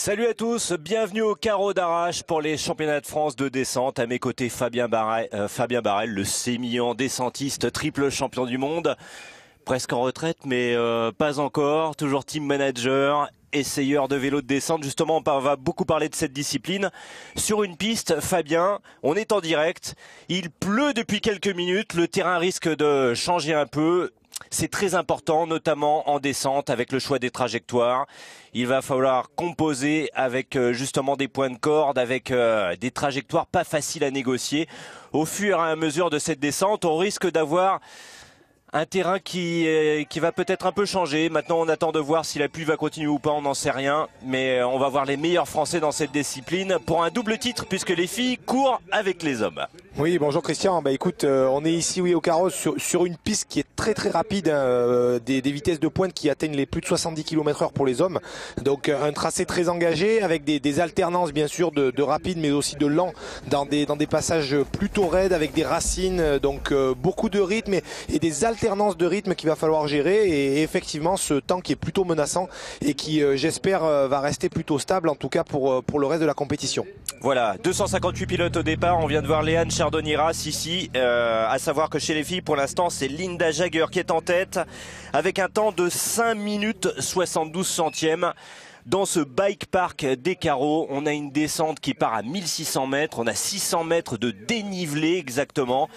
Salut à tous, bienvenue au carreau d'arrache pour les championnats de France de descente. À mes côtés, Fabien Barrel, le sémillant descentiste, triple champion du monde. Presque en retraite, mais pas encore. Toujours team manager, essayeur de vélo de descente. Justement, on va beaucoup parler de cette discipline. Sur une piste, Fabien, on est en direct. Il pleut depuis quelques minutes. Le terrain risque de changer un peu. C'est très important, notamment en descente, avec le choix des trajectoires. Il va falloir composer avec justement des points de corde, avec des trajectoires pas faciles à négocier. Au fur et à mesure de cette descente, on risque d'avoir un terrain qui va peut-être un peu changer. Maintenant, on attend de voir si la pluie va continuer ou pas, on n'en sait rien. Mais on va voir les meilleurs Français dans cette discipline pour un double titre, puisque les filles courent avec les hommes. Oui, bonjour Christian. Bah écoute, on est ici au carreau sur une piste qui est très rapide, hein, des vitesses de pointe qui atteignent les plus de 70 km/h pour les hommes. Donc un tracé très engagé avec des alternances bien sûr de rapide mais aussi de lent dans des passages plutôt raides avec des racines, donc beaucoup de rythme et des alternances de rythme qu'il va falloir gérer, et effectivement ce temps qui est plutôt menaçant et qui j'espère va rester plutôt stable en tout cas pour le reste de la compétition. Voilà, 258 pilotes au départ. On vient de voir Léane Chardoniras ici. À savoir que chez les filles, pour l'instant, c'est Linda Jager qui est en tête avec un temps de 5 minutes 72 centièmes. Dans ce bike park des carreaux, on a une descente qui part à 1600 mètres. On a 600 mètres de dénivelé exactement.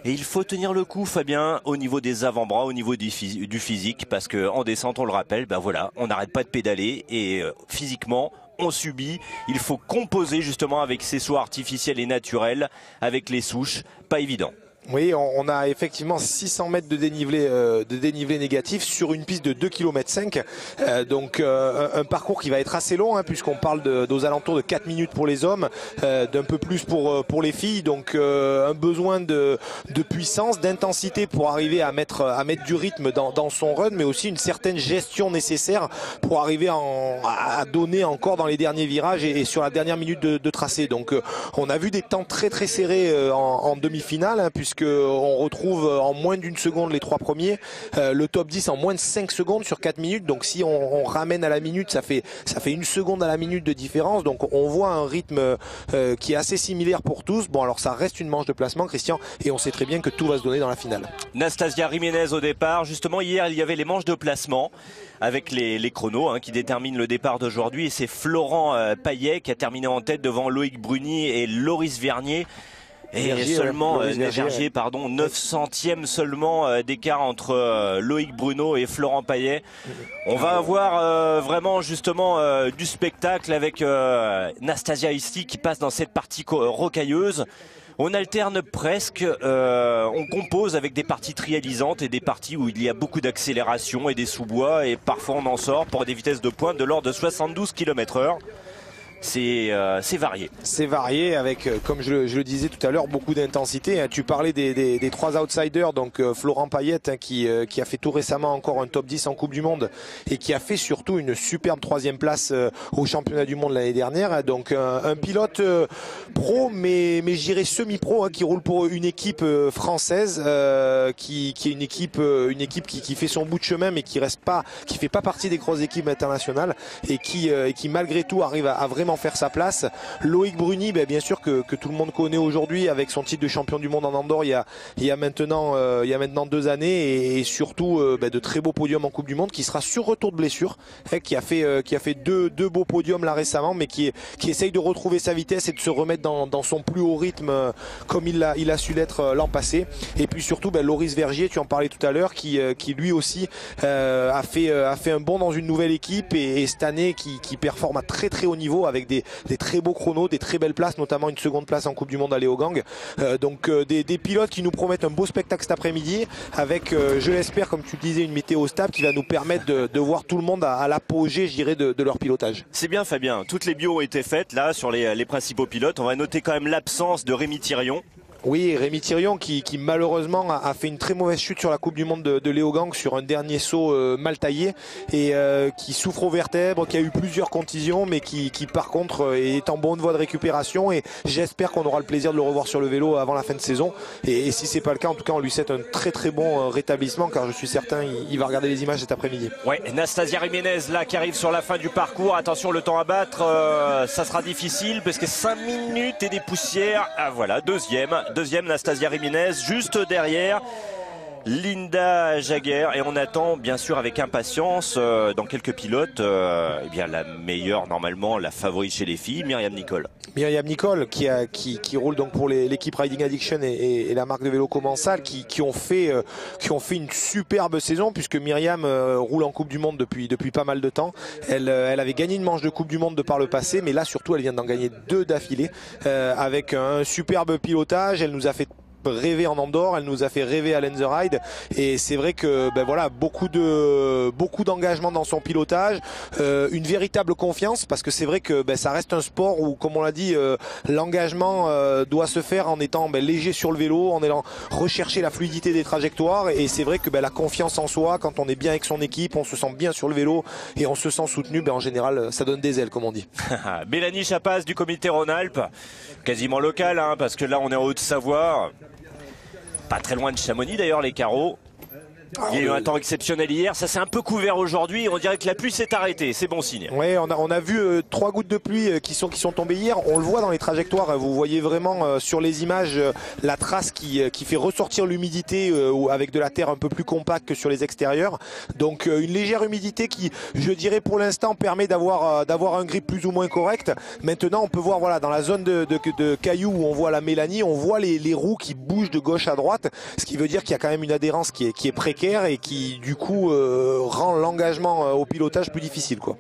Et il faut tenir le coup, Fabien, au niveau des avant-bras, au niveau du physique, parce qu'en descente, on le rappelle, ben voilà, on n'arrête pas de pédaler et physiquement, on subit. Il faut composer justement avec ces sauts artificiels et naturels, avec les souches, pas évident. Oui, on a effectivement 600 mètres de dénivelé négatif sur une piste de 2,5 km. Donc un parcours qui va être assez long, hein, puisqu'on parle d'aux alentours de 4 minutes pour les hommes, d'un peu plus pour les filles. Donc un besoin de puissance, d'intensité pour arriver à mettre du rythme dans son run, mais aussi une certaine gestion nécessaire pour arriver à donner encore dans les derniers virages et sur la dernière minute de tracé. Donc on a vu des temps très serrés en demi-finale, hein, puisque on retrouve en moins d'une seconde les trois premiers, le top 10 en moins de 5 secondes sur 4 minutes. Donc si on ramène à la minute, ça fait une seconde à la minute de différence. Donc on voit un rythme qui est assez similaire pour tous. Bon, alors ça reste une manche de placement, Christian, et on sait très bien que tout va se donner dans la finale. Nastasia Jiménez au départ. Justement, hier, il y avait les manches de placement avec les chronos, hein, qui déterminent le départ d'aujourd'hui. Et c'est Florent Payet qui a terminé en tête devant Loïc Bruni et Loris Vernier. Et seulement 9 centièmes seulement d'écart entre Loïc Bruno et Florent Payet. On va avoir vraiment justement du spectacle avec Nastasia ici qui passe dans cette partie rocailleuse. On alterne presque, on compose avec des parties trialisantes et des parties où il y a beaucoup d'accélération et des sous-bois, et parfois on en sort pour des vitesses de pointe de l'ordre de 72 km/h. C'est varié. C'est varié avec, comme je le disais tout à l'heure, beaucoup d'intensité. Tu parlais des trois outsiders, donc Florent Payet, hein, qui a fait tout récemment encore un top 10 en Coupe du Monde et qui a fait surtout une superbe troisième place au championnat du monde l'année dernière. Donc un pilote pro, mais je dirais semi-pro, hein, qui roule pour une équipe française, qui est une équipe qui fait son bout de chemin, mais qui fait pas partie des grosses équipes internationales et qui malgré tout arrive à vraiment faire sa place. Loïc Bruni, bien sûr que tout le monde connaît aujourd'hui avec son titre de champion du monde en Andorre il y a maintenant 2 années, et surtout de très beaux podiums en Coupe du Monde, qui sera sur retour de blessure, hein, qui a fait deux beaux podiums là récemment, mais qui essaye de retrouver sa vitesse et de se remettre dans son plus haut rythme comme il a su l'être l'an passé. Et puis surtout Loris Vergier, tu en parlais tout à l'heure, qui lui aussi a fait un bond dans une nouvelle équipe, et cette année qui performe à très haut niveau avec des très beaux chronos, des très belles places, notamment une seconde place en Coupe du Monde à Léogang. Donc des pilotes qui nous promettent un beau spectacle cet après-midi, avec je l'espère, comme tu le disais, une météo stable qui va nous permettre de voir tout le monde à l'apogée, je dirais, de leur pilotage. C'est bien, Fabien, toutes les bios ont été faites là sur les principaux pilotes. On va noter quand même l'absence de Rémi Thirion. Oui, Rémi Thirion qui malheureusement a fait une très mauvaise chute sur la Coupe du Monde de Léogang sur un dernier saut mal taillé et qui souffre aux vertèbres, qui a eu plusieurs contusions mais qui par contre est en bonne voie de récupération et j'espère qu'on aura le plaisir de le revoir sur le vélo avant la fin de saison et si c'est pas le cas, en tout cas on lui souhaite un très bon rétablissement car je suis certain il va regarder les images cet après-midi. Ouais, Nastasia Jiménez là qui arrive sur la fin du parcours, attention le temps à battre, ça sera difficile parce que 5 minutes et des poussières, ah voilà, deuxième Nastasia Jiménez, juste derrière Linda Jaguer et on attend bien sûr avec impatience dans quelques pilotes eh bien la meilleure normalement, la favorite chez les filles, Myriam Nicole. Myriam Nicole qui roule donc pour l'équipe Riding Addiction et la marque de vélo Commensal qui ont fait une superbe saison puisque Myriam roule en Coupe du Monde depuis pas mal de temps. Elle avait gagné une manche de Coupe du Monde de par le passé mais là surtout elle vient d'en gagner 2 d'affilée avec un superbe pilotage. Elle nous a fait rêver en Andorre, elle nous a fait rêver à Lenzerheide et c'est vrai que ben voilà beaucoup d'engagement dans son pilotage, une véritable confiance parce que c'est vrai que ben, ça reste un sport où comme on l'a dit l'engagement doit se faire en étant léger sur le vélo, en allant rechercher la fluidité des trajectoires et c'est vrai que ben, la confiance en soi quand on est bien avec son équipe, on se sent bien sur le vélo et on se sent soutenu, ben, en général ça donne des ailes comme on dit. Mélanie Chapaz du comité Rhône-Alpes, quasiment local hein, parce que là on est en Haute-Savoie. Pas très loin de Chamonix d'ailleurs les carreaux. Il y a eu un temps exceptionnel hier, ça s'est un peu couvert aujourd'hui, on dirait que la pluie s'est arrêtée, c'est bon signe. Oui, on a vu 3 gouttes de pluie qui sont tombées hier, on le voit dans les trajectoires, vous voyez vraiment sur les images la trace qui fait ressortir l'humidité avec de la terre un peu plus compacte que sur les extérieurs. Donc une légère humidité qui, je dirais pour l'instant, permet d'avoir un grip plus ou moins correct. Maintenant on peut voir voilà, dans la zone de cailloux où on voit la Mélanie, on voit les roues qui bougent de gauche à droite, ce qui veut dire qu'il y a quand même une adhérence qui est précaire et qui du coup rend l'engagement au pilotage plus difficile quoi.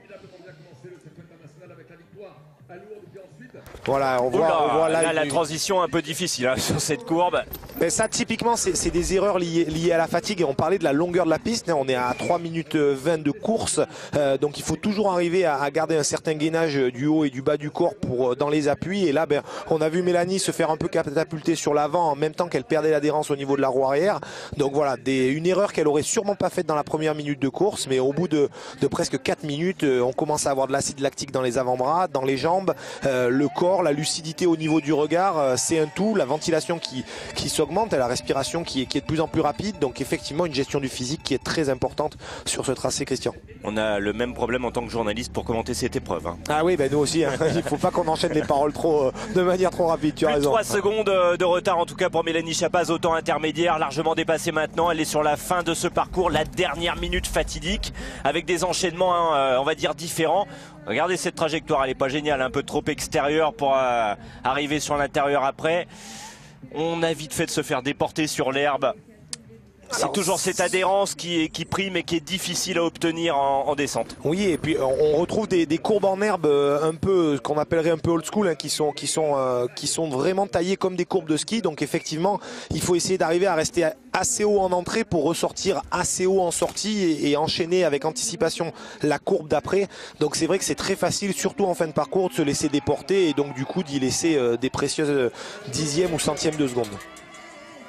Voilà, on voit là la transition un peu difficile hein, sur cette courbe. Mais ça typiquement c'est des erreurs liées à la fatigue et on parlait de la longueur de la piste, on est à 3 minutes 20 de course donc il faut toujours arriver à garder un certain gainage du haut et du bas du corps dans les appuis et là ben, on a vu Mélanie se faire un peu catapulter sur l'avant en même temps qu'elle perdait l'adhérence au niveau de la roue arrière, donc voilà une erreur qu'elle aurait sûrement pas faite dans la première minute de course mais au bout de presque 4 minutes on commence à avoir de l'acide lactique dans les avant-bras, dans les jambes, le corps, la lucidité au niveau du regard, c'est un tout, la ventilation qui s'augmente et la respiration qui est de plus en plus rapide, donc effectivement une gestion du physique qui est très importante sur ce tracé, Christian. On a le même problème en tant que journaliste pour commenter cette épreuve hein. Ah oui, ben nous aussi hein. Il faut pas qu'on enchaîne les paroles de manière trop rapide, tu as raison. 3 secondes de retard en tout cas pour Mélanie Chapaz au temps intermédiaire, largement dépassé maintenant, elle est sur la fin de ce parcours, la dernière minute fatidique avec des enchaînements on va dire différents. Regardez cette trajectoire, elle n'est pas géniale, un peu trop extérieure pour arriver sur l'intérieur après. On a vite fait de se faire déporter sur l'herbe. C'est toujours cette adhérence qui prime et qui est difficile à obtenir en descente. Oui, et puis on retrouve des courbes en herbe un peu, qu'on appellerait un peu old school, hein, qui sont vraiment taillées comme des courbes de ski. Donc effectivement, il faut essayer d'arriver à rester assez haut en entrée pour ressortir assez haut en sortie et enchaîner avec anticipation la courbe d'après. Donc c'est vrai que c'est très facile, surtout en fin de parcours, de se laisser déporter et donc du coup d'y laisser des précieuses dixièmes ou centièmes de seconde.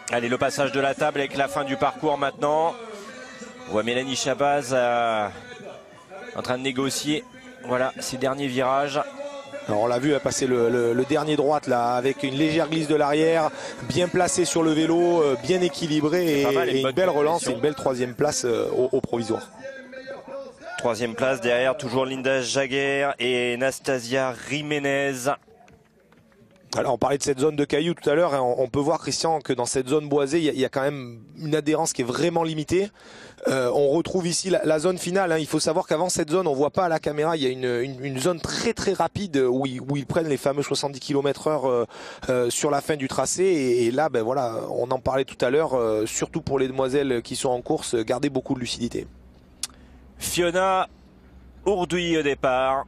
Allez, le passage de la table avec la fin du parcours maintenant. On voit Mélanie Chapaz en train de négocier voilà, ses derniers virages. Alors on l'a vu passer le dernier droite là avec une légère glisse de l'arrière, bien placé sur le vélo, bien équilibré et une belle relance et une belle 3e place au provisoire. 3e place derrière, toujours Linda Jaguer et Nastasia Jiménez. Alors on parlait de cette zone de cailloux tout à l'heure, hein, on peut voir Christian que dans cette zone boisée il y a quand même une adhérence qui est vraiment limitée. On retrouve ici la zone finale, hein. Il faut savoir qu'avant cette zone on voit pas à la caméra, il y a une zone très rapide où ils prennent les fameux 70 km/h sur la fin du tracé et là ben voilà, on en parlait tout à l'heure, surtout pour les demoiselles qui sont en course, garder beaucoup de lucidité. Fiona Ourdouille au départ.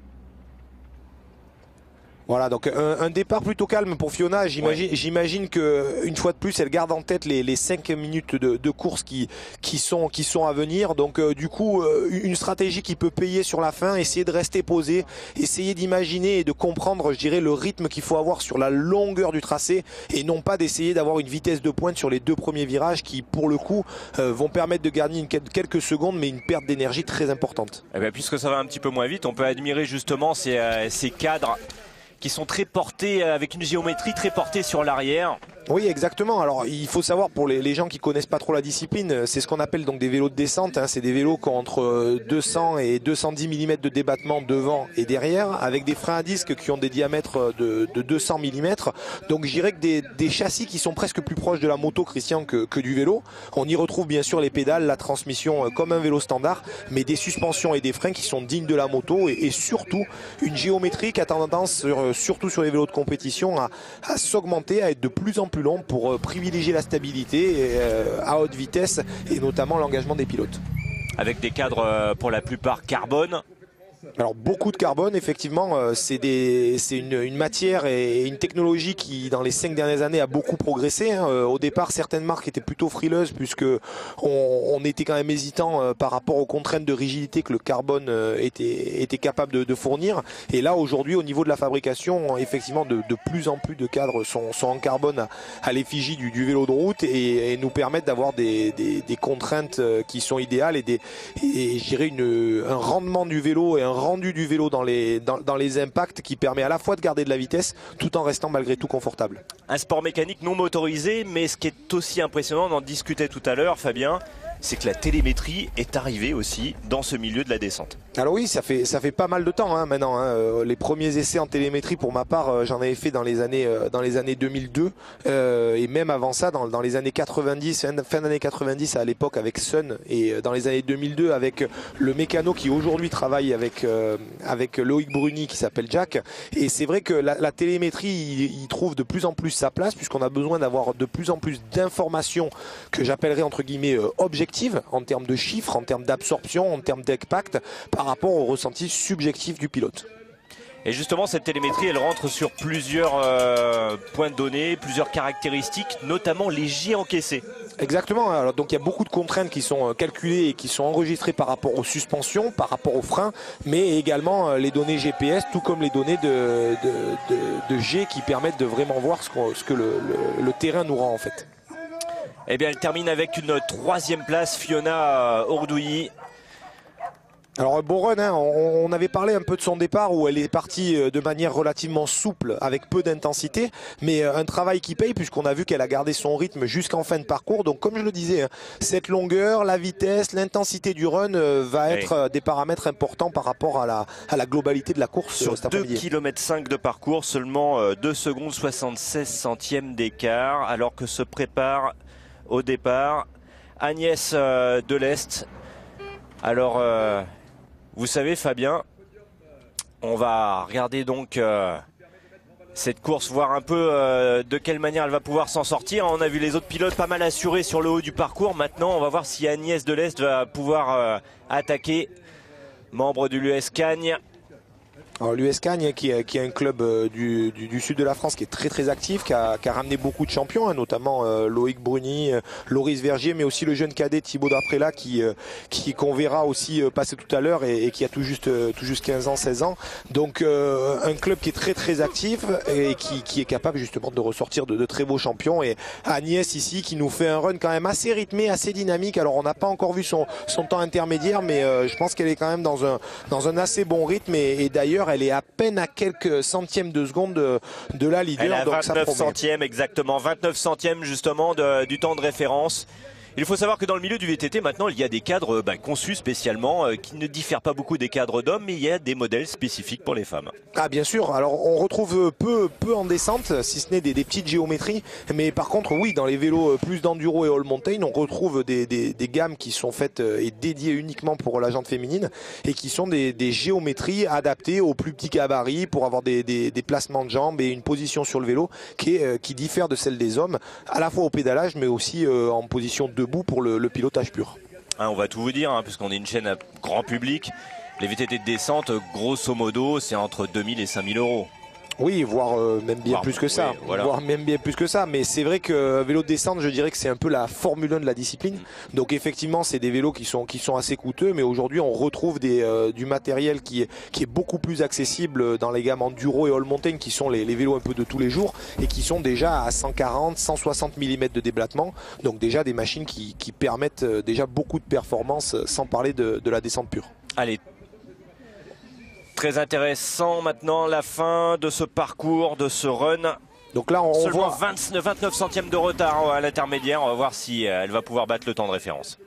Voilà, donc un départ plutôt calme pour Fiona. J'imagine que une fois de plus, elle garde en tête les 5 minutes de course qui sont à venir. Donc du coup, une stratégie qui peut payer sur la fin, essayer de rester posé, essayer d'imaginer et de comprendre, je dirais, le rythme qu'il faut avoir sur la longueur du tracé et non pas d'essayer d'avoir une vitesse de pointe sur les 2 premiers virages qui, pour le coup, vont permettre de gagner quelques secondes, mais une perte d'énergie très importante. Eh bien, puisque ça va un petit peu moins vite, on peut admirer justement ces cadres qui sont très portés, avec une géométrie très portée sur l'arrière. Oui, exactement. Alors, il faut savoir pour les gens qui connaissent pas trop la discipline, c'est ce qu'on appelle donc des vélos de descente. Hein. C'est des vélos qui ont entre 200 et 210 mm de débattement devant et derrière, avec des freins à disque qui ont des diamètres de 200 mm. Donc, je dirais que des châssis qui sont presque plus proches de la moto, Christian, que du vélo. On y retrouve bien sûr les pédales, la transmission comme un vélo standard, mais des suspensions et des freins qui sont dignes de la moto et surtout une géométrie qui a tendance, surtout sur les vélos de compétition, à s'augmenter, à être de plus en plus long pour privilégier la stabilité à haute vitesse et notamment l'engagement des pilotes. Avec des cadres pour la plupart carbone. Alors beaucoup de carbone, effectivement, c'est une matière et une technologie qui dans les 5 dernières années a beaucoup progressé. Hein. Au départ, certaines marques étaient plutôt frileuses puisque on était quand même hésitant par rapport aux contraintes de rigidité que le carbone était capable de fournir. Et là aujourd'hui, au niveau de la fabrication, effectivement, de plus en plus de cadres sont en carbone à l'effigie du vélo de route et nous permettent d'avoir des contraintes qui sont idéales et je dirais un rendement du vélo et un rendu du vélo dans les impacts qui permet à la fois de garder de la vitesse tout en restant malgré tout confortable. Un sport mécanique non motorisé, mais ce qui est aussi impressionnant, on en discutait tout à l'heure, Fabien, c'est que la télémétrie est arrivée aussi dans ce milieu de la descente. Alors oui, ça fait pas mal de temps hein, maintenant. Hein. Les premiers essais en télémétrie, pour ma part, j'en avais fait dans les années 2002 et même avant ça, dans les années 90, fin d'année 90 à l'époque avec Sun et dans les années 2002 avec le mécano qui aujourd'hui travaille avec Loïc Bruni qui s'appelle Jack. Et c'est vrai que la télémétrie, il trouve de plus en plus sa place puisqu'on a besoin d'avoir de plus en plus d'informations que j'appellerais entre guillemets objectives en termes de chiffres, en termes d'absorption, en termes d'impact par rapport au ressenti subjectif du pilote. Et justement, cette télémétrie, elle rentre sur plusieurs points de données, plusieurs caractéristiques, notamment les J encaissés. Exactement, alors, donc il y a beaucoup de contraintes qui sont calculées et qui sont enregistrées par rapport aux suspensions, par rapport aux freins, mais également les données GPS, tout comme les données de G qui permettent de vraiment voir ce que le terrain nous rend en fait. Eh bien, elle termine avec une 3e place, Fiona Ordouilly. Alors bon run, hein, on avait parlé un peu de son départ où elle est partie de manière relativement souple avec peu d'intensité, mais un travail qui paye puisqu'on a vu qu'elle a gardé son rythme jusqu'en fin de parcours. Donc comme je le disais, hein, cette longueur, la vitesse, l'intensité du run va être des paramètres importants par rapport à la globalité de la course. Sur 2,5 km de parcours, seulement 2 secondes 76 centièmes d'écart, alors que se prépare au départ Agnès Delest. Alors... vous savez Fabien, on va regarder donc cette course, voir un peu de quelle manière elle va pouvoir s'en sortir. On a vu les autres pilotes pas mal assurés sur le haut du parcours. Maintenant on va voir si Agnès Delest va pouvoir attaquer, membre de l'US Cagnes. L'US Cagnes qui est un club du sud de la France qui est très très actif, qui a ramené beaucoup de champions, hein, notamment Loïc Bruni, Loris Vergier, mais aussi le jeune cadet Thibaut Daprella qu'on verra aussi passer tout à l'heure et qui a tout juste 15 ans, 16 ans. Donc un club qui est très très actif et qui est capable justement de ressortir de très beaux champions. Et Agnès ici qui nous fait un run quand même assez rythmé, assez dynamique. Alors on n'a pas encore vu son temps intermédiaire, mais je pense qu'elle est quand même dans un assez bon rythme et d'ailleurs elle est à peine à quelques centièmes de seconde de la leader. Elle est à donc 29 centièmes exactement, 29 centièmes justement du temps de référence. Il faut savoir que dans le milieu du VTT maintenant il y a des cadres conçus spécialement qui ne diffèrent pas beaucoup des cadres d'hommes, mais il y a des modèles spécifiques pour les femmes. Ah bien sûr, alors on retrouve peu en descente, si ce n'est des petites géométries, mais par contre oui, dans les vélos plus d'enduro et all mountain, on retrouve des gammes qui sont faites et dédiées uniquement pour la jante féminine et qui sont des géométries adaptées aux plus petits gabarits pour avoir des placements de jambes et une position sur le vélo qui diffère de celle des hommes, à la fois au pédalage mais aussi en position debout pour le pilotage pur. On va tout vous dire, puisqu'on est une chaîne à grand public. Les VTT de descente, grosso modo, c'est entre 2000 et 5000 euros. Oui, voire même bien plus que ça. Oui, voilà. Voire même bien plus que ça. Mais c'est vrai que vélo de descente, je dirais que c'est un peu la Formule 1 de la discipline. Donc effectivement, c'est des vélos qui sont assez coûteux. Mais aujourd'hui, on retrouve du matériel qui est beaucoup plus accessible dans les gammes Enduro et All Mountain, qui sont les vélos un peu de tous les jours et qui sont déjà à 140, 160 mm de déblattement. Donc déjà des machines qui permettent déjà beaucoup de performance, sans parler de la descente pure. Allez. Très intéressant maintenant la fin de ce parcours, de ce run. Donc là on Seulement voit 29 centièmes de retard à l'intermédiaire. On va voir si elle va pouvoir battre le temps de référence.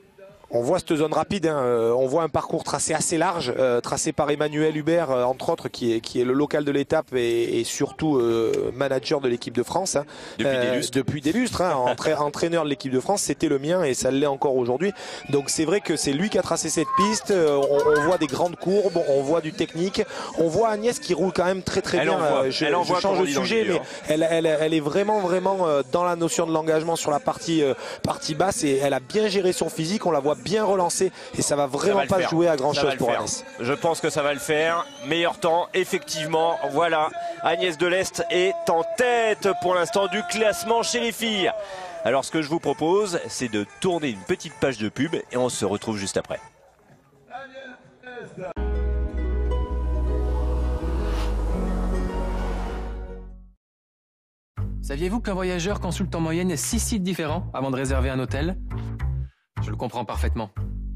On voit cette zone rapide, hein. On voit un parcours tracé assez large, tracé par Emmanuel Hubert, entre autres, qui est le local de l'étape et surtout manager de l'équipe de France. Hein. Depuis des lustres, hein. Entraîneur de l'équipe de France, c'était le mien et ça l'est encore aujourd'hui. Donc c'est vrai que c'est lui qui a tracé cette piste. On voit des grandes courbes, on voit du technique. On voit Agnès qui roule quand même très bien. Je change de sujet, mais elle est vraiment dans la notion de l'engagement sur la partie basse et elle a bien géré son physique. On la voit bien relancé et ça va vraiment pas jouer à grand chose pour Agnès. Je pense que ça va le faire. Meilleur temps, effectivement. Voilà, Agnès Delest est en tête pour l'instant du classement chez les filles. Alors ce que je vous propose, c'est de tourner une petite page de pub et on se retrouve juste après. Saviez-vous qu'un voyageur consulte en moyenne 6 sites différents avant de réserver un hôtel ? Je le comprends parfaitement.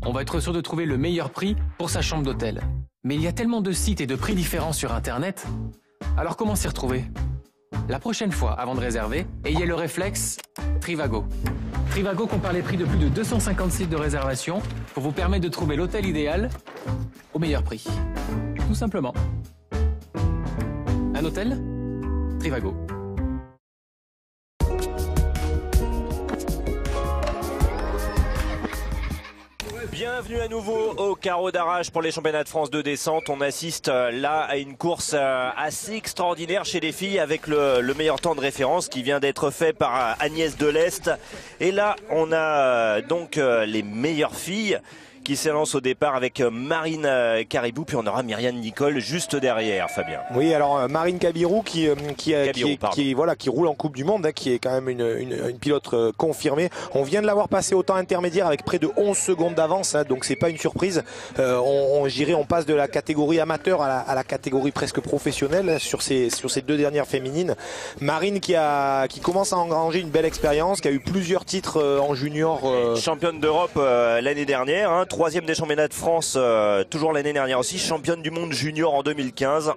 On va être sûr de trouver le meilleur prix pour sa chambre d'hôtel. Mais il y a tellement de sites et de prix différents sur Internet. Alors comment s'y retrouver ? La prochaine fois, avant de réserver, ayez le réflexe Trivago. Trivago compare les prix de plus de 250 sites de réservation pour vous permettre de trouver l'hôtel idéal au meilleur prix. Tout simplement. Un hôtel ? Trivago. Bienvenue à nouveau au carreau d'Arrache pour les championnats de France de descente. On assiste là à une course assez extraordinaire chez les filles avec le meilleur temps de référence qui vient d'être fait par Agnès Delest. Et là, on a donc les meilleures filles qui s'élance au départ avec Marine Caribou, puis on aura Myriam Nicole juste derrière, Fabien. Oui, alors Marine Cabirou qui roule en Coupe du Monde, hein, qui est quand même une pilote confirmée. On vient de l'avoir passé au temps intermédiaire avec près de 11 secondes d'avance, hein, donc c'est pas une surprise. On passe de la catégorie amateur à la catégorie presque professionnelle sur ces deux dernières féminines. Marine qui commence à engranger une belle expérience, qui a eu plusieurs titres en junior. Championne d'Europe l'année dernière, hein, troisième des championnats de France toujours l'année dernière aussi, championne du monde junior en 2015.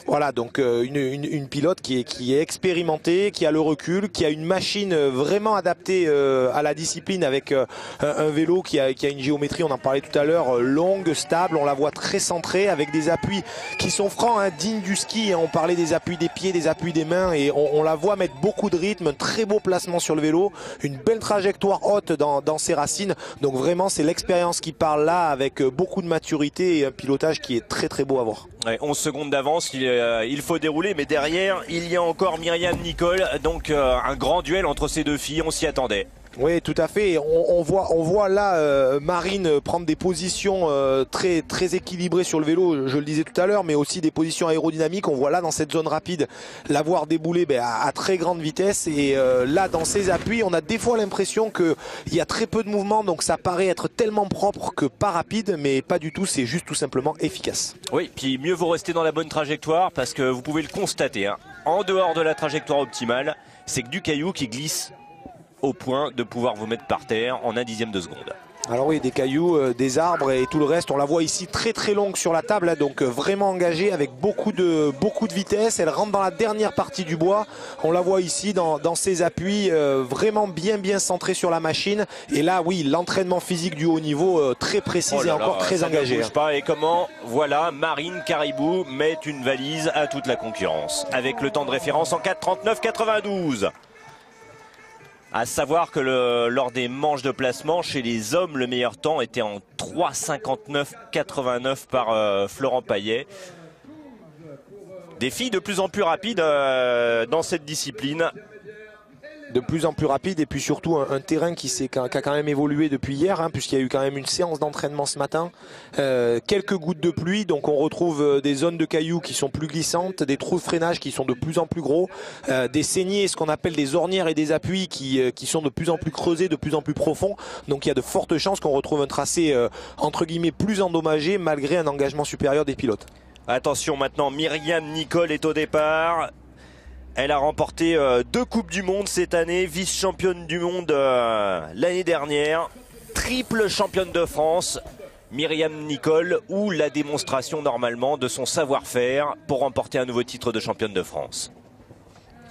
Voilà, donc une pilote qui est expérimentée, qui a le recul, qui a une machine vraiment adaptée à la discipline avec un vélo qui a une géométrie, on en parlait tout à l'heure, longue, stable. On la voit très centrée avec des appuis qui sont francs, hein, dignes du ski. On parlait des appuis des pieds, des appuis des mains et on la voit mettre beaucoup de rythme, un très beau placement sur le vélo, une belle trajectoire haute dans ses racines. Donc vraiment, c'est l'expérience qui parle là avec beaucoup de maturité et un pilotage qui est très beau à voir. Ouais, 11 secondes d'avance, il faut dérouler, mais derrière il y a encore Myriam Nicole, donc un grand duel entre ces deux filles, on s'y attendait. Oui, tout à fait. On voit là Marine prendre des positions très équilibrées sur le vélo, je le disais tout à l'heure, mais aussi des positions aérodynamiques. On voit là dans cette zone rapide la voir débouler à très grande vitesse et là dans ses appuis, on a des fois l'impression qu'il y a très peu de mouvement, donc ça paraît être tellement propre que pas rapide, mais pas du tout, c'est juste tout simplement efficace. Oui, puis mieux vaut rester dans la bonne trajectoire parce que vous pouvez le constater, hein, en dehors de la trajectoire optimale, c'est que du caillou qui glisse au point de pouvoir vous mettre par terre en 1/10 de seconde. Alors oui, des cailloux, des arbres et tout le reste, on la voit ici très longue sur la table, hein, donc vraiment engagée avec beaucoup de vitesse. Elle rentre dans la dernière partie du bois. On la voit ici dans ses appuis, vraiment bien centrée sur la machine. Et là, oui, l'entraînement physique du haut niveau, très précis et encore très engagé. Ne bouge pas. Et comment, voilà, Marine Caribou met une valise à toute la concurrence avec le temps de référence en 4:39,92. À savoir que lors des manches de placement, chez les hommes, le meilleur temps était en 3:59,89 par Florent Payet. Des filles de plus en plus rapides dans cette discipline. de plus en plus rapide et puis surtout un terrain qui a quand même évolué depuis hier, hein, puisqu'il y a eu quand même une séance d'entraînement ce matin, quelques gouttes de pluie, donc on retrouve des zones de cailloux qui sont plus glissantes, des trous de freinage qui sont de plus en plus gros, des saignées, ce qu'on appelle des ornières et des appuis qui sont de plus en plus creusés, de plus en plus profonds, donc il y a de fortes chances qu'on retrouve un tracé entre guillemets plus endommagé malgré un engagement supérieur des pilotes. Attention maintenant, Myriam Nicole est au départ. Elle a remporté 2 Coupes du Monde cette année, vice-championne du monde l'année dernière, triple championne de France. Myriam Nicole, ou la démonstration normalement de son savoir-faire pour remporter un nouveau titre de championne de France.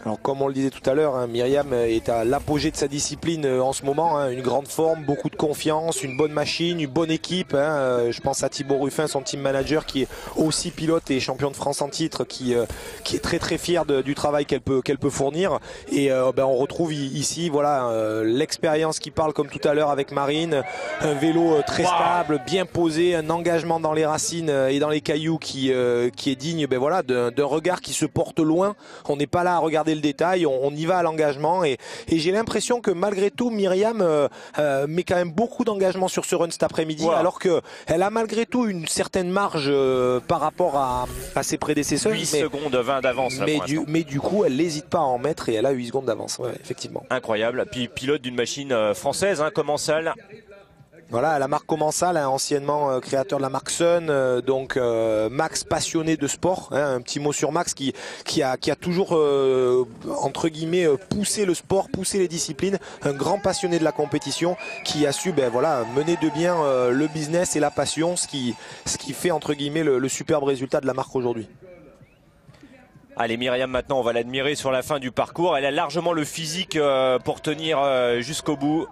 Alors comme on le disait tout à l'heure, hein, Myriam est à l'apogée de sa discipline en ce moment, hein, une grande forme, beaucoup de confiance, une bonne machine, une bonne équipe, hein, je pense à Thibaut Ruffin, son team manager qui est aussi pilote et champion de France en titre, qui est très très fier du travail qu'elle peut fournir, et on retrouve ici voilà l'expérience qui parle comme tout à l'heure avec Marine, un vélo très stable, bien posé, un engagement dans les racines et dans les cailloux qui est digne voilà, d'un regard qui se porte loin. On n'est pas là à regarder le détail, on y va à l'engagement et j'ai l'impression que malgré tout Myriam met quand même beaucoup d'engagement sur ce run cet après-midi, alors qu'elle a malgré tout une certaine marge par rapport à ses prédécesseurs. 8 secondes 20 d'avance. Mais du coup elle n'hésite pas à en mettre et elle a 8 secondes d'avance, ouais, effectivement. Incroyable, puis pilote d'une machine française, hein, Commensal. Voilà, la marque Commensal, hein, anciennement créateur de la marque Sun, donc Max passionné de sport, hein, un petit mot sur Max qui a toujours entre guillemets poussé le sport, poussé les disciplines, un grand passionné de la compétition qui a su voilà, mener de bien le business et la passion, ce qui fait entre guillemets le superbe résultat de la marque aujourd'hui. Allez, Myriam, maintenant on va l'admirer sur la fin du parcours, elle a largement le physique pour tenir jusqu'au bout.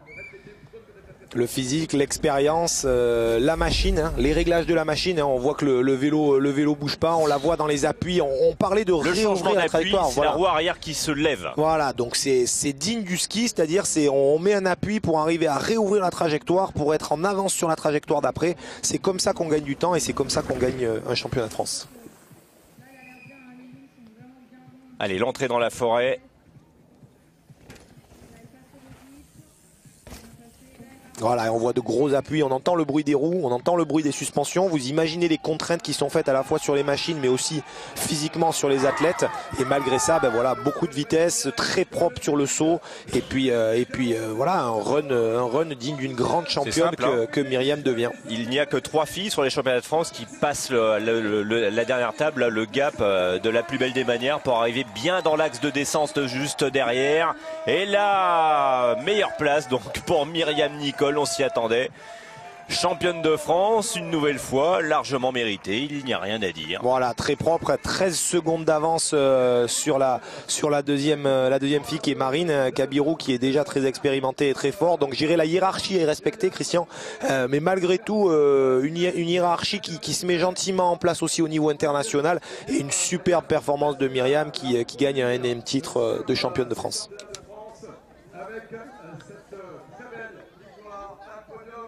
Le physique, l'expérience, la machine, hein, les réglages de la machine, hein, on voit que le vélo bouge pas, on la voit dans les appuis, on parlait de réouvrir la trajectoire. C'est la roue arrière qui se lève. Voilà, donc c'est digne du ski, c'est-à-dire on met un appui pour arriver à réouvrir la trajectoire, pour être en avance sur la trajectoire d'après. C'est comme ça qu'on gagne du temps et c'est comme ça qu'on gagne un championnat de France. Allez, l'entrée dans la forêt. Voilà, on voit de gros appuis, on entend le bruit des roues, on entend le bruit des suspensions. Vous imaginez les contraintes qui sont faites à la fois sur les machines mais aussi physiquement sur les athlètes. Et malgré ça, voilà, beaucoup de vitesse, très propre sur le saut. Et puis voilà, un run digne d'une grande championne que Myriam devient. Il n'y a que 3 filles sur les championnats de France qui passent la dernière table, le gap de la plus belle des manières pour arriver bien dans l'axe de descente juste derrière. Et la meilleure place donc pour Myriam Nicole. On s'y attendait. Championne de France, une nouvelle fois, largement méritée, il n'y a rien à dire. Voilà, très propre, 13 secondes d'avance sur la deuxième fille qui est Marine Kabirou, qui est déjà très expérimentée et très fort. Donc j'irai la hiérarchie est respectée, Christian, mais malgré tout une hiérarchie qui se met gentiment en place aussi au niveau international, et une superbe performance de Myriam qui gagne un énième titre de championne de France.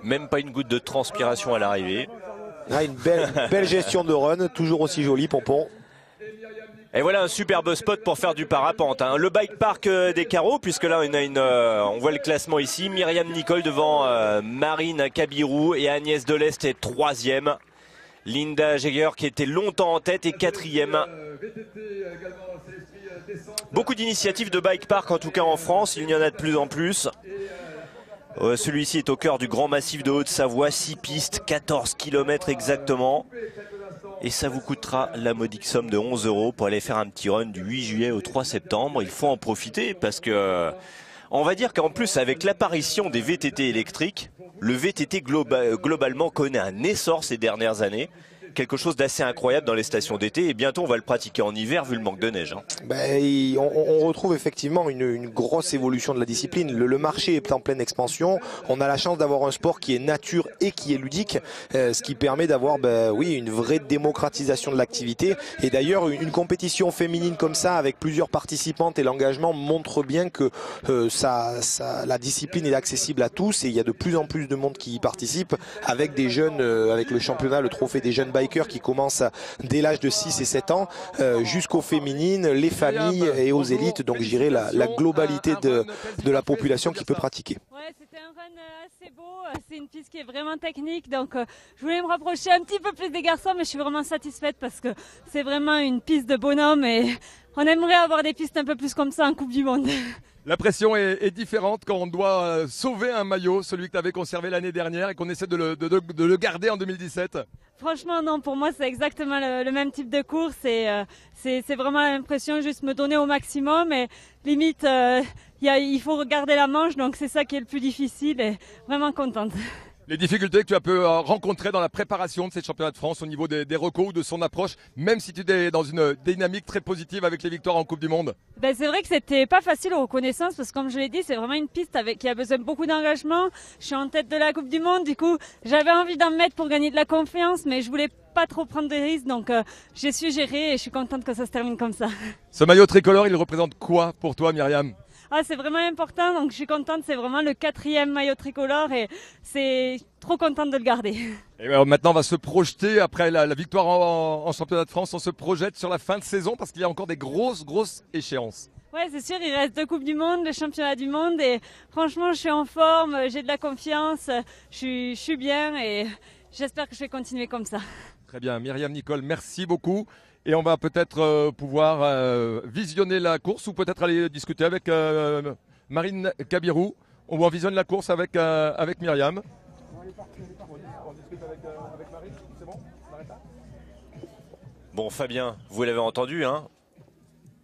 Même pas une goutte de transpiration à l'arrivée. Ah, une belle gestion de run, toujours aussi joli, Pompon. Et voilà un superbe spot pour faire du parapente, hein. Le bike park des carreaux, puisque là on voit le classement ici. Myriam Nicole devant Marine Kabirou et Agnès Delest est 3e. Linda Jäger qui était longtemps en tête est 4e. Beaucoup d'initiatives de bike park en tout cas en France, il y en a de plus en plus. Celui-ci est au cœur du grand massif de Haute-Savoie, 6 pistes, 14 km exactement. Et ça vous coûtera la modique somme de 11 € pour aller faire un petit run du 8 juillet au 3 septembre. Il faut en profiter parce que on va dire qu'en plus avec l'apparition des VTT électriques, le VTT globalement connaît un essor ces dernières années. Quelque chose d'assez incroyable dans les stations d'été, et bientôt on va le pratiquer en hiver vu le manque de neige, hein. On retrouve effectivement une grosse évolution de la discipline. Le marché est en pleine expansion, on a la chance d'avoir un sport qui est nature et qui est ludique, ce qui permet d'avoir une vraie démocratisation de l'activité. Et d'ailleurs une compétition féminine comme ça avec plusieurs participantes et l'engagement montre bien que la discipline est accessible à tous, et il y a de plus en plus de monde qui y participe avec des jeunes, avec le championnat, le trophée des jeunes bikers qui commencent dès l'âge de 6 et 7 ans jusqu'aux féminines, les familles et aux élites. Donc je dirais la globalité de la population qui peut pratiquer. Ouais, c'était un run assez beau, c'est une piste qui est vraiment technique, donc je voulais me rapprocher un petit peu plus des garçons, mais je suis vraiment satisfaite parce que c'est vraiment une piste de bonhomme et on aimerait avoir des pistes un peu plus comme ça en Coupe du Monde. La pression est différente quand on doit sauver un maillot, celui que tu avais conservé l'année dernière et qu'on essaie de le garder en 2017. Franchement non, pour moi c'est exactement le même type de course et c'est vraiment l'impression juste me donner au maximum et limite il faut regarder la manche, donc c'est ça qui est le plus difficile et vraiment contente. Les difficultés que tu as pu rencontrer dans la préparation de ces championnats de France au niveau des recos ou de son approche, même si tu es dans une dynamique très positive avec les victoires en Coupe du Monde. Ben c'est vrai que c'était pas facile aux reconnaissances parce que comme je l'ai dit, c'est vraiment une piste qui a besoin de beaucoup d'engagement. Je suis en tête de la Coupe du Monde, du coup j'avais envie d'en mettre pour gagner de la confiance, mais je voulais pas trop prendre de risques, donc j'ai su gérer et je suis contente que ça se termine comme ça. Ce maillot tricolore, il représente quoi pour toi, Myriam ? Ah, c'est vraiment important, donc je suis contente, c'est vraiment le 4e maillot tricolore et c'est trop contente de le garder. Et maintenant on va se projeter après la victoire en championnat de France, on se projette sur la fin de saison parce qu'il y a encore des grosses échéances. Ouais, c'est sûr, il reste 2 Coupes du Monde, le championnat du monde et franchement je suis en forme, j'ai de la confiance, je suis bien et j'espère que je vais continuer comme ça. Très bien, Myriam Nicole, merci beaucoup. Et on va peut-être pouvoir visionner la course ou peut-être aller discuter avec Marine Kabirou. On visionne la course avec Myriam. On discute avec Marine, c'est bon ? Bon Fabien, vous l'avez entendu, hein,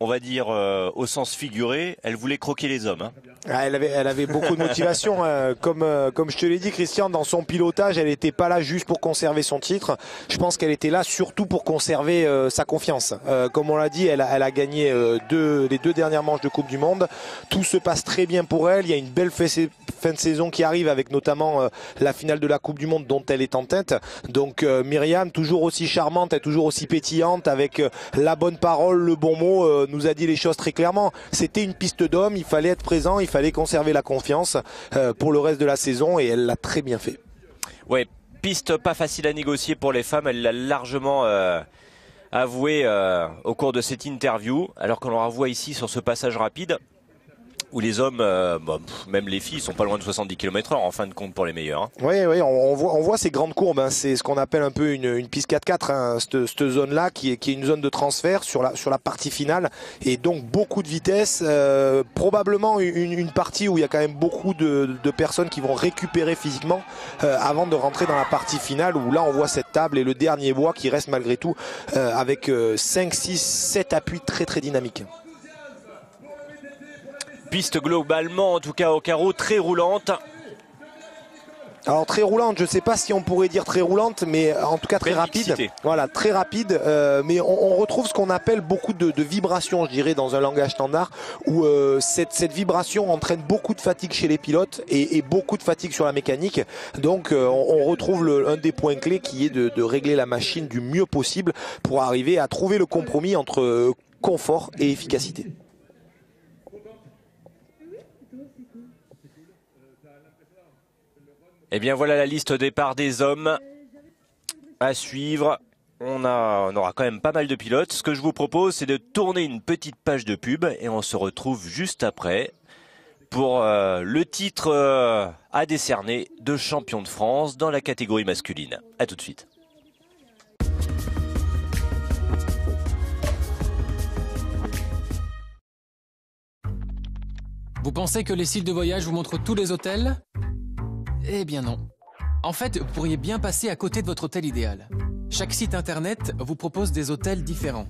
on va dire au sens figuré, elle voulait croquer les hommes. Hein. Ah, elle avait beaucoup de motivation, comme je te l'ai dit Christian, dans son pilotage, elle n'était pas là juste pour conserver son titre. Je pense qu'elle était là surtout pour conserver sa confiance. Comme on l'a dit, elle a gagné les 2 dernières manches de Coupe du Monde. Tout se passe très bien pour elle. Il y a une belle fin de saison qui arrive avec notamment la finale de la Coupe du Monde dont elle est en tête. Donc Myriam, toujours aussi charmante, et toujours aussi pétillante, avec la bonne parole, le bon mot, nous a dit les choses très clairement. C'était une piste d'homme, il fallait être présent, il fallait conserver la confiance pour le reste de la saison et elle l'a très bien fait. Ouais, piste pas facile à négocier pour les femmes, elle l'a largement avoué au cours de cette interview, alors qu'on la revoit ici sur ce passage rapide où les hommes, même les filles, sont pas loin de 70 km/h en fin de compte pour les meilleurs. Hein. Oui, on voit ces grandes courbes. Hein. C'est ce qu'on appelle un peu une piste 4x4, hein, cette zone-là qui est une zone de transfert sur la partie finale. Et donc beaucoup de vitesse, probablement une partie où il y a quand même beaucoup de personnes qui vont récupérer physiquement avant de rentrer dans la partie finale où là on voit cette table et le dernier bois qui reste malgré tout avec 5, 6, 7 appuis très dynamiques. Piste globalement, en tout cas au carreau, très roulante. Alors très roulante, je ne sais pas si on pourrait dire très roulante, mais en tout cas très rapide. Excité. Voilà, très rapide. Mais on retrouve ce qu'on appelle beaucoup de vibrations, je dirais, dans un langage standard, où cette vibration entraîne beaucoup de fatigue chez les pilotes et beaucoup de fatigue sur la mécanique. Donc on retrouve un des points clés qui est de régler la machine du mieux possible pour arriver à trouver le compromis entre confort et efficacité. Eh bien voilà la liste départ des hommes à suivre. On aura quand même pas mal de pilotes. Ce que je vous propose, c'est de tourner une petite page de pub et on se retrouve juste après pour le titre à décerner de champion de France dans la catégorie masculine. À tout de suite. Vous pensez que les sites de voyage vous montrent tous les hôtels ? Eh bien non. En fait, vous pourriez bien passer à côté de votre hôtel idéal. Chaque site internet vous propose des hôtels différents.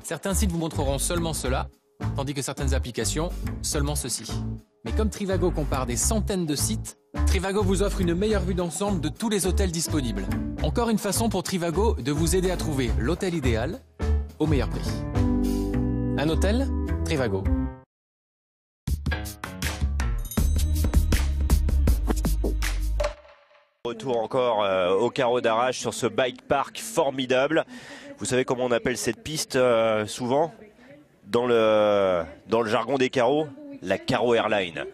Certains sites vous montreront seulement cela, tandis que certaines applications, seulement ceci. Mais comme Trivago compare des centaines de sites, Trivago vous offre une meilleure vue d'ensemble de tous les hôtels disponibles. Encore une façon pour Trivago de vous aider à trouver l'hôtel idéal au meilleur prix. Un hôtel, Trivago. Retour encore au carreau d'Arrache sur ce bike park formidable. Vous savez comment on appelle cette piste souvent dans le jargon des carreaux? la Caro Airline?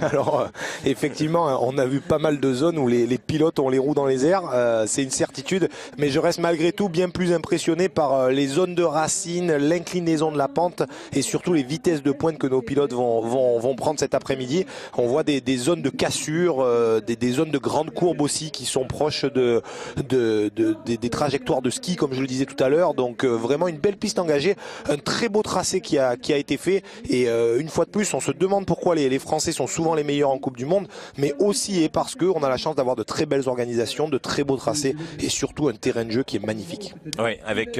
Alors effectivement, on a vu pas mal de zones où les pilotes ont les roues dans les airs, c'est une certitude, mais je reste malgré tout bien plus impressionné par les zones de racines, l'inclinaison de la pente et surtout les vitesses de pointe que nos pilotes vont prendre cet après-midi. On voit des zones de cassure, des zones de grandes courbes aussi qui sont proches des trajectoires de ski comme je le disais tout à l'heure, donc vraiment une belle piste engagée, un très beau tracé qui a été fait et une fois de plus on se demande pourquoi les Français sont souvent les meilleurs en Coupe du Monde, mais aussi et parce qu'on a la chance d'avoir de très belles organisations, de très beaux tracés et surtout un terrain de jeu qui est magnifique. Oui, avec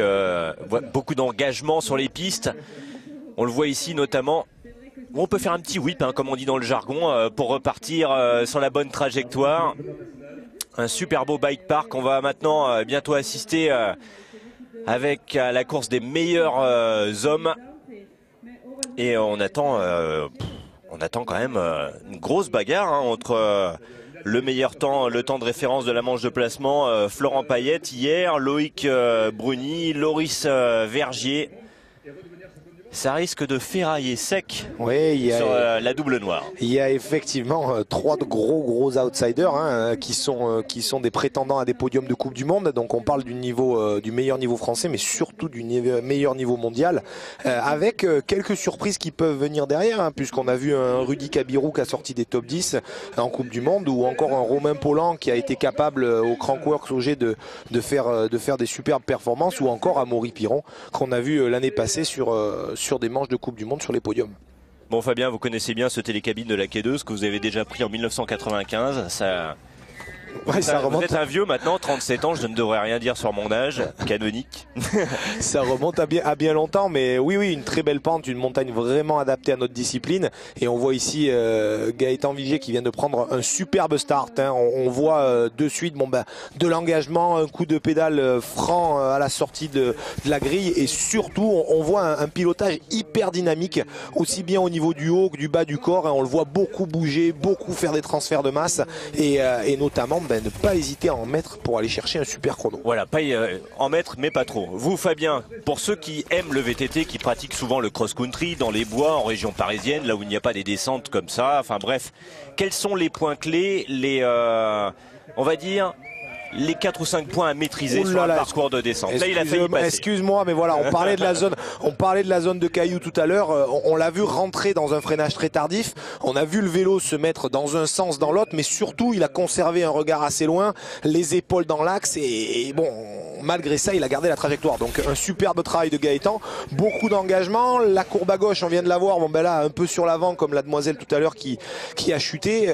beaucoup d'engagement sur les pistes. On le voit ici notamment. On peut faire un petit whip, hein, comme on dit dans le jargon, pour repartir sur la bonne trajectoire. Un super beau bike park. On va maintenant bientôt assister avec la course des meilleurs hommes. Et on attend quand même une grosse bagarre hein, entre le meilleur temps, le temps de référence de la manche de placement, Florent Payette hier, Loïc Bruni, Loris Vergier. Ça risque de ferrailler sec sur la double noire. Il y a effectivement trois gros outsiders hein, qui sont des prétendants à des podiums de Coupe du Monde. Donc on parle du meilleur niveau français, mais surtout du meilleur niveau mondial, avec quelques surprises qui peuvent venir derrière, hein, puisqu'on a vu un Rudy Kabirou qui a sorti des top 10 en Coupe du Monde, ou encore un Romain Pollan qui a été capable au Crankworx au G de faire des superbes performances, ou encore Amaury Piron qu'on a vu l'année passée sur des manches de Coupe du Monde sur les podiums. Bon Fabien, vous connaissez bien ce télécabine de la Quai 2, que vous avez déjà pris en 1995. Ça remonte. Vous êtes un vieux maintenant, 37 ans, je ne devrais rien dire sur mon âge canonique. Ça remonte à bien longtemps, mais oui, une très belle pente, une montagne vraiment adaptée à notre discipline. Et on voit ici Gaëtan Vigier qui vient de prendre un superbe start. Hein. On voit de suite de l'engagement, un coup de pédale franc à la sortie de la grille, et surtout on voit un pilotage hyper dynamique, aussi bien au niveau du haut que du bas du corps. Hein. On le voit beaucoup bouger, beaucoup faire des transferts de masse, et notamment ne pas hésiter à en mettre pour aller chercher un super chrono. Voilà, pas en mettre mais pas trop. Vous Fabien, pour ceux qui aiment le VTT, qui pratiquent souvent le cross-country dans les bois en région parisienne, là où il n'y a pas des descentes comme ça, enfin bref, quels sont les points clés, on va dire les 4 ou 5 points à maîtriser sur un parcours de descente? Là, il a failli passer. Excuse-moi, mais voilà, on parlait de la zone de cailloux tout à l'heure. On l'a vu rentrer dans un freinage très tardif. On a vu le vélo se mettre dans un sens, dans l'autre, mais surtout, il a conservé un regard assez loin, les épaules dans l'axe, et bon, malgré ça, il a gardé la trajectoire. Donc, un superbe travail de Gaëtan, beaucoup d'engagement. La courbe à gauche, on vient de la voir. Bon, ben là, un peu sur l'avant, comme la demoiselle tout à l'heure qui a chuté.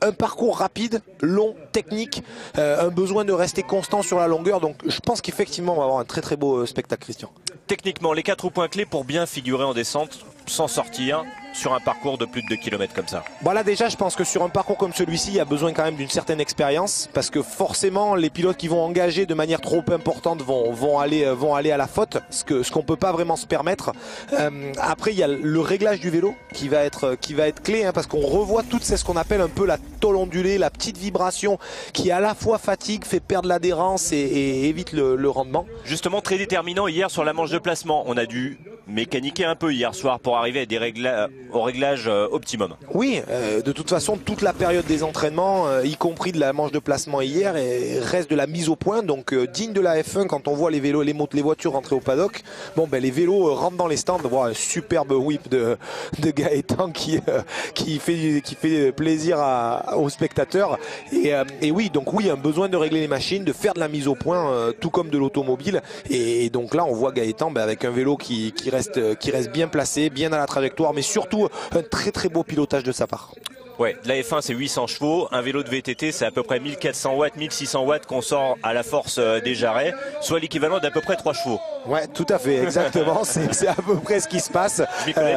Un parcours rapide, long, technique, un besoin de rester constant sur la longueur. Donc je pense qu'effectivement on va avoir un très beau spectacle, Christian. Techniquement, les 4 points clés pour bien figurer en descente, s'en sortir sur un parcours de plus de 2 km comme ça. Voilà, déjà je pense que sur un parcours comme celui-ci, il y a besoin quand même d'une certaine expérience, parce que forcément les pilotes qui vont engager de manière trop importante vont aller à la faute, ce qu'on peut pas vraiment se permettre. Après il y a le réglage du vélo qui va être clé, hein, parce qu'on revoit ce qu'on appelle un peu la tôle ondulée, la petite vibration qui à la fois fatigue, fait perdre l'adhérence et évite le rendement. Justement très déterminant hier sur la manche de placement, on a dû mécaniquer un peu hier soir pour arriver à au réglage optimum. Oui, de toute façon toute la période des entraînements, y compris de la manche de placement hier, reste de la mise au point, donc digne de la F1 quand on voit les vélos, les voitures rentrer au paddock. Bon les vélos rentrent dans les stands. Voilà, un superbe whip de Gaëtan qui fait plaisir aux spectateurs, et oui, donc oui, un besoin de régler les machines, de faire de la mise au point, tout comme de l'automobile, et donc là on voit Gaëtan avec un vélo qui reste bien placé, bien à la trajectoire, mais surtout un très beau pilotage de sa part. Ouais, de la F1 c'est 800 chevaux, un vélo de VTT c'est à peu près 1400 watts, 1600 watts qu'on sort à la force des jarrets, soit l'équivalent d'à peu près 3 chevaux. Ouais, tout à fait, exactement, c'est à peu près ce qui se passe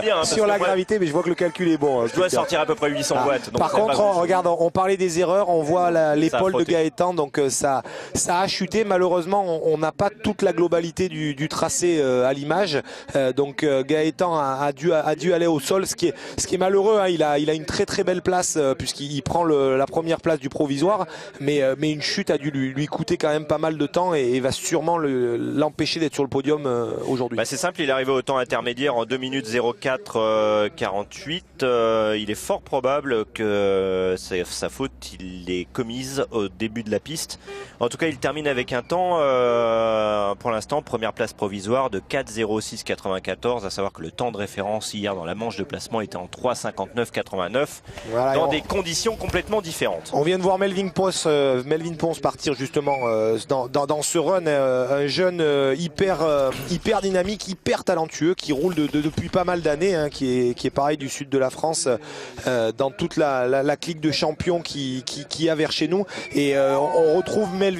bien, sur la gravité, mais je vois que le calcul est bon. Je dois sortir à peu près 800 watts. Donc par contre, regarde, on parlait des erreurs, on voit l'épaule de Gaëtan, donc ça a chuté. Malheureusement, on n'a pas toute la globalité du tracé à l'image, donc Gaëtan a dû aller au sol, ce qui est malheureux, hein. Il a une très belle place, puisqu'il prend la première place du provisoire, mais une chute a dû lui coûter quand même pas mal de temps, et va sûrement l'empêcher d'être sur le podium podium aujourd'hui. C'est simple, il est arrivé au temps intermédiaire en 2 minutes 04 48. Il est fort probable que sa faute il l'ait commise au début de la piste. En tout cas, il termine avec un temps, pour l'instant, première place provisoire de 4,06 94, à savoir que le temps de référence hier dans la manche de placement était en 3,59 89, voilà, dans des conditions complètement différentes. On vient de voir Melvin Pons partir justement dans ce run, un jeune hyper dynamique, hyper talentueux, qui roule depuis pas mal d'années, hein, qui est pareil du sud de la France, dans toute la clique de champions qui a vers chez nous. Et on retrouve Melvin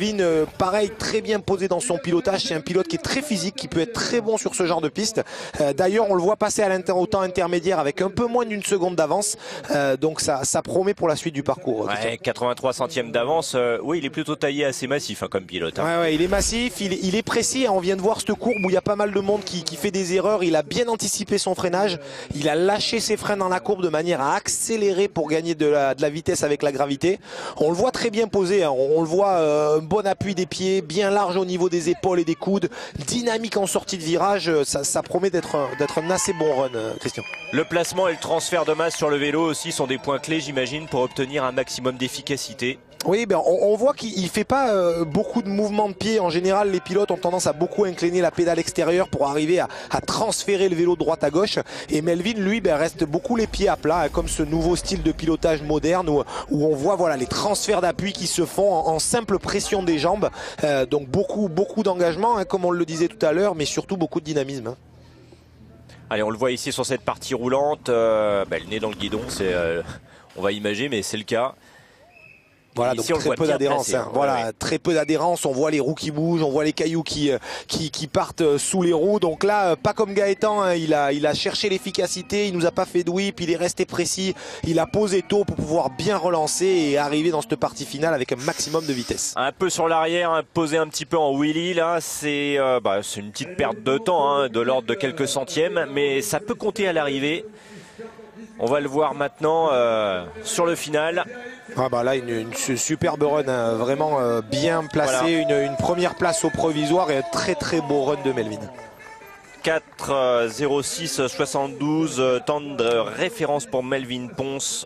pareil, très bien posé dans son pilotage. C'est un pilote qui est très physique, qui peut être très bon sur ce genre de piste. D'ailleurs, on le voit passer au temps intermédiaire avec un peu moins d'une seconde d'avance. Donc ça promet pour la suite du parcours. Ouais, 83 centièmes d'avance. Oui, il est plutôt taillé assez massif, hein, comme pilote. Hein. Ouais, il est massif, il est précis. On vient de voir cette courbe où il y a pas mal de monde qui fait des erreurs. Il a bien anticipé son freinage. Il a lâché ses freins dans la courbe de manière à accélérer pour gagner de la vitesse avec la gravité. On le voit très bien posé. Hein. On le voit, un bon appui des pieds, bien large au niveau des épaules et des coudes, dynamique en sortie de virage. Ça promet d'être un assez bon run, Christian. Le placement et le transfert de masse sur le vélo aussi sont des points clés, j'imagine, pour obtenir un maximum d'efficacité. Oui, on voit qu'il fait pas beaucoup de mouvements de pied. En général, les pilotes ont tendance à beaucoup incliner la pédale extérieure pour arriver à transférer le vélo de droite à gauche. Et Melvin, lui, reste beaucoup les pieds à plat, hein, comme ce nouveau style de pilotage moderne où on voit les transferts d'appui qui se font en simple pression des jambes. Donc beaucoup d'engagement, hein, comme on le disait tout à l'heure, mais surtout beaucoup de dynamisme. Hein. Allez, on le voit ici sur cette partie roulante. Le nez dans le guidon, on va imaginer, mais c'est le cas. Voilà, donc très peu d'adhérence. Hein. Voilà, très peu d'adhérence. On voit les roues qui bougent, on voit les cailloux qui partent sous les roues. Donc là, pas comme Gaëtan, hein. Il a cherché l'efficacité. Il nous a pas fait de whip. Il est resté précis. Il a posé tôt pour pouvoir bien relancer et arriver dans cette partie finale avec un maximum de vitesse. Un peu sur l'arrière, hein, posé un petit peu en wheelie là. C'est une petite perte de temps, hein, de l'ordre de quelques centièmes, mais ça peut compter à l'arrivée. On va le voir maintenant sur le final. Là, une superbe run, hein, vraiment bien placé, voilà. Une première place au provisoire et un très beau run de Melvin. 4,06 72, temps de référence pour Melvin Pons.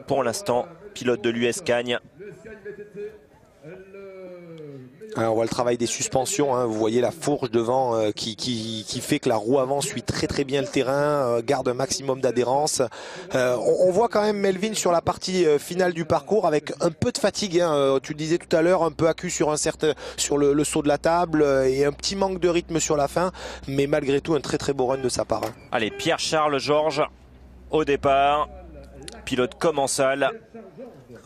Pour l'instant, pilote de l'US Cagne. On voit le travail des suspensions, hein. Vous voyez la fourche devant qui fait que la roue avant suit très bien le terrain, garde un maximum d'adhérence. On voit quand même Melvin sur la partie finale du parcours avec un peu de fatigue, hein. Tu le disais tout à l'heure, un peu à cul sur le saut de la table et un petit manque de rythme sur la fin, mais malgré tout un très beau run de sa part. Hein. Allez, Pierre-Charles Georges au départ, pilote commensal.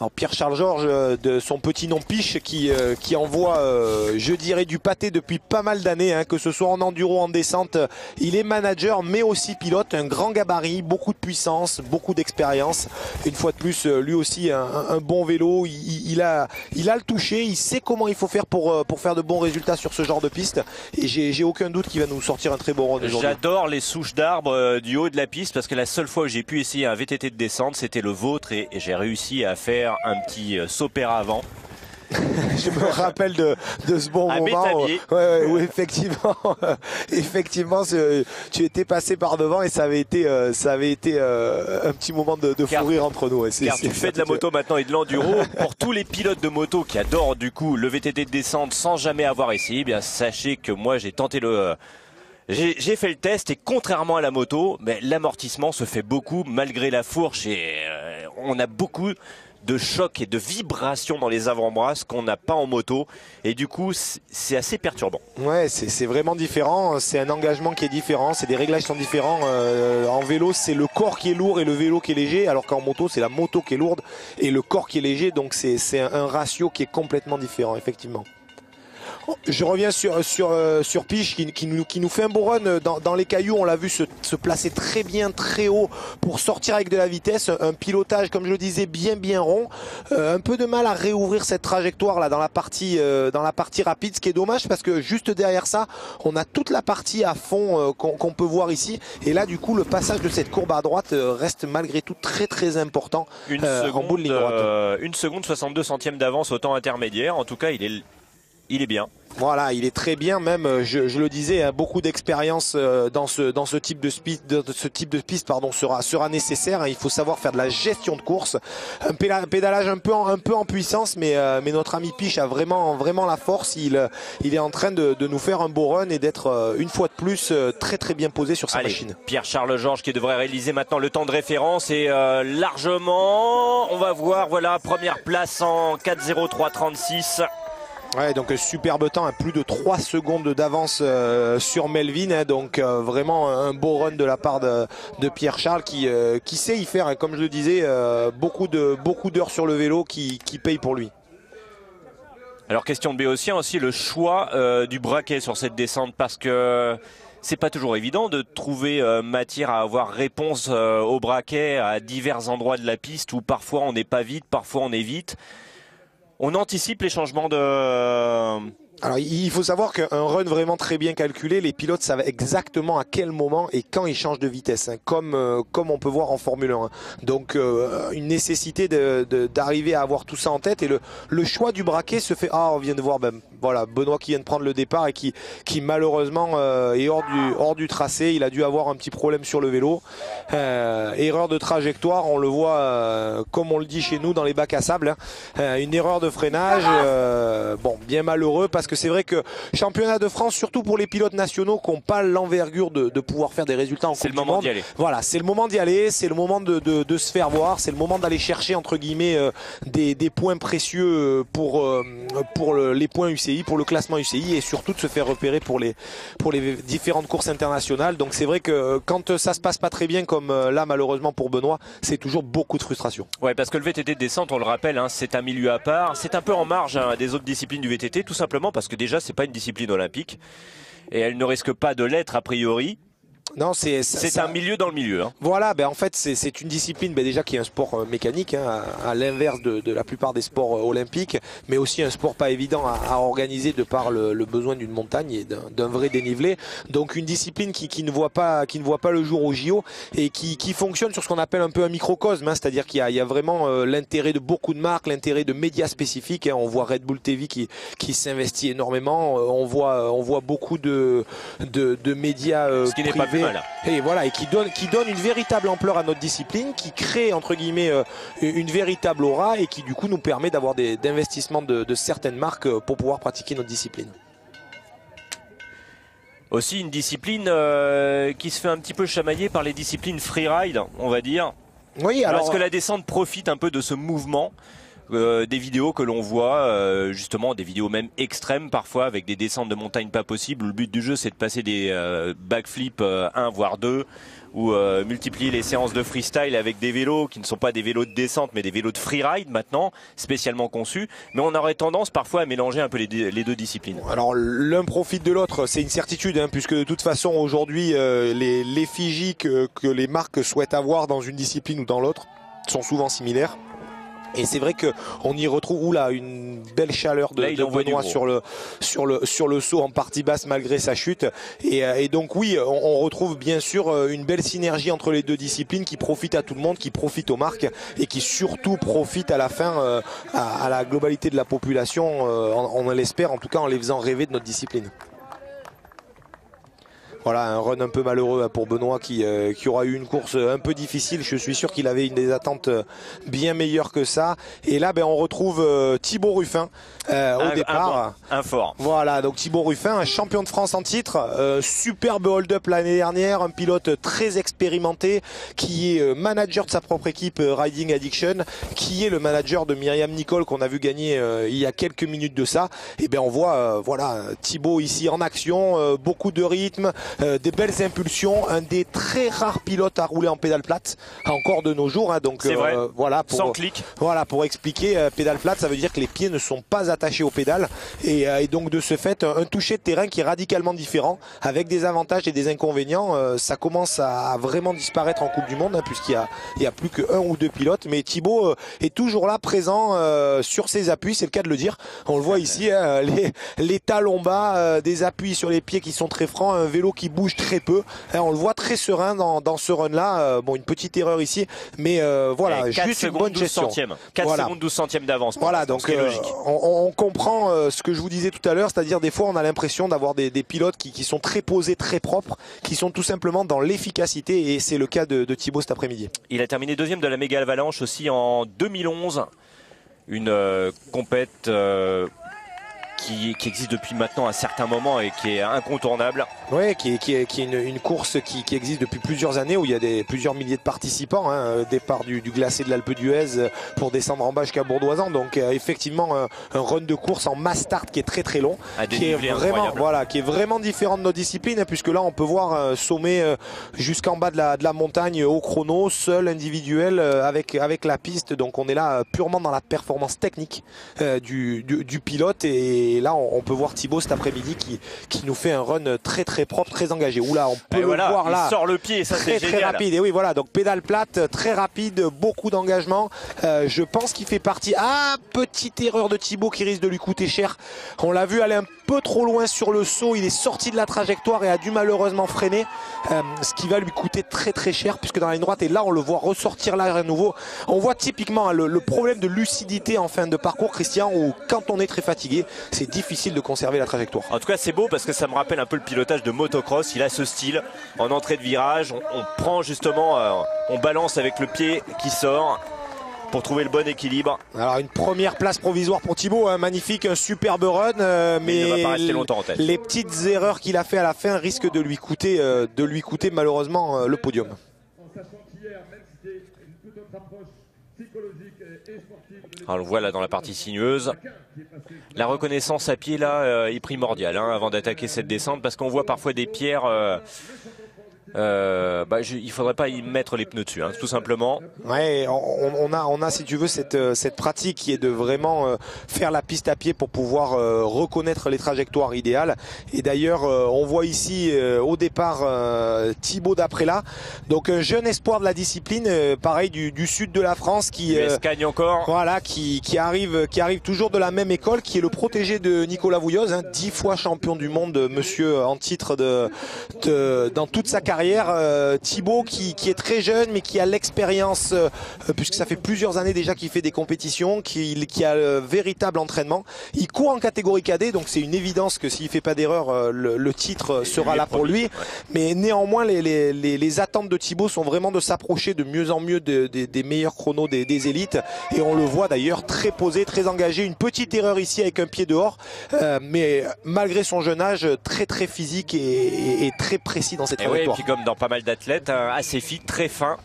Alors Pierre-Charles Georges, de son petit nom Piche, qui envoie, je dirais, du pâté depuis pas mal d'années, hein, que ce soit en enduro, en descente. Il est manager, mais aussi pilote, un grand gabarit, beaucoup de puissance, beaucoup d'expérience. Une fois de plus, lui aussi, un bon vélo. Il a le toucher, il sait comment il faut faire pour faire de bons résultats sur ce genre de piste. Et j'ai aucun doute qu'il va nous sortir un très bon run aujourd'hui. J'adore les souches d'arbres du haut de la piste, parce que la seule fois où j'ai pu essayer un VTT de descente, c'était le vôtre, et j'ai réussi à faire un petit saut père avant. Je me rappelle de ce bon moment où effectivement tu étais passé par devant et ça avait été un petit moment de fou rire entre nous. Car tu fais de la moto maintenant et de l'enduro. Pour tous les pilotes de moto qui adorent du coup le VTT de descente sans jamais avoir essayé, bien sachez que moi j'ai tenté j'ai fait le test et contrairement à la moto, l'amortissement se fait beaucoup malgré la fourche et on a beaucoup de chocs et de vibrations dans les avant-bras, ce qu'on n'a pas en moto, et du coup c'est assez perturbant. Ouais, c'est vraiment différent, c'est un engagement qui est différent, c'est des réglages qui sont différents. En vélo c'est le corps qui est lourd et le vélo qui est léger, alors qu'en moto c'est la moto qui est lourde et le corps qui est léger, donc c'est un ratio qui est complètement différent, effectivement. Je reviens sur Piche qui nous fait un beau run dans les cailloux. On l'a vu se placer très bien, très haut pour sortir avec de la vitesse. Un pilotage, comme je le disais, bien rond. Un peu de mal à réouvrir cette trajectoire là dans la partie rapide, ce qui est dommage parce que juste derrière ça, on a toute la partie à fond qu'on peut voir ici. Et là, du coup, le passage de cette courbe à droite reste malgré tout très important. En bout de ligne droite. 1 seconde 62 centièmes d'avance au temps intermédiaire. En tout cas, il est bien. Voilà, il est très bien, même je le disais, hein, beaucoup d'expérience dans ce type de piste pardon, sera nécessaire. Hein. Il faut savoir faire de la gestion de course, un pédalage un peu en puissance, mais notre ami Piche a vraiment la force. Il est en train de nous faire un beau run et d'être une fois de plus très bien posé sur sa machine. Pierre-Charles Georges qui devrait réaliser maintenant le temps de référence et largement, on va voir, voilà, première place en 4:03:36. Ouais, donc superbe temps, hein, plus de 3 secondes d'avance sur Melvin, hein, donc vraiment un beau run de la part de Pierre-Charles qui sait y faire, hein, comme je le disais, beaucoup d'heures sur le vélo qui payent pour lui. Alors question de Béotien aussi, le choix du braquet sur cette descente, parce que c'est pas toujours évident de trouver matière à avoir réponse au braquet à divers endroits de la piste où parfois on n'est pas vite, parfois on est vite. On anticipe les changements de... Alors il faut savoir qu'un run vraiment très bien calculé, les pilotes savent exactement à quel moment et quand ils changent de vitesse, hein, comme on peut voir en Formule 1. Donc une nécessité d'arriver à avoir tout ça en tête, et le choix du braquet se fait... Ah, on vient de voir voilà, Benoît qui vient de prendre le départ et qui malheureusement est hors du tracé. Il a dû avoir un petit problème sur le vélo. Erreur de trajectoire, on le voit comme on le dit chez nous dans les bacs à sable, hein. Une erreur de freinage, bon, bien malheureux, parce que c'est vrai que championnat de France, surtout pour les pilotes nationaux qui n'ont pas l'envergure de pouvoir faire des résultats en Coupe du Monde. C'est le moment d'y aller. Voilà, c'est le moment d'y aller, c'est le moment de se faire voir, c'est le moment d'aller chercher entre guillemets des points précieux pour les points UCI, pour le classement UCI, et surtout de se faire repérer pour les différentes courses internationales. Donc c'est vrai que quand ça se passe pas très bien comme là malheureusement pour Benoît, c'est toujours beaucoup de frustration. Ouais, parce que le VTT de descente, on le rappelle, hein, c'est un milieu à part, c'est un peu en marge, hein, des autres disciplines du VTT, tout simplement parce que déjà c'est pas une discipline olympique et elle ne risque pas de l'être a priori. Non, c'est un milieu dans le milieu. Hein. Voilà, en fait c'est une discipline déjà qui est un sport mécanique, hein, à l'inverse de la plupart des sports olympiques, mais aussi un sport pas évident à organiser de par le besoin d'une montagne et d'un vrai dénivelé. Donc une discipline qui ne voit pas le jour au JO et qui fonctionne sur ce qu'on appelle un peu un microcosme, hein, c'est-à-dire qu'il y a vraiment l'intérêt de beaucoup de marques, l'intérêt de médias spécifiques. Hein. On voit Red Bull TV qui s'investit énormément, on voit beaucoup de médias ce qui n'est pas plus mal. Et voilà, et qui donne une véritable ampleur à notre discipline, qui crée entre guillemets une véritable aura, et qui du coup nous permet d'avoir d'investissements de certaines marques pour pouvoir pratiquer notre discipline. Aussi une discipline qui se fait un petit peu chamailler par les disciplines freeride, on va dire. Oui, alors est-ce que la descente profite un peu de ce mouvement des vidéos que l'on voit, justement des vidéos même extrêmes parfois, avec des descentes de montagne pas possibles. Le but du jeu c'est de passer des backflips 1 voire 2, ou multiplier les séances de freestyle avec des vélos qui ne sont pas des vélos de descente mais des vélos de freeride maintenant, spécialement conçus. Mais on aurait tendance parfois à mélanger un peu les deux disciplines. Alors l'un profite de l'autre, c'est une certitude, hein, puisque de toute façon aujourd'hui l'effigie que les marques souhaitent avoir dans une discipline ou dans l'autre sont souvent similaires. Et c'est vrai qu'on y retrouve une belle chaleur de Benoît sur le saut en partie basse malgré sa chute. Et donc oui, on retrouve bien sûr une belle synergie entre les deux disciplines qui profite à tout le monde, qui profite aux marques et qui surtout profite à la fin à la globalité de la population, on l'espère en tout cas, en les faisant rêver de notre discipline. Voilà, un run un peu malheureux pour Benoît qui aura eu une course un peu difficile. Je suis sûr qu'il avait des attentes bien meilleures que ça. Et là, on retrouve Thibaut Ruffin au départ. Un fort. Voilà, donc Thibaut Ruffin, un champion de France en titre, superbe hold-up l'année dernière, un pilote très expérimenté qui est manager de sa propre équipe Riding Addiction, qui est le manager de Myriam Nicole qu'on a vu gagner il y a quelques minutes de ça. Et on voit voilà Thibaut ici en action, beaucoup de rythme. Des belles impulsions, un des très rares pilotes à rouler en pédale plate encore de nos jours, hein, donc vrai. Voilà, sans clic. Voilà, pour expliquer, pédale plate, ça veut dire que les pieds ne sont pas attachés aux pédales, et donc de ce fait un toucher de terrain qui est radicalement différent, avec des avantages et des inconvénients. Ça commence à vraiment disparaître en Coupe du Monde, hein, puisqu'il y a plus que 1 ou 2 pilotes, mais Thibaut est toujours là, présent sur ses appuis, c'est le cas de le dire. On le voit ici, hein, les talons bas, des appuis sur les pieds qui sont très francs, un vélo qui bouge très peu. On le voit très serein dans ce run-là. Bon, une petite erreur ici, mais voilà, juste une bonne gestion. 4 secondes 12 centièmes d'avance. Voilà, donc on comprend ce que je vous disais tout à l'heure, c'est-à-dire des fois on a l'impression d'avoir des pilotes qui sont très posés, très propres, qui sont tout simplement dans l'efficacité, et c'est le cas de Thibaut cet après-midi. Il a terminé deuxième de la Méga Avalanche aussi en 2011, une compète qui existe depuis maintenant un certain moment et qui est incontournable. Oui, qui est une course qui existe depuis plusieurs années, où il y a plusieurs milliers de participants, hein, départ du glacé de l'Alpe d'Huez pour descendre en bas jusqu'à Bourdoisan. Donc effectivement un run de course en mass start qui est très très long, qui est vraiment différent de nos disciplines, puisque là on peut voir sommet jusqu'en bas de la montagne au chrono, seul, individuel, avec la piste. Donc on est là purement dans la performance technique du pilote, et là on peut voir Thibaut cet après-midi qui nous fait un run très très propre, très engagé. Oula, on peut le voir là. Il sort le pied, ça c'est très rapide. Et oui, voilà, donc pédale plate, très rapide, beaucoup d'engagement. Je pense qu'il fait partie. Ah, petite erreur de Thibaut qui risque de lui coûter cher. On l'a vu aller un peu trop loin sur le saut. Il est sorti de la trajectoire et a dû malheureusement freiner, ce qui va lui coûter très très cher, puisque dans la ligne droite, et là on le voit ressortir là à nouveau. On voit typiquement le problème de lucidité en fin de parcours, Christian, où quand on est très fatigué, c'est difficile de conserver la trajectoire. En tout cas, c'est beau parce que ça me rappelle un peu le pilotage de motocross. Il a ce style en entrée de virage. On prend justement, on balance avec le pied qui sort pour trouver le bon équilibre. Alors une première place provisoire pour Thibaut, hein, magnifique, un superbe run, mais il ne va pas rester longtemps en tête. Les petites erreurs qu'il a fait à la fin risquent de lui coûter malheureusement le podium. Alors, on le voit là dans la partie sinueuse. La reconnaissance à pied là est primordiale avant d'attaquer cette descente, parce qu'on voit parfois des pierres. Il faudrait pas y mettre les pneus dessus, tout simplement. Ouais, on a si tu veux cette pratique qui est de vraiment faire la piste à pied pour pouvoir reconnaître les trajectoires idéales. Et d'ailleurs on voit ici au départ Thibaut Daprela, donc un jeune espoir de la discipline, pareil du sud de la France, qui escagne encore. Voilà, qui arrive toujours de la même école, qui est le protégé de Nicolas Vouilloz, 10 fois champion du monde, monsieur en titre dans toute sa carrière. Thibaut qui est très jeune, mais qui a l'expérience, puisque ça fait plusieurs années déjà qu'il fait des compétitions, qui a le véritable entraînement. Il court en catégorie cadet, donc c'est une évidence que s'il fait pas d'erreur, le titre sera là pour lui. Mais néanmoins, les attentes de Thibaut sont vraiment de s'approcher de mieux en mieux des meilleurs chronos des élites, et on le voit d'ailleurs très posé, très engagé. Une petite erreur ici avec un pied dehors, mais malgré son jeune âge, très très physique et très précis dans cette trajectoire. Comme dans pas mal d'athlètes, assez fit, très fin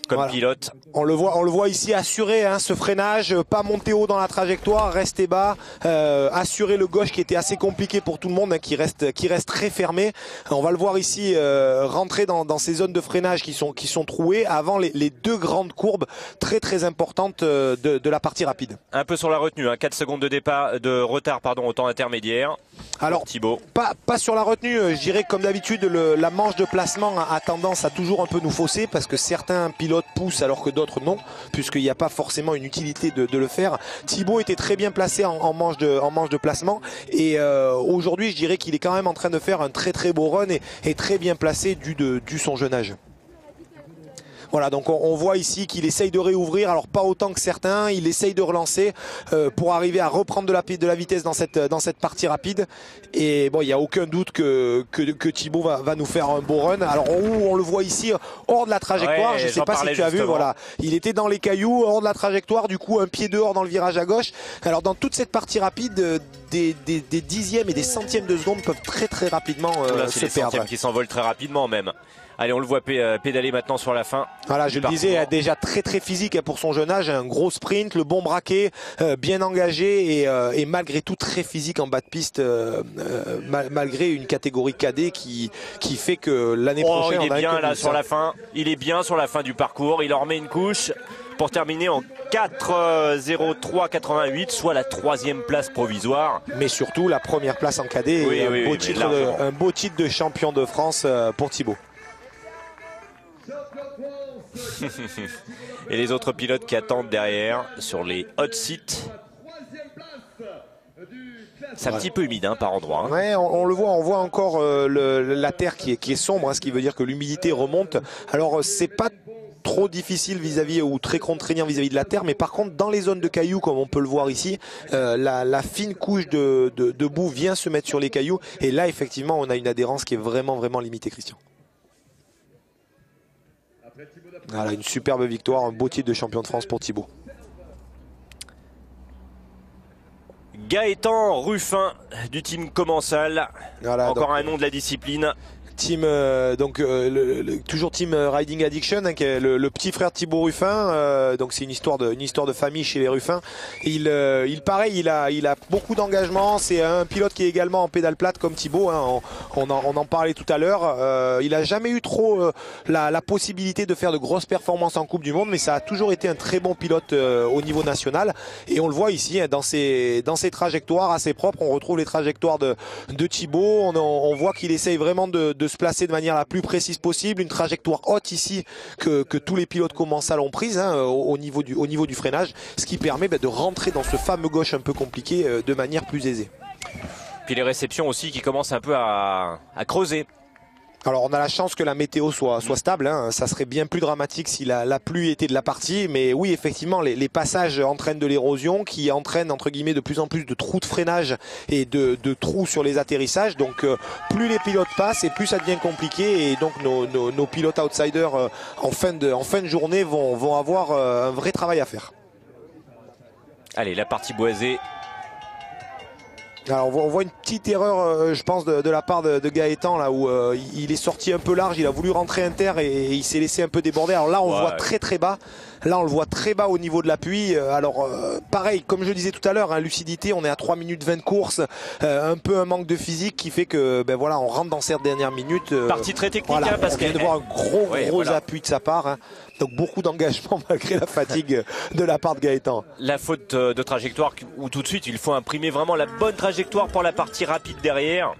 comme pilote. On le voit ici assurer ce freinage, pas monter haut dans la trajectoire, rester bas, assurer le gauche qui était assez compliqué pour tout le monde, qui reste très fermé. On va le voir ici rentrer dans ces zones de freinage qui sont trouées avant les deux grandes courbes très très importantes de la partie rapide. Un peu sur la retenue, 4 secondes de retard au temps intermédiaire. Alors Thibaut, pas sur la retenue, je dirais comme d'habitude la manche de placement a tendance à toujours un peu nous fausser, parce que certains pilotes poussent alors que d'autres non, puisqu'il n'y a pas forcément une utilité de le faire. Thibaut était très bien placé en manche de placement, et aujourd'hui je dirais qu'il est quand même en train de faire un très très beau run et très bien placé dû son jeune âge. Voilà, donc on voit ici qu'il essaye de réouvrir, alors pas autant que certains, il essaye de relancer pour arriver à reprendre de la vitesse dans cette partie rapide. Et bon, il n'y a aucun doute que Thibaut va nous faire un beau run. Alors on le voit ici hors de la trajectoire, je ne sais pas si tu as vu, voilà, il était dans les cailloux, hors de la trajectoire, du coup un pied dehors dans le virage à gauche. Alors dans toute cette partie rapide, des dixièmes et des centièmes de seconde peuvent très très rapidement se perdre. Centièmes qui s'envolent très rapidement même. Allez, on le voit pédaler maintenant sur la fin. Voilà, je le disais, déjà très très physique pour son jeune âge, un gros sprint, le bon braquet, bien engagé et malgré tout très physique en bas de piste, malgré une catégorie cadet qui fait que l'année prochaine il est bien là sur la fin. Il est bien sur la fin du parcours. Il en remet une couche pour terminer en 4.03.88, soit la 3e place provisoire. Mais surtout la première place en cadet, un beau titre de champion de France pour Thibaut. Et les autres pilotes qui attendent derrière sur les hot seats. C'est un petit peu humide par endroit. Ouais, on le voit, on voit encore la terre qui est sombre, ce qui veut dire que l'humidité remonte. Alors c'est pas trop difficile vis-à-vis ou très contraignant vis-à-vis de la terre, mais par contre dans les zones de cailloux comme on peut le voir ici, la fine couche de boue vient se mettre sur les cailloux et là effectivement on a une adhérence qui est vraiment limitée, Christian. Voilà, une superbe victoire, un beau titre de champion de France pour Thibaut. Gaëtan Ruffin du team Commensal, voilà, encore donc, un nom de la discipline. Team, toujours Team Riding Addiction, qui est le petit frère de Thibaut Ruffin. Donc c'est une histoire de famille chez les Ruffin. Il a beaucoup d'engagement. C'est un pilote qui est également en pédale plate comme Thibaut. On en parlait tout à l'heure. Il a jamais eu trop la possibilité de faire de grosses performances en Coupe du Monde, mais ça a toujours été un très bon pilote au niveau national. Et on le voit ici dans ses trajectoires assez propres. On retrouve les trajectoires de Thibaut. On voit qu'il essaye vraiment de se placer de manière la plus précise possible, une trajectoire haute ici que tous les pilotes Commensal ont prise au niveau du freinage, ce qui permet de rentrer dans ce fameux gauche un peu compliqué de manière plus aisée. Puis les réceptions aussi qui commencent un peu à creuser. Alors on a la chance que la météo soit stable, ça serait bien plus dramatique si la pluie était de la partie, mais oui effectivement les passages entraînent de l'érosion qui entraîne entre guillemets de plus en plus de trous de freinage et de trous sur les atterrissages, donc plus les pilotes passent et plus ça devient compliqué et donc nos pilotes outsiders en fin de journée vont avoir un vrai travail à faire. Allez, la partie boisée. Alors on voit une petite erreur je pense de la part de Gaëtan là où il est sorti un peu large, il a voulu rentrer inter et il s'est laissé un peu déborder. Alors là on le voit très bas, là on le voit très bas au niveau de l'appui. Alors pareil comme je le disais tout à l'heure, lucidité, on est à 3 minutes 20 de course, un peu un manque de physique qui fait que voilà on rentre dans cette dernière minute. Partie très technique voilà, parce on vient de voir un gros appui de sa part. Donc beaucoup d'engagement malgré la fatigue de la part de Gaëtan. La faute de trajectoire où tout de suite il faut imprimer vraiment la bonne trajectoire pour la partie rapide derrière.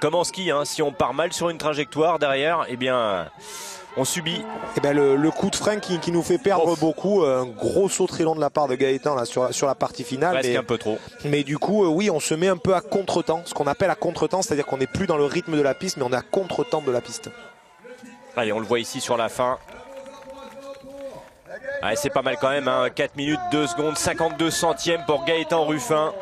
Comme en ski, si on part mal sur une trajectoire derrière, eh bien on subit. Eh bien le coup de frein qui nous fait perdre beaucoup, un gros saut très long de la part de Gaëtan là, sur la partie finale. Presque un peu trop. Mais du coup oui on se met un peu à contre-temps, ce qu'on appelle à contre-temps, c'est-à-dire qu'on n'est plus dans le rythme de la piste mais on est à contre-temps de la piste. Allez on le voit ici sur la fin. Ouais, c'est pas mal quand même, 4 minutes 2 secondes 52 centièmes pour Gaëtan Ruffin.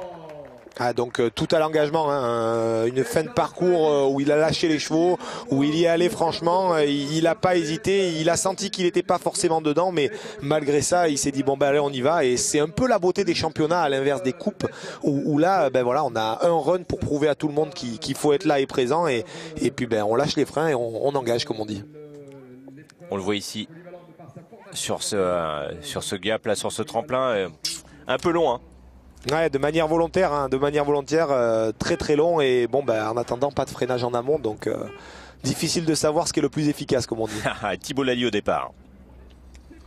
Donc tout à l'engagement, une fin de parcours où il a lâché les chevaux, où il y est allé franchement, il n'a pas hésité, il a senti qu'il n'était pas forcément dedans, mais malgré ça il s'est dit bon allez on y va, et c'est un peu la beauté des championnats à l'inverse des coupes où là voilà on a un run pour prouver à tout le monde qu'il faut être là et présent, et puis on lâche les freins et on engage comme on dit. On le voit ici sur ce gap là, sur ce tremplin un peu long Ouais, de manière volontaire, très long, et en attendant pas de freinage en amont, donc difficile de savoir ce qui est le plus efficace comme on dit. Thibaut Lallier au départ.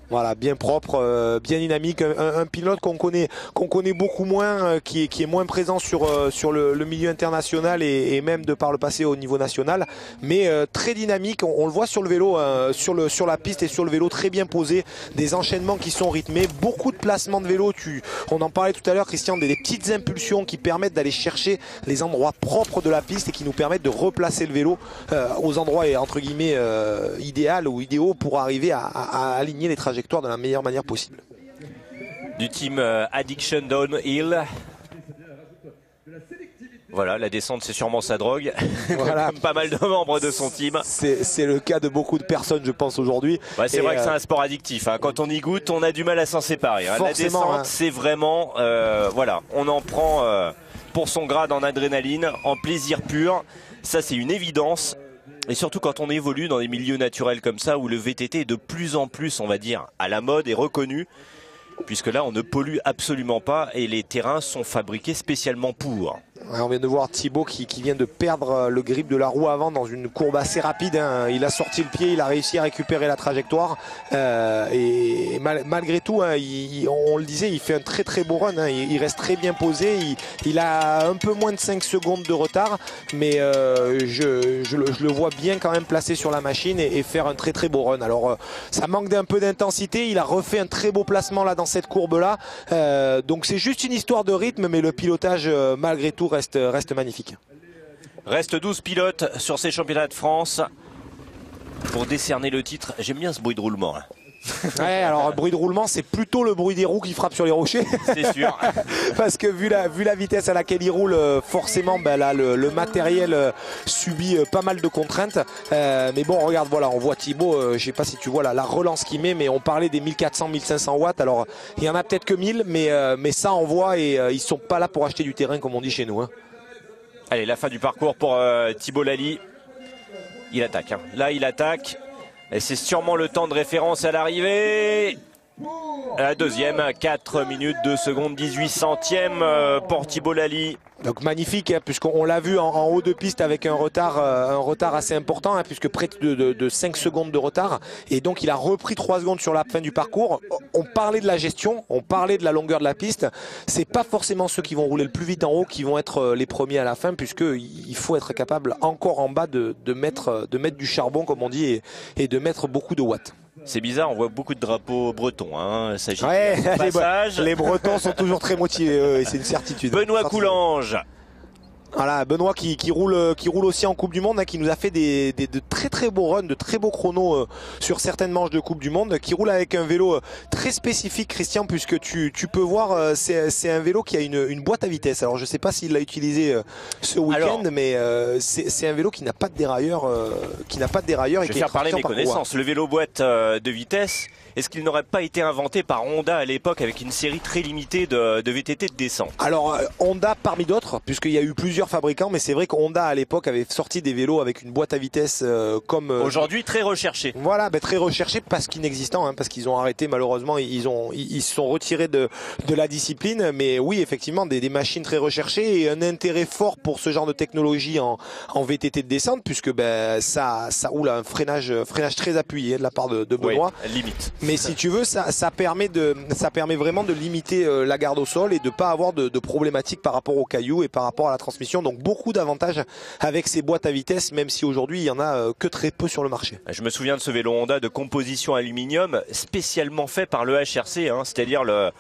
Voilà, bien propre, bien dynamique, un pilote qu'on connaît beaucoup moins, qui est moins présent sur le milieu international et même de par le passé au niveau national, mais très dynamique. On le voit sur le vélo, sur la piste et sur le vélo, très bien posé, des enchaînements qui sont rythmés, beaucoup de placements de vélo. On en parlait tout à l'heure, Christian, des petites impulsions qui permettent d'aller chercher les endroits propres de la piste et qui nous permettent de replacer le vélo aux endroits entre guillemets idéal ou idéaux pour arriver à aligner les trajectoires de la meilleure manière possible. Du team Addiction Downhill. Voilà, la descente c'est sûrement sa drogue. Voilà. Comme pas mal de membres de son team. C'est le cas de beaucoup de personnes je pense aujourd'hui. Ouais, c'est vrai que c'est un sport addictif. Quand on y goûte, on a du mal à s'en séparer. La descente c'est vraiment, voilà, on en prend pour son grade en adrénaline, en plaisir pur. Ça c'est une évidence. Et surtout quand on évolue dans des milieux naturels comme ça où le VTT est de plus en plus, on va dire, à la mode et reconnu, puisque là on ne pollue absolument pas et les terrains sont fabriqués spécialement pour. Ouais, on vient de voir Thibaut qui vient de perdre le grip de la roue avant dans une courbe assez rapide. Hein. Il a sorti le pied, il a réussi à récupérer la trajectoire. Et malgré tout, hein, on le disait, il fait un très très beau run. Hein. Il reste très bien posé. Il a un peu moins de 5 secondes de retard. Mais je le vois bien quand même placé sur la machine et faire un très très beau run. Alors ça manque d'un peu d'intensité. Il a refait un très beau placement là dans cette courbe-là. Donc c'est juste une histoire de rythme, mais le pilotage malgré tout reste magnifique. Reste 12 pilotes sur ces championnats de France pour décerner le titre. J'aime bien ce bruit de roulement. Hein. Ouais, alors le bruit de roulement, c'est plutôt le bruit des roues qui frappent sur les rochers. C'est sûr. Parce que vu la vitesse à laquelle il roule, forcément, ben là, le matériel subit pas mal de contraintes. Mais bon, regarde, voilà, on voit Thibaut, je sais pas si tu vois la relance qu'il met, mais on parlait des 1400-1500 watts. Alors, il y en a peut-être que 1000, mais ça, on voit, et ils sont pas là pour acheter du terrain, comme on dit chez nous. Hein. Allez, la fin du parcours pour Thibaut Lally. Il attaque. Hein. Là, il attaque. Et c'est sûrement le temps de référence à l'arrivée. La deuxième, 4 minutes 2 secondes 18 centièmes pour Thibaut Lally. Donc magnifique, hein, puisqu'on l'a vu en haut de piste avec un retard assez important, hein, puisque près de 5 secondes de retard. Et donc il a repris 3 secondes sur la fin du parcours. On parlait de la gestion, on parlait de la longueur de la piste. C'est pas forcément ceux qui vont rouler le plus vite en haut qui vont être les premiers à la fin, puisqu'il faut être capable encore en bas de mettre du charbon, comme on dit, et de mettre beaucoup de watts. C'est bizarre, on voit beaucoup de drapeaux bretons. Hein. Ouais, les Bretons sont toujours très motivés, c'est une certitude. Benoît Coulange. Voilà, Benoît qui roule aussi en Coupe du Monde, hein, qui nous a fait de très très beaux runs, de très beaux chronos sur certaines manches de Coupe du Monde, qui roule avec un vélo très spécifique, Christian, puisque tu peux voir, c'est un vélo qui a une boîte à vitesse. Alors je sais pas s'il l'a utilisé ce week-end, mais c'est un vélo qui n'a pas de dérailleur, Je vais faire parler mes connaissances. Le vélo boîte de vitesse. Est-ce qu'il n'aurait pas été inventé par Honda à l'époque avec une série très limitée de VTT de descente? Alors Honda parmi d'autres, puisqu'il y a eu plusieurs fabricants, mais c'est vrai que Honda à l'époque avait sorti des vélos avec une boîte à vitesse comme... Aujourd'hui très recherché. Voilà, très recherché parce qu'inexistant, hein, parce qu'ils ont arrêté malheureusement, ils se sont retirés de la discipline, mais oui effectivement des machines très recherchées et un intérêt fort pour ce genre de technologie en VTT de descente, puisque ça roule à un freinage très appuyé de la part de Benoît. Oui, limite. Mais si tu veux, ça permet vraiment de limiter la garde au sol et de pas avoir de problématiques par rapport aux cailloux et par rapport à la transmission. Donc beaucoup d'avantages avec ces boîtes à vitesse, même si aujourd'hui il y en a que très peu sur le marché. Je me souviens de ce vélo Honda de composition aluminium spécialement fait par le HRC, hein, c'est-à-dire la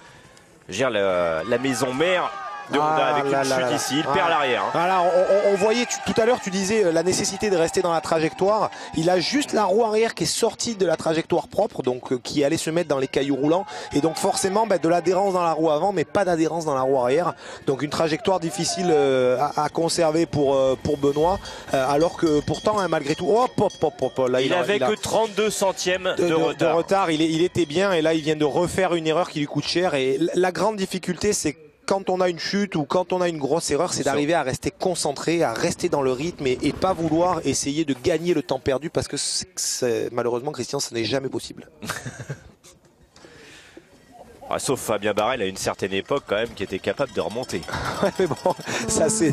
maison mère de Honda avec une chute ici, il perd l'arrière. Hein. Voilà, on voyait tout à l'heure, tu disais la nécessité de rester dans la trajectoire. Il a juste la roue arrière qui est sortie de la trajectoire propre, donc qui allait se mettre dans les cailloux roulants. Et donc forcément de l'adhérence dans la roue avant, mais pas d'adhérence dans la roue arrière. Donc une trajectoire difficile à conserver pour Benoît. Alors que pourtant, hein, malgré tout, là, il avait que 32 centièmes de retard. Il était bien et là il vient de refaire une erreur qui lui coûte cher. Et la grande difficulté, c'est quand on a une chute ou quand on a une grosse erreur, c'est d'arriver à rester concentré, à rester dans le rythme et pas vouloir essayer de gagner le temps perdu, parce que malheureusement, Christian, ce n'est jamais possible. Sauf Fabien Barrel à une certaine époque quand même qui était capable de remonter. Ouais, mais bon, ça c'est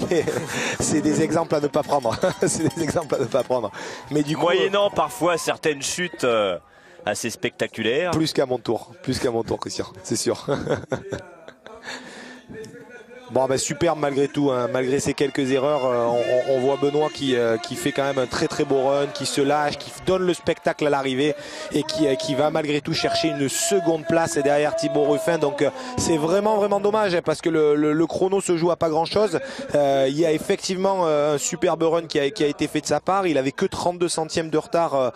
des exemples à ne pas prendre. C'est des exemples à ne pas prendre. Mais du coup, moyennant parfois certaines chutes assez spectaculaires. Plus qu'à mon tour, Christian, c'est sûr. Bon, superbe malgré tout, hein. Malgré ces quelques erreurs, on voit Benoît qui fait quand même un très très beau run, qui se lâche, qui donne le spectacle à l'arrivée et qui va malgré tout chercher une seconde place derrière Thibaut Ruffin. Donc c'est vraiment dommage, hein, parce que le chrono se joue à pas grand chose. Il y a effectivement un superbe run qui a été fait de sa part. Il avait que 32 centièmes de retard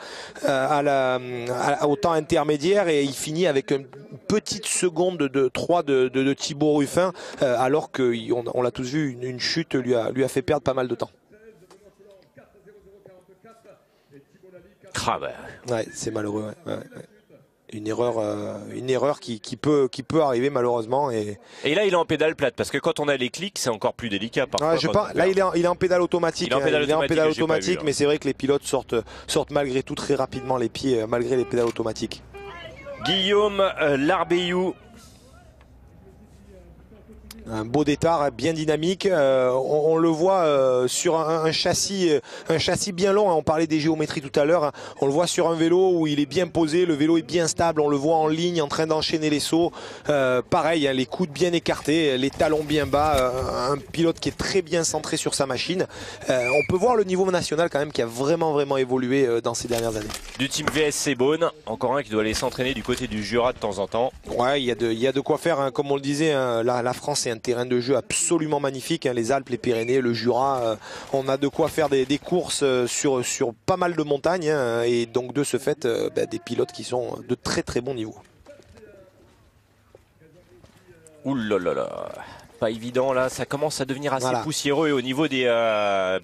au temps intermédiaire et il finit avec une petite seconde de 3 de Thibaut Ruffin, alors que on l'a tous vu, une chute lui a fait perdre pas mal de temps. Ouais, c'est malheureux. Ouais. Une erreur qui peut arriver malheureusement. Et là, il est en pédale plate, parce que quand on a les clics, c'est encore plus délicat. Parfois, là, il est en pédale automatique. Mais c'est vrai que les pilotes sortent malgré tout très rapidement les pieds, malgré les pédales automatiques. Guillaume Larbeyou. Un beau départ, bien dynamique. On le voit sur un châssis bien long. On parlait des géométries tout à l'heure. On le voit sur un vélo où il est bien posé. Le vélo est bien stable. On le voit en ligne, en train d'enchaîner les sauts. Pareil, les coudes bien écartés, les talons bien bas. Un pilote qui est très bien centré sur sa machine. On peut voir le niveau national quand même qui a vraiment évolué dans ces dernières années. Du team VSC Beaune, encore un qui doit aller s'entraîner du côté du Jura de temps en temps. Ouais, il y a de quoi faire. Comme on le disait, la France est un terrain de jeu absolument magnifique, les Alpes, les Pyrénées, le Jura, on a de quoi faire des courses sur pas mal de montagnes et donc de ce fait des pilotes qui sont de très bon niveau. Ouh là là là, pas évident là, ça commence à devenir assez poussiéreux au niveau des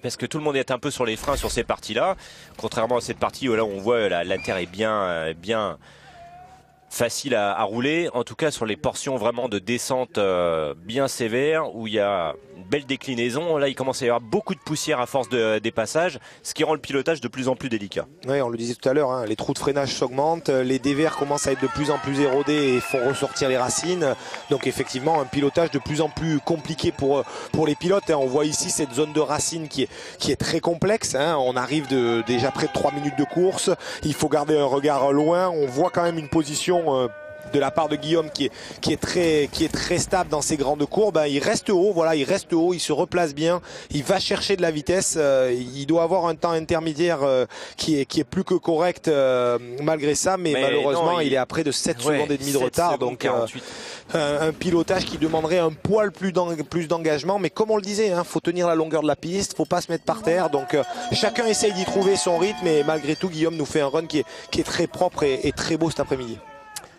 parce que tout le monde est un peu sur les freins sur ces parties-là, contrairement à cette partie où là on voit la terre est bien facile à rouler, en tout cas sur les portions vraiment de descente bien sévères où il y a une belle déclinaison. Là il commence à y avoir beaucoup de poussière à force des passages, ce qui rend le pilotage de plus en plus délicat. Oui, on le disait tout à l'heure, les trous de freinage s'augmentent, les dévers commencent à être de plus en plus érodés et font ressortir les racines. Donc effectivement un pilotage de plus en plus compliqué pour les pilotes. On voit ici cette zone de racines qui est très complexe. On arrive déjà près de 3 minutes de course. Il faut garder un regard loin. On voit quand même une position de la part de Guillaume qui est très stable dans ces grandes courbes. Il reste haut, il se replace bien, il va chercher de la vitesse, il doit avoir un temps intermédiaire qui est plus que correct malgré ça, mais malheureusement non, il est à près de 7 secondes et demie de retard, donc un pilotage qui demanderait un poil plus d'engagement, mais comme on le disait, faut tenir la longueur de la piste, faut pas se mettre par terre, donc chacun essaye d'y trouver son rythme, et malgré tout Guillaume nous fait un run qui est très propre et très beau cet après-midi.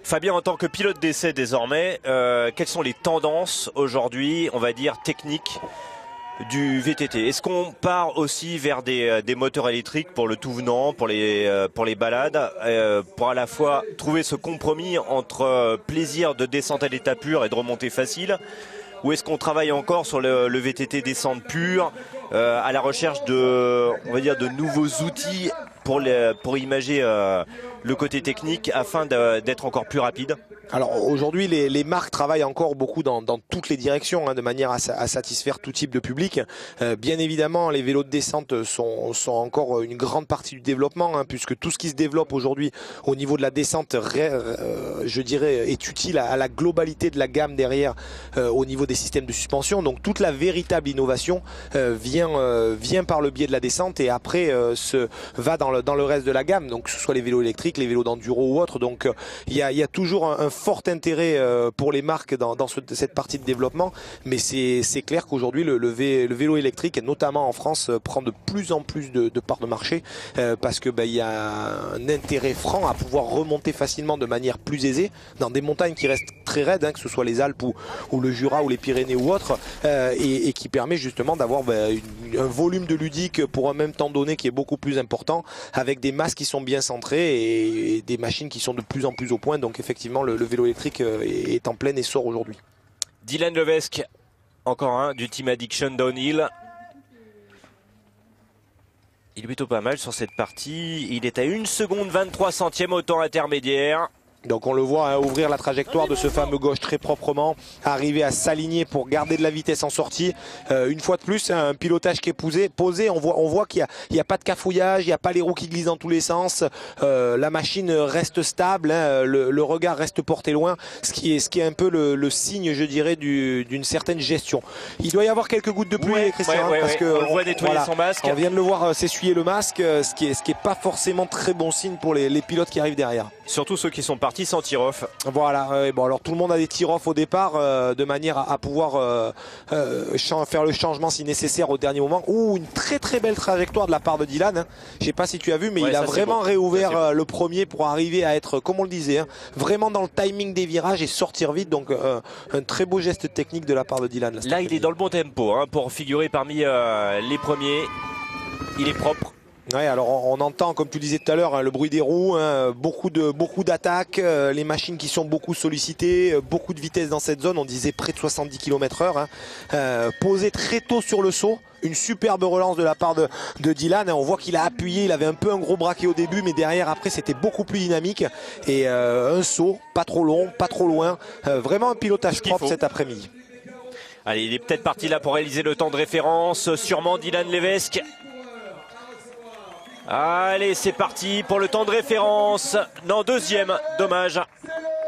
Fabien, en tant que pilote d'essai désormais, quelles sont les tendances aujourd'hui, on va dire techniques, du VTT? Est-ce qu'on part aussi vers des moteurs électriques pour le tout venant, pour les balades, pour à la fois trouver ce compromis entre plaisir de descente à l'état pur et de remontée facile? Ou est-ce qu'on travaille encore sur le VTT descente pure, à la recherche de nouveaux outils pour imager le côté technique afin d'être encore plus rapide? Alors aujourd'hui les marques travaillent encore beaucoup dans toutes les directions de manière à satisfaire tout type de public. Bien évidemment les vélos de descente sont encore une grande partie du développement puisque tout ce qui se développe aujourd'hui au niveau de la descente je dirais est utile à la globalité de la gamme derrière au niveau des systèmes de suspension. Donc toute la véritable innovation vient par le biais de la descente et après va dans le reste de la gamme, donc que ce soit les vélos électriques, les vélos d'enduro ou autres. Donc il y a toujours un fort intérêt pour les marques dans cette partie de développement, mais c'est clair qu'aujourd'hui le vélo électrique, et notamment en France, prend de plus en plus de parts de marché parce que il y a un intérêt franc à pouvoir remonter facilement de manière plus aisée dans des montagnes qui restent très raides, que ce soit les Alpes ou le Jura ou les Pyrénées ou autres, et qui permet justement d'avoir un volume de ludique pour un même temps donné qui est beaucoup plus important, avec des masses qui sont bien centrées et des machines qui sont de plus en plus au point. Donc effectivement le vélo électrique est en plein essor aujourd'hui. Dylan Levesque, encore un du Team Addiction Downhill. Il est plutôt pas mal sur cette partie. Il est à 1 seconde 23 centièmes au temps intermédiaire. Donc on le voit ouvrir la trajectoire de ce fameux gauche très proprement, arriver à s'aligner pour garder de la vitesse en sortie. Une fois de plus, un pilotage qui est posé. On voit qu'il n'y a pas de cafouillage, il n'y a pas les roues qui glissent dans tous les sens. La machine reste stable, le regard reste porté loin, ce qui est un peu le signe, je dirais, d'une certaine gestion. Il doit y avoir quelques gouttes de pluie, Christian, parce que on le voit nettoyer son masque. On vient de le voir s'essuyer le masque, ce qui est pas forcément très bon signe pour les pilotes qui arrivent derrière. Surtout ceux qui sont partis sans tir-off. Voilà, bon alors tout le monde a des tir-off au départ de manière à pouvoir faire le changement si nécessaire au dernier moment. Ouh, une très belle trajectoire de la part de Dylan. Je sais pas si tu as vu, mais il a vraiment réouvert le premier pour arriver à être, comme on le disait, vraiment dans le timing des virages et sortir vite. Donc un très beau geste technique de la part de Dylan. Là il est dans le bon tempo pour figurer parmi les premiers. Il est propre. Ouais, alors on entend, comme tu disais tout à l'heure, le bruit des roues, beaucoup d'attaques, les machines qui sont beaucoup sollicitées, beaucoup de vitesse dans cette zone. On disait près de 70 km/h. Posé très tôt sur le saut. Une superbe relance de la part de Dylan. On voit qu'il a appuyé, il avait un peu un gros braquet au début, mais derrière après c'était beaucoup plus dynamique. Et un saut, pas trop long, pas trop loin. Vraiment un pilotage propre cet après-midi. Allez, il est peut-être parti là pour réaliser le temps de référence. Sûrement Dylan Levesque. Allez, c'est parti pour le temps de référence. Non, deuxième, dommage.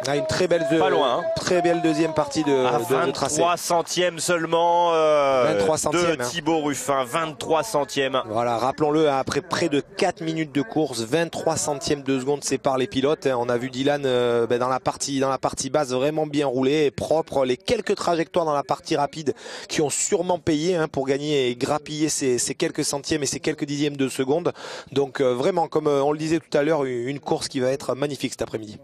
Ah, une très belle, pas loin, hein. Très belle deuxième partie de tracé. 23 centièmes seulement 23 centièmes, de Thibaut Ruffin, 23 centièmes. Voilà, rappelons-le, après près de 4 minutes de course, 23 centièmes de seconde séparent les pilotes. On a vu Dylan dans la partie basse vraiment bien roulé et propre. Les quelques trajectoires dans la partie rapide qui ont sûrement payé pour gagner et grappiller ces quelques centièmes et ces quelques dixièmes de seconde. Donc vraiment, comme on le disait tout à l'heure, une course qui va être magnifique cet après-midi.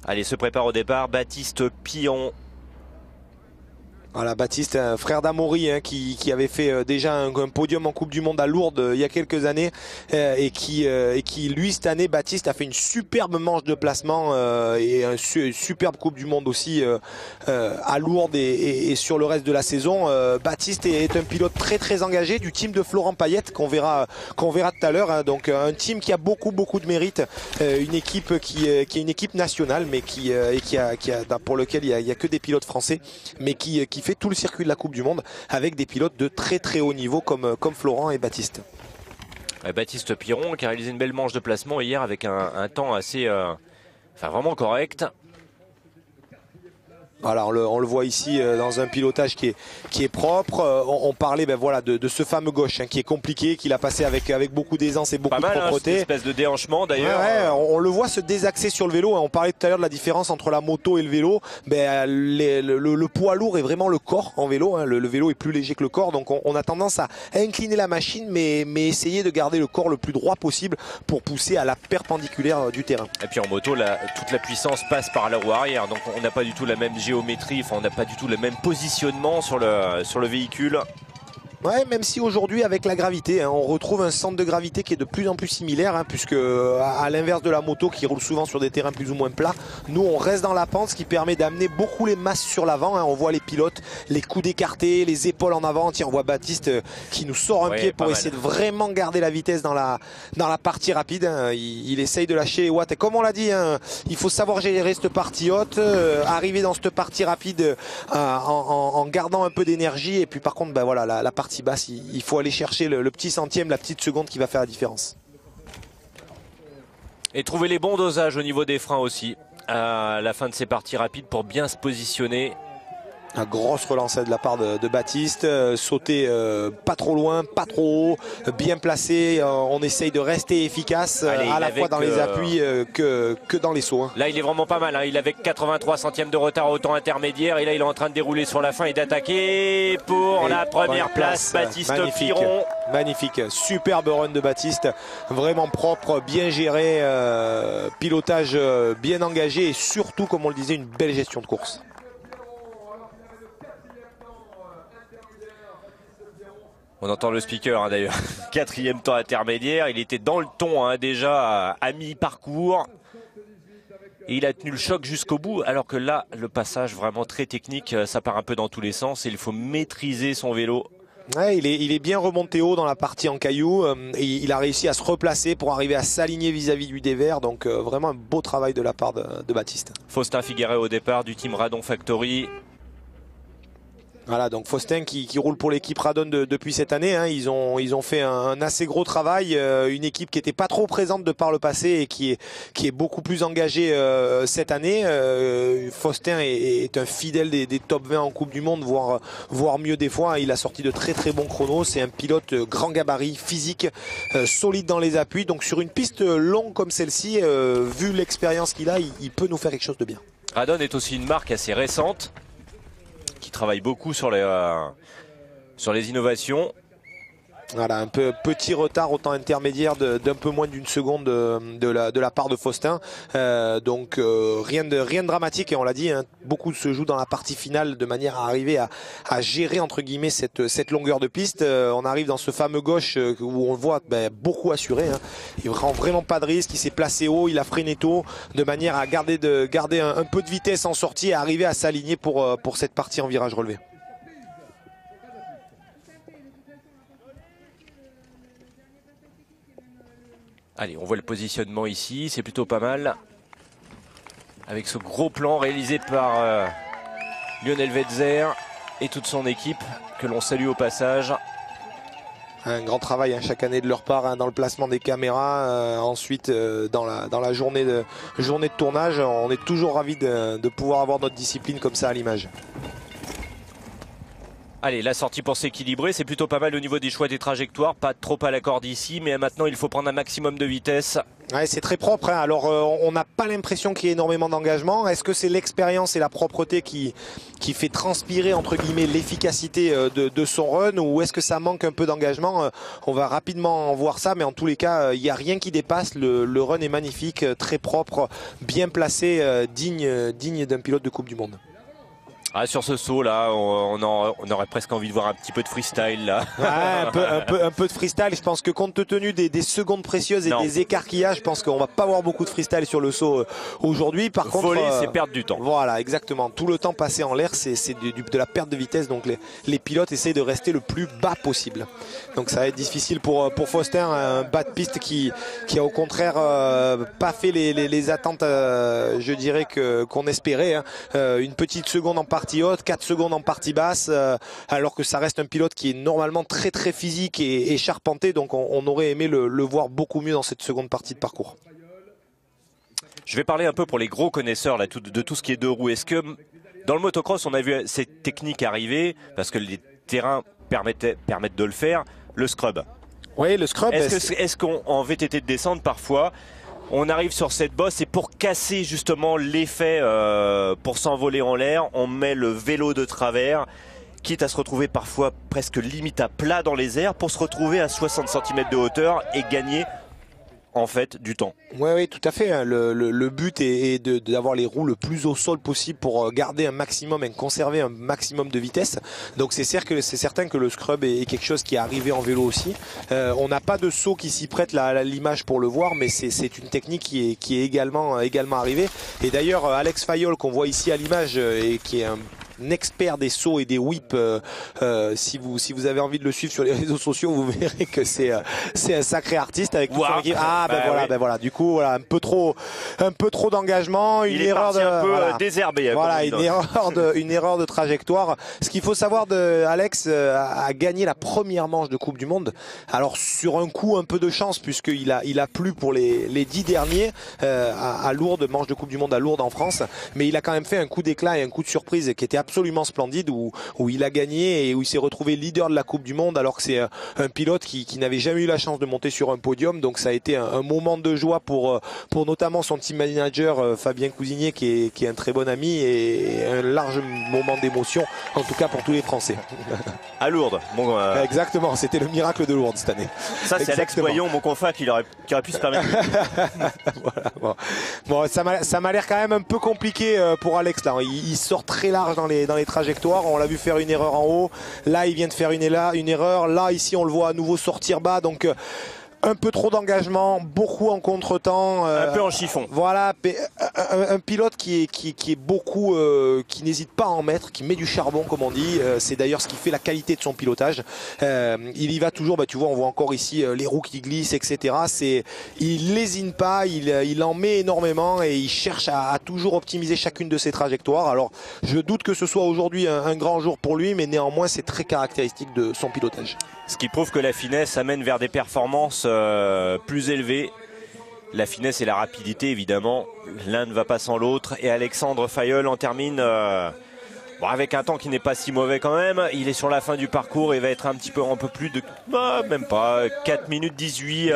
Allez, se prépare au départ Baptiste Piron. Voilà, Baptiste, un frère d'Amaury qui avait fait déjà un podium en Coupe du Monde à Lourdes il y a quelques années et qui lui cette année, Baptiste a fait une superbe manche de placement et une superbe Coupe du Monde aussi à Lourdes et sur le reste de la saison. Baptiste est un pilote très très engagé du team de Florent Payette qu'on verra tout à l'heure. Donc un team qui a beaucoup de mérite, une équipe qui est une équipe nationale mais pour lequel il y a que des pilotes français mais qui fait tout le circuit de la Coupe du Monde avec des pilotes de très très haut niveau comme Florent et Baptiste. Baptiste Piron qui a réalisé une belle manche de placement hier avec un temps assez vraiment correct. Voilà, on le voit ici dans un pilotage qui est propre. On parlait voilà, de ce fameux gauche qui est compliqué, qu'il a passé avec beaucoup d'aisance et beaucoup de propreté. Une espèce de déhanchement d'ailleurs. Ouais, on le voit se désaxer sur le vélo. On parlait tout à l'heure de la différence entre la moto et le vélo. Le poids lourd est vraiment le corps en vélo. Le vélo est plus léger que le corps. Donc on a tendance à incliner la machine mais essayer de garder le corps le plus droit possible pour pousser à la perpendiculaire du terrain. Et puis en moto, toute la puissance passe par la roue arrière. Donc on n'a pas du tout la même géométrie, on n'a pas du tout le même positionnement sur le véhicule. Ouais, même si aujourd'hui avec la gravité, on retrouve un centre de gravité qui est de plus en plus similaire, puisque à l'inverse de la moto qui roule souvent sur des terrains plus ou moins plats, nous on reste dans la pente, ce qui permet d'amener beaucoup les masses sur l'avant. On voit les pilotes, les coudes écartés, les épaules en avant. Tiens, on voit Baptiste qui nous sort un pied pour essayer de vraiment garder la vitesse dans la partie rapide. Il essaye de lâcher les watts. Et comme on l'a dit, il faut savoir gérer cette partie haute, arriver dans cette partie rapide en gardant un peu d'énergie. Et puis par contre, voilà, la partie basse, il faut aller chercher le petit centième, la petite seconde qui va faire la différence. Et trouver les bons dosages au niveau des freins aussi à la fin de ces parties rapides pour bien se positionner. Une grosse relance de la part de Baptiste, sauter pas trop loin, pas trop haut, bien placé. On essaye de rester efficace à la fois dans les appuis que dans les sauts. Là il est vraiment pas mal, il avait 83 centièmes de retard au temps intermédiaire et là il est en train de dérouler sur la fin et d'attaquer pour la première place. Baptiste Piron. Magnifique, superbe run de Baptiste, vraiment propre, bien géré, pilotage bien engagé et surtout, comme on le disait, une belle gestion de course. On entend le speaker d'ailleurs. 4e temps intermédiaire. Il était dans le ton déjà à mi-parcours. Et il a tenu le choc jusqu'au bout. Alors que là, le passage vraiment très technique, ça part un peu dans tous les sens. Et il faut maîtriser son vélo. Ouais, il est bien remonté haut dans la partie en caillou. Et il a réussi à se replacer pour arriver à s'aligner vis-à-vis du dévers. Donc vraiment un beau travail de la part de Baptiste. Faustin Figueret au départ du team Radon Factory. Voilà, donc Faustin qui roule pour l'équipe Radon depuis cette année. Ils ont fait un assez gros travail, une équipe qui n'était pas trop présente de par le passé et qui est beaucoup plus engagée cette année. Faustin est un fidèle des top 20 en Coupe du Monde, voire mieux des fois. Il a sorti de très très bons chronos. C'est un pilote grand gabarit, physique, solide dans les appuis. Donc sur une piste longue comme celle-ci, vu l'expérience qu'il a, il peut nous faire quelque chose de bien. Radon est aussi une marque assez récente, qui travaille beaucoup sur les innovations. Voilà, un peu petit retard au temps intermédiaire d'un peu moins d'une seconde de la part de Faustin. Donc rien de dramatique, et on l'a dit, beaucoup se joue dans la partie finale de manière à arriver à gérer entre guillemets cette longueur de piste. On arrive dans ce fameux gauche où on le voit beaucoup assuré. Il ne prend vraiment pas de risque, il s'est placé haut, il a freiné tôt de manière à garder un peu de vitesse en sortie et arriver à s'aligner pour cette partie en virage relevé. Allez, on voit le positionnement ici, c'est plutôt pas mal. Avec ce gros plan réalisé par Lionel Wetzer et toute son équipe, que l'on salue au passage. Un grand travail chaque année de leur part dans le placement des caméras. Ensuite, dans la journée de tournage, on est toujours ravis de pouvoir avoir notre discipline comme ça à l'image. Allez, la sortie pour s'équilibrer, c'est plutôt pas mal au niveau des choix des trajectoires. Pas trop à la corde ici, mais maintenant il faut prendre un maximum de vitesse. Ouais, c'est très propre. Alors, on n'a pas l'impression qu'il y ait énormément d'engagement. Est-ce que c'est l'expérience et la propreté qui fait transpirer, entre guillemets, l'efficacité de son run, ou est-ce que ça manque un peu d'engagement? On va rapidement voir ça, mais en tous les cas, il n'y a rien qui dépasse. Le run est magnifique, très propre, bien placé, digne d'un pilote de Coupe du Monde. Ah, sur ce saut là, on aurait presque envie de voir un petit peu de freestyle là. Ouais, un peu de freestyle. Je pense que compte tenu des secondes précieuses et des écarquillages, je pense qu'on va pas avoir beaucoup de freestyle sur le saut aujourd'hui. Par contre, voler, c'est perdre du temps. Voilà, exactement. Tout le temps passé en l'air, c'est de la perte de vitesse. Donc les pilotes essayent de rester le plus bas possible. Donc ça va être difficile pour Foster, un bas de piste qui a au contraire pas fait les attentes, je dirais qu'on espérait. Une petite seconde en partie haute, 4 secondes en partie basse, alors que ça reste un pilote qui est normalement très très physique et charpenté, donc on aurait aimé le voir beaucoup mieux dans cette seconde partie de parcours. Je vais parler un peu pour les gros connaisseurs là, de tout ce qui est deux roues. Est-ce que dans le motocross on a vu cette technique arriver parce que les terrains permettent de le faire, le scrub? Oui, le scrub. Est-ce qu'en VTT de descente parfois on arrive sur cette bosse et pour casser justement l'effet, pour s'envoler en l'air, on met le vélo de travers, quitte à se retrouver parfois presque limite à plat dans les airs pour se retrouver à 60 cm de hauteur et gagner en fait du temps. Oui, tout à fait. Le but est d'avoir les roues le plus au sol possible pour garder un maximum et conserver un maximum de vitesse. Donc c'est certain que le scrub est quelque chose qui est arrivé en vélo aussi. On n'a pas de saut qui s'y prête à l'image pour le voir, mais c'est une technique qui est également arrivée. Et d'ailleurs, Alex Fayol qu'on voit ici à l'image et qui est un expert des sauts et des whips, si vous avez envie de le suivre sur les réseaux sociaux, vous verrez que c'est un sacré artiste avec toute son équipe. Voilà. Du coup, voilà, un peu trop d'engagement, une erreur désherbé. Voilà, une erreur de trajectoire. Ce qu'il faut savoir de Alex a gagné la première manche de Coupe du Monde. Alors sur un coup un peu de chance puisqu'il a plu pour les 10 derniers à Lourdes, manche de Coupe du Monde à Lourdes en France, mais il a quand même fait un coup d'éclat et un coup de surprise qui était absolument splendide où il a gagné et où il s'est retrouvé leader de la Coupe du Monde alors que c'est un pilote qui n'avait jamais eu la chance de monter sur un podium. Donc ça a été un moment de joie pour notamment son team manager Fabien Cousigné qui est un très bon ami et un large moment d'émotion en tout cas pour tous les Français. À Lourdes. Bon, Exactement, c'était le miracle de Lourdes cette année. Ça c'est Alex Boyon, mon confrère qui aurait pu se permettre. Voilà, bon, ça m'a l'air quand même un peu compliqué pour Alex là. Il sort très large dans les trajectoires. On l'a vu faire une erreur en haut. Là, il vient de faire une erreur. Là, ici, on le voit à nouveau sortir bas. Donc, un peu trop d'engagement, beaucoup en contretemps. Un peu en chiffon. Voilà, un pilote qui est beaucoup, qui n'hésite pas à en mettre, qui met du charbon comme on dit. C'est d'ailleurs ce qui fait la qualité de son pilotage. Il y va toujours, tu vois, on voit encore ici les roues qui glissent, etc. Il lésine pas, il en met énormément et il cherche à toujours optimiser chacune de ses trajectoires. Alors, je doute que ce soit aujourd'hui un grand jour pour lui, mais néanmoins, c'est très caractéristique de son pilotage. Ce qui prouve que la finesse amène vers des performances plus élevées. La finesse et la rapidité, évidemment, l'un ne va pas sans l'autre. Et Alexandre Fayol en termine avec un temps qui n'est pas si mauvais quand même. Il est sur la fin du parcours et va être un peu plus de... même pas, 4 minutes 18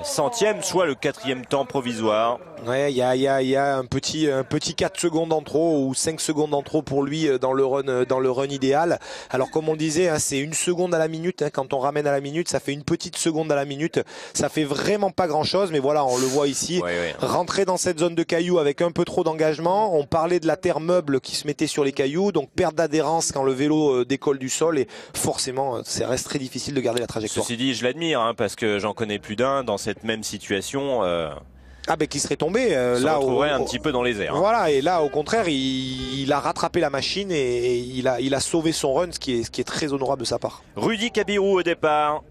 centièmes, soit le 4e temps provisoire. Ouais, il y a un petit 4 secondes en trop ou 5 secondes en trop pour lui dans le run idéal. Alors comme on le disait, c'est 1 seconde à la minute. Quand on ramène à la minute, ça fait une petite seconde à la minute. Ça fait vraiment pas grand chose, mais voilà, on le voit ici. Ouais. Rentrer dans cette zone de cailloux avec un peu trop d'engagement. On parlait de la terre meuble qui se mettait sur les cailloux, donc perte d'adhérence quand le vélo décolle du sol et forcément, ça reste très difficile de garder la trajectoire. Ceci dit, je l'admire parce que j'en connais plus d'un dans cette même situation. Qui serait tombé là un petit peu dans les airs. Voilà, et là au contraire il a rattrapé la machine et il a sauvé son run, ce qui est très honorable de sa part. Rudy Kabirou au départ.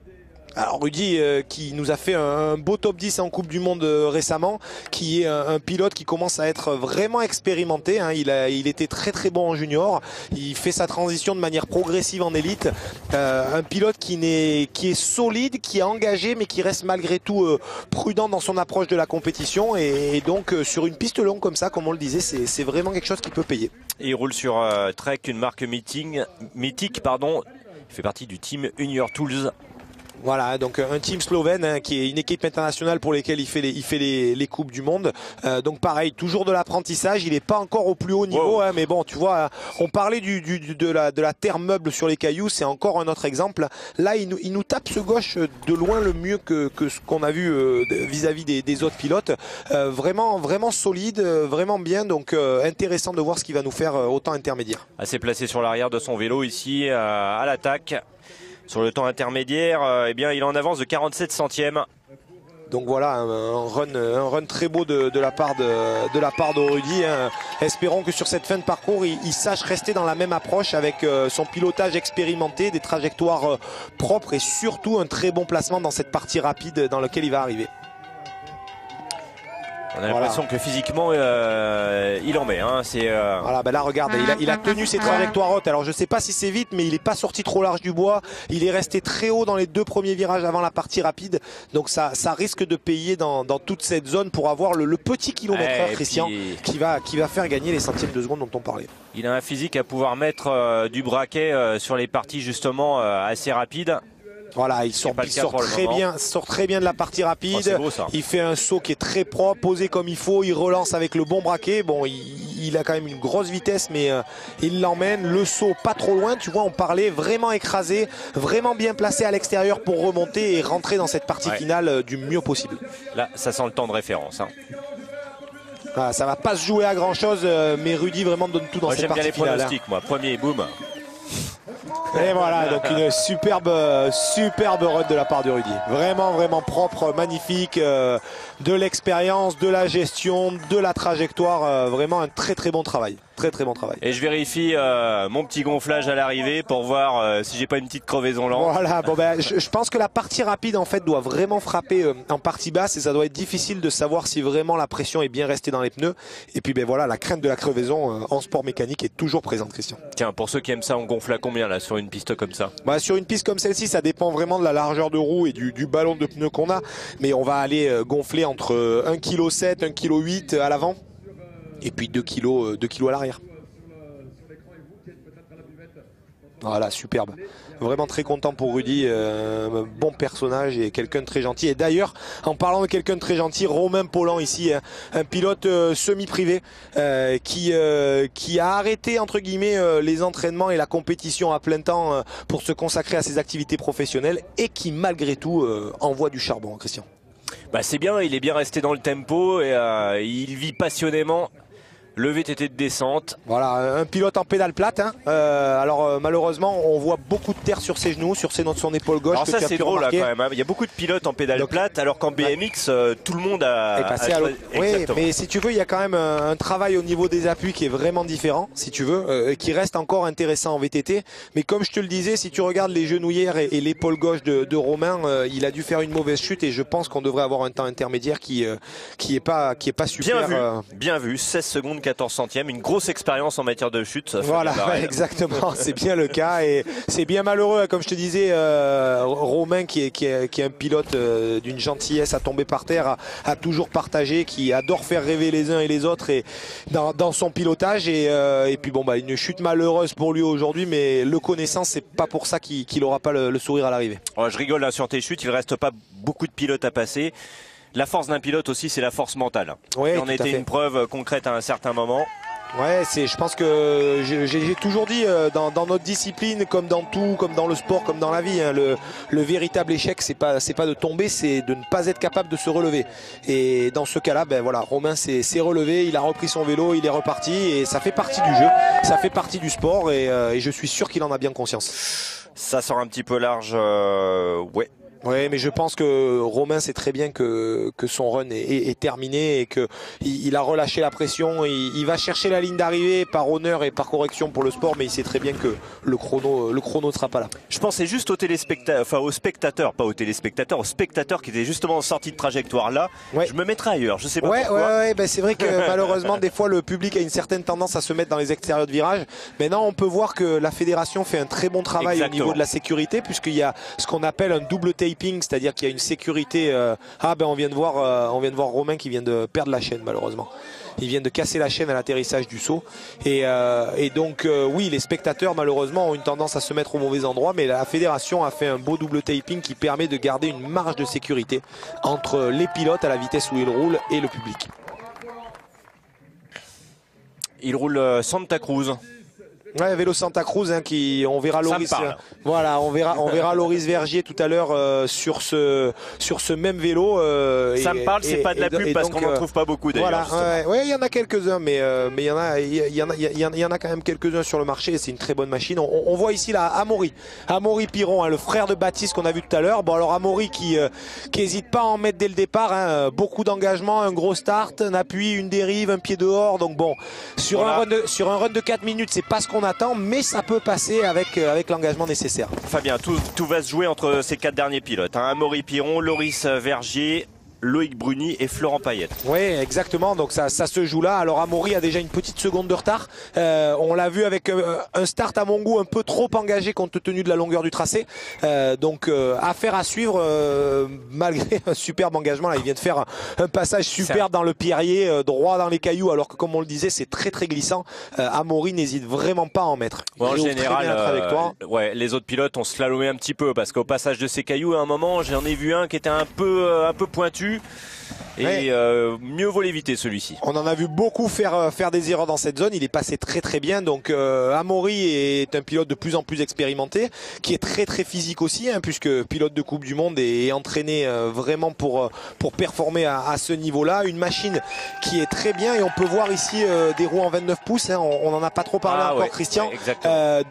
Alors Rudy qui nous a fait un beau top 10 en Coupe du Monde récemment, qui est un pilote qui commence à être vraiment expérimenté, hein. Il était très très bon en junior, il fait sa transition de manière progressive en élite, un pilote qui est solide, qui est engagé mais qui reste malgré tout prudent dans son approche de la compétition et donc sur une piste longue comme ça, comme on le disait, c'est vraiment quelque chose qui peut payer. Et il roule sur Trek, une marque mythique, pardon. Il fait partie du team Unior Tools. Voilà, donc un team slovène hein, qui est une équipe internationale pour lesquelles il fait les Coupes du Monde. Donc pareil, toujours de l'apprentissage. Il n'est pas encore au plus haut niveau, wow. Hein, mais bon, tu vois, on parlait de la terre meuble sur les cailloux, c'est encore un autre exemple. Là, il nous tape ce gauche de loin le mieux que ce qu'on a vu vis-à-vis des autres pilotes. Vraiment solide, vraiment bien. Donc intéressant de voir ce qu'il va nous faire autant intermédiaire. Assez placé sur l'arrière de son vélo ici, à l'attaque. Sur le temps intermédiaire, eh bien, il est en avance de 47 centièmes. Donc voilà, un run très beau de la part de Rudy. Hein. Espérons que sur cette fin de parcours, il sache rester dans la même approche avec son pilotage expérimenté, des trajectoires propres et surtout un très bon placement dans cette partie rapide dans laquelle il va arriver. On a l'impression que physiquement il en met. Hein. Voilà, ben là regarde, il a tenu ses trajectoires hautes. Alors je sais pas si c'est vite, mais il n'est pas sorti trop large du bois. Il est resté très haut dans les 2 premiers virages avant la partie rapide. Donc ça risque de payer dans toute cette zone pour avoir le petit kilomètre heure, Christian, qui va faire gagner les centièmes de seconde dont on parlait. Il a un physique à pouvoir mettre du braquet sur les parties justement assez rapides. Voilà, il sort très bien de la partie rapide. Oh, beau, il fait un saut qui est très propre, posé comme il faut. Il relance avec le bon braquet. Bon, il a quand même une grosse vitesse, mais il l'emmène. Le saut pas trop loin. Tu vois, on parlait vraiment écrasé, vraiment bien placé à l'extérieur pour remonter et rentrer dans cette partie finale du mieux possible. Là, ça sent le temps de référence. Hein. Ah, ça va pas se jouer à grand chose, mais Rudy vraiment donne tout dans cette partie finale. J'aime bien les pronostics, moi. Premier, boum. Et voilà, donc une superbe run de la part de Rudy. Vraiment propre, magnifique, de l'expérience, de la gestion, de la trajectoire, vraiment un très bon travail. Très bon travail. Et je vérifie mon petit gonflage à l'arrivée pour voir si j'ai pas une petite crevaison lente. Voilà, bon ben je pense que la partie rapide en fait doit vraiment frapper en partie basse et ça doit être difficile de savoir si vraiment la pression est bien restée dans les pneus. Et puis ben voilà, la crainte de la crevaison en sport mécanique est toujours présente, Christian. Tiens, pour ceux qui aiment ça, on gonfle à combien là sur une piste comme ça? Bah, sur une piste comme celle-ci, ça dépend vraiment de la largeur de roue et du ballon de pneus qu'on a. Mais on va aller gonfler entre 1,7 kg, 1,8 kg à l'avant. Et puis 2 kg à l'arrière. Voilà, superbe. Vraiment très content pour Rudy, bon personnage et quelqu'un de très gentil. Et d'ailleurs, en parlant de quelqu'un de très gentil, Romain Paulan ici, un pilote semi-privé qui a arrêté entre guillemets les entraînements et la compétition à plein temps pour se consacrer à ses activités professionnelles et qui malgré tout envoie du charbon, Christian. Bah c'est bien, il est bien resté dans le tempo et il vit passionnément le VTT de descente. Voilà, un pilote en pédale plate. Hein. Alors malheureusement, on voit beaucoup de terre sur ses genoux, sur son épaule gauche. Alors ça c'est drôle là, quand même. Hein. Il y a beaucoup de pilotes en pédale plate, alors qu'en BMX, tout le monde a passé à l'autre. Oui, mais si tu veux, il y a quand même un travail au niveau des appuis qui est vraiment différent, si tu veux, qui reste encore intéressant en VTT. Mais comme je te le disais, si tu regardes les genouillères et l'épaule gauche de Romain, il a dû faire une mauvaise chute et je pense qu'on devrait avoir un temps intermédiaire qui est pas super. Bien vu, 16 secondes 14 centièmes, une grosse expérience en matière de chute. Voilà, exactement, c'est bien le cas et c'est bien malheureux, comme je te disais, Romain qui est un pilote d'une gentillesse à tomber par terre, à toujours partager, qui adore faire rêver les uns et les autres et dans son pilotage et puis bon bah une chute malheureuse pour lui aujourd'hui, mais le connaissant, c'est pas pour ça qu'il aura pas le sourire à l'arrivée. Je rigole là sur tes chutes, il reste pas beaucoup de pilotes à passer. La force d'un pilote aussi, c'est la force mentale. Oui, on a été une preuve concrète à un certain moment. Ouais, je pense que j'ai toujours dit dans notre discipline, comme dans tout, comme dans le sport, comme dans la vie, hein, le véritable échec, c'est pas de tomber, c'est de ne pas être capable de se relever. Et dans ce cas-là, ben voilà, Romain s'est relevé, il a repris son vélo, il est reparti et ça fait partie du jeu, ça fait partie du sport et je suis sûr qu'il en a bien conscience. Ça sort un petit peu large, ouais. Oui, mais je pense que Romain sait très bien que son run est terminé et que il a relâché la pression. Il va chercher la ligne d'arrivée par honneur et par correction pour le sport, mais il sait très bien que le chrono ne sera pas là. Je pensais juste aux téléspectateurs, enfin aux spectateurs, pas aux téléspectateurs, aux spectateurs qui étaient justement en sortie de trajectoire là. Ouais. Je me mettrais ailleurs, je sais pas pourquoi. Ouais, ben c'est vrai que malheureusement des fois le public a une certaine tendance à se mettre dans les extérieurs de virage. Maintenant on peut voir que la fédération fait un très bon travail au niveau de la sécurité, puisqu'il y a ce qu'on appelle un double taping, c'est-à-dire qu'il y a une sécurité. On vient de voir Romain qui vient de perdre la chaîne malheureusement. Il vient de casser la chaîne à l'atterrissage du saut. Et donc oui, les spectateurs malheureusement ont une tendance à se mettre au mauvais endroit, mais la fédération a fait un beau double taping qui permet de garder une marge de sécurité entre les pilotes à la vitesse où ils roulent et le public. Il roule Santa Cruz. Ouais, vélo Santa Cruz, hein, on verra Loris. Voilà, on verra Loris Vergier tout à l'heure sur ce même vélo. Ça me parle, c'est pas de la pub parce qu'on n'en trouve pas beaucoup d'ailleurs. Voilà, ouais, il y en a quelques-uns, mais il y en a quand même quelques-uns sur le marché. C'est une très bonne machine. On voit ici là Amaury Piron, hein, le frère de Baptiste qu'on a vu tout à l'heure. Bon alors Amaury qui hésite pas à en mettre dès le départ. Hein, beaucoup d'engagement, un gros start, un appui, une dérive, un pied dehors. Donc bon, sur un run de 4 minutes, c'est pas ce qu'on attend, mais ça peut passer avec l'engagement nécessaire. Fabien, tout va se jouer entre ces 4 derniers pilotes. Hein. Amaury Piron, Loris Vergier, Loïc Bruni et Florent Payette. Oui, exactement. Donc ça se joue là. Alors Amaury a déjà une petite seconde de retard. On l'a vu avec un start à mon goût un peu trop engagé compte tenu de la longueur du tracé. Donc affaire à suivre malgré un superbe engagement. Là, il vient de faire un passage superbe dans le pierrier, droit dans les cailloux, alors que comme on le disait, c'est très très glissant. Amaury n'hésite vraiment pas à en mettre. En général, les autres pilotes ont slalomé un petit peu parce qu'au passage de ces cailloux, à un moment, j'en ai vu un qui était un peu pointu. Et mieux vaut l'éviter celui-ci. On en a vu beaucoup faire des erreurs dans cette zone. Il est passé très très bien. Donc Amaury est un pilote de plus en plus expérimenté, qui est très très physique aussi, hein, puisque pilote de Coupe du Monde et entraîné vraiment pour performer à ce niveau-là. Une machine qui est très bien et on peut voir ici des roues en 29 pouces. Hein, on n'en a pas trop parlé encore, Christian.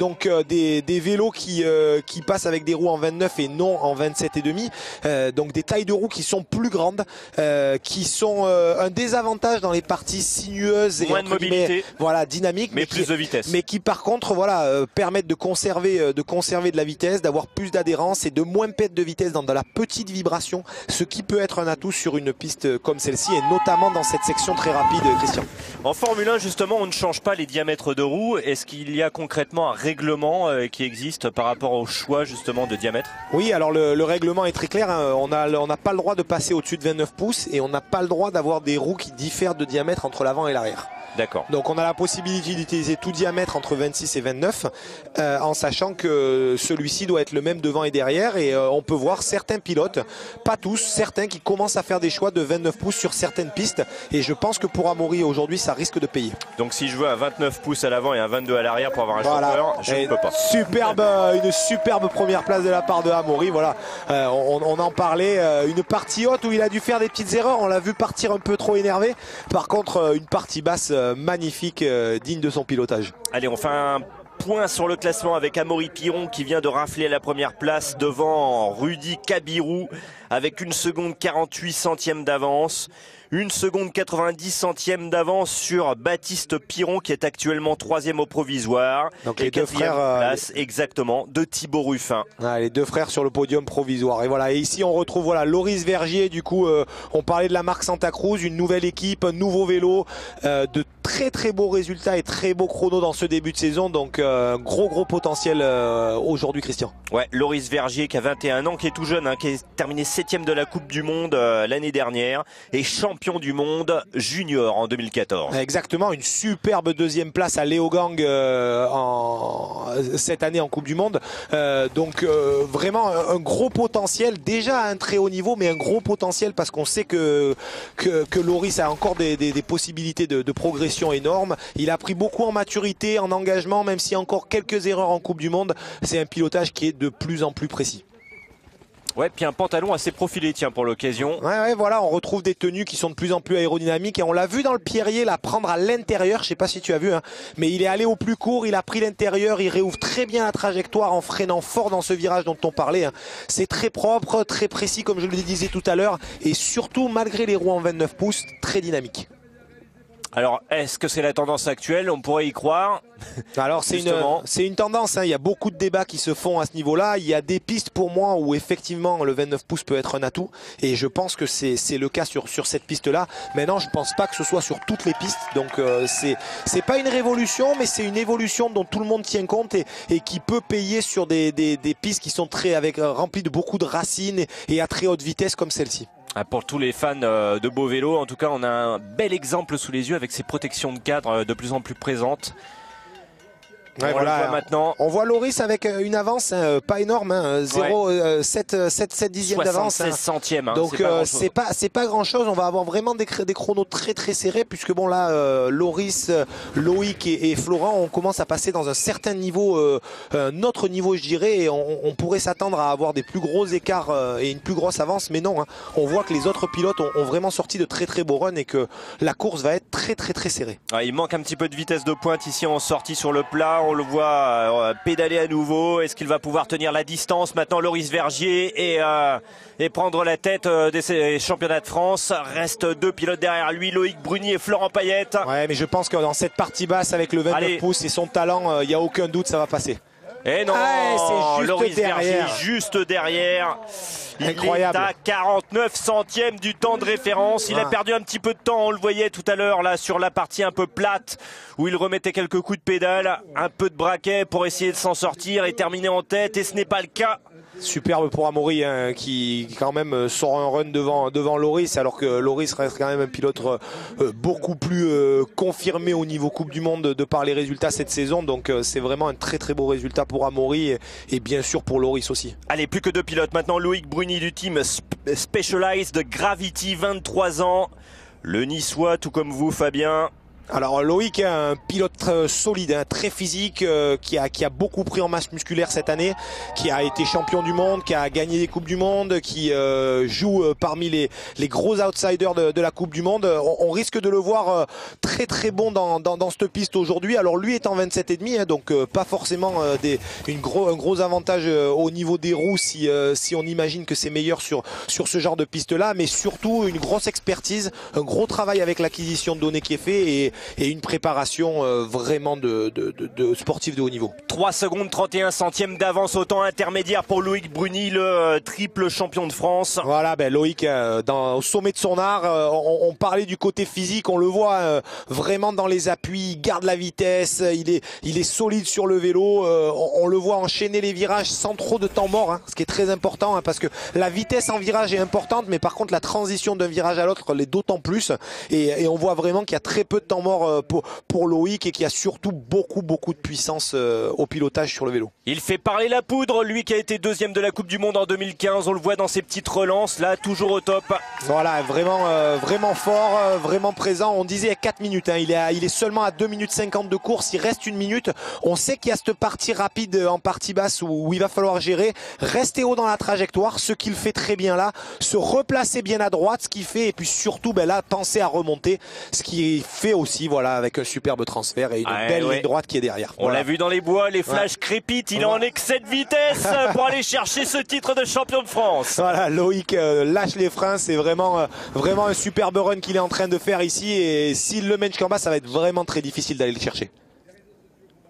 Donc des vélos qui passent avec des roues en 29 et non en 27,5. Donc des tailles de roues qui sont plus grandes. Qui sont un désavantage dans les parties sinueuses et moins de mobilité, voilà, dynamiques, mais plus de vitesse. Mais qui par contre permettent de conserver de la vitesse, d'avoir plus d'adhérence et de moins perdre de vitesse dans de la petite vibration, ce qui peut être un atout sur une piste comme celle-ci et notamment dans cette section très rapide, Christian. En Formule 1 justement, on ne change pas les diamètres de roues. Est-ce qu'il y a concrètement un règlement qui existe par rapport au choix justement de diamètre? Oui, alors le règlement est très clair, hein. On n'a pas le droit de passer au-dessus de 29 pouces et on n'a pas le droit d'avoir des roues qui diffèrent de diamètre entre l'avant et l'arrière. D'accord. Donc on a la possibilité d'utiliser tout diamètre entre 26 et 29 en sachant que celui-ci doit être le même devant et derrière et on peut voir certains pilotes, pas tous, certains qui commencent à faire des choix de 29 pouces sur certaines pistes et je pense que pour Amaury aujourd'hui ça risque de payer. Donc si je veux un 29 pouces à l'avant et un 22 à l'arrière pour avoir un chauffeur, je ne peux pas. Une superbe première place de la part de Amaury, voilà. On en parlait, une partie haute où il a dû faire des petites erreurs, on l'a vu partir un peu trop énervé. Par contre une partie basse magnifique, digne de son pilotage. Allez, on fait un point sur le classement avec Amaury Piron qui vient de rafler la première place devant Rudy Kabirou avec 1 seconde 48 centièmes d'avance. 1 seconde 90 centièmes d'avance sur Baptiste Piron qui est actuellement 3e au provisoire. Donc et les deux frères place exactement de Thibaut Ruffin. Les deux frères sur le podium provisoire. Et voilà. Et ici on retrouve Loris Vergier. Du coup, on parlait de la marque Santa Cruz, une nouvelle équipe, un nouveau vélo, de très très beaux résultats et très beaux chronos dans ce début de saison. Donc gros potentiel aujourd'hui, Christian. Ouais, Loris Vergier qui a 21 ans, qui est tout jeune, hein, qui est terminé 7e de la Coupe du Monde l'année dernière et champion du monde junior en 2014. Exactement, une superbe deuxième place à Léogang cette année en Coupe du Monde. Donc vraiment un gros potentiel, déjà à un très haut niveau, mais un gros potentiel parce qu'on sait que Loris a encore des possibilités de progression énormes. Il a pris beaucoup en maturité, en engagement, même s'il y a encore quelques erreurs en Coupe du Monde. C'est un pilotage qui est de plus en plus précis. Ouais, puis un pantalon assez profilé, tiens, pour l'occasion. Ouais, voilà, on retrouve des tenues qui sont de plus en plus aérodynamiques et on l'a vu dans le Pierrier, la prendre à l'intérieur, je sais pas si tu as vu, hein, mais il est allé au plus court, il a pris l'intérieur, il réouvre très bien la trajectoire en freinant fort dans ce virage dont on parlait. Hein. C'est très propre, très précis comme je le disais tout à l'heure et surtout malgré les roues en 29 pouces, très dynamique. Alors, est-ce que c'est la tendance actuelle? On pourrait y croire. Alors c'est une tendance, hein. Il y a beaucoup de débats qui se font à ce niveau-là. Il y a des pistes pour moi où effectivement le 29 pouces peut être un atout et je pense que c'est le cas sur cette piste-là. Maintenant, je pense pas que ce soit sur toutes les pistes. Donc c'est pas une révolution, mais c'est une évolution dont tout le monde tient compte et qui peut payer sur des pistes qui sont remplies de beaucoup de racines et à très haute vitesse comme celle-ci. Pour tous les fans de beau vélo, en tout cas, on a un bel exemple sous les yeux avec ces protections de cadre de plus en plus présentes. Ouais, on le voit maintenant. On voit Loris avec une avance pas énorme, hein, 7 dixièmes d'avance. 76 centièmes. Hein, donc c'est pas grand chose. On va avoir vraiment des chronos très très serrés puisque bon là Loris, Loïc et Florent on commence à passer dans un certain niveau, un autre niveau je dirais et on pourrait s'attendre à avoir des plus gros écarts et une plus grosse avance mais non. Hein, on voit que les autres pilotes ont vraiment sorti de très très beaux runs et que la course va être très très très serrée. Il manque un petit peu de vitesse de pointe ici en sortie sur le plat. On le voit pédaler à nouveau. Est-ce qu'il va pouvoir tenir la distance maintenant, Loris Vergier, et prendre la tête des championnats de France? Reste deux pilotes derrière lui, Loïc Bruni et Florent Payette. Ouais, mais je pense que dans cette partie basse avec le 29 pouces et son talent, il n'y a aucun doute, ça va passer. Et non, c'est juste Loris derrière. Vergier juste derrière. Incroyable. Il est à 49 centièmes du temps de référence. Il a perdu un petit peu de temps, on le voyait tout à l'heure là sur la partie un peu plate où il remettait quelques coups de pédale, un peu de braquet pour essayer de s'en sortir et terminer en tête et ce n'est pas le cas. Superbe pour Amaury hein, qui quand même sort un run devant Loris alors que Loris reste quand même un pilote beaucoup plus confirmé au niveau Coupe du Monde de par les résultats cette saison donc c'est vraiment un très très beau résultat pour Amaury et bien sûr pour Loris aussi. Allez, plus que deux pilotes maintenant, Loïc Bruni du team Specialized Gravity, 23 ans, le niçois tout comme vous Fabien. Alors Loïc est un pilote solide, hein, très physique, qui a beaucoup pris en masse musculaire cette année, qui a été champion du monde, qui a gagné des coupes du monde, qui joue parmi les gros outsiders de la Coupe du Monde. On risque de le voir très très bon dans cette piste aujourd'hui. Alors lui est en 27,5, hein, donc pas forcément un gros avantage au niveau des roues si on imagine que c'est meilleur sur ce genre de piste là, mais surtout une grosse expertise, un gros travail avec l'acquisition de données qui est fait et une préparation vraiment de sportif de haut niveau. 3 secondes 31 centièmes d'avance au temps intermédiaire pour Loïc Bruni, le triple champion de France. Voilà, Loïc au sommet de son art, on parlait du côté physique, on le voit vraiment dans les appuis, il garde la vitesse, il est solide sur le vélo, on le voit enchaîner les virages sans trop de temps mort, hein, ce qui est très important hein, parce que la vitesse en virage est importante mais par contre la transition d'un virage à l'autre l'est d'autant plus et on voit vraiment qu'il y a très peu de temps mort pour Loïc et qui a surtout beaucoup de puissance au pilotage sur le vélo. Il fait parler la poudre, lui qui a été deuxième de la Coupe du Monde en 2015, on le voit dans ses petites relances, là toujours au top. Voilà, vraiment fort, vraiment présent. On disait à 4 minutes, hein, il est seulement à 2 minutes 50 de course, il reste 1 minute. On sait qu'il y a cette partie rapide en partie basse où il va falloir gérer, rester haut dans la trajectoire, ce qu'il fait très bien là, se replacer bien à droite, ce qu'il fait, et puis surtout là, penser à remonter, ce qui fait aussi voilà, avec un superbe transfert et une belle ligne droite qui est derrière. On l'a vu dans les bois, les flashs crépitent, il est en excès de vitesse pour aller chercher ce titre de champion de France. Voilà, Loïc lâche les freins, c'est vraiment un superbe run qu'il est en train de faire ici et s'il le mène jusqu'en bas, ça va être vraiment très difficile d'aller le chercher.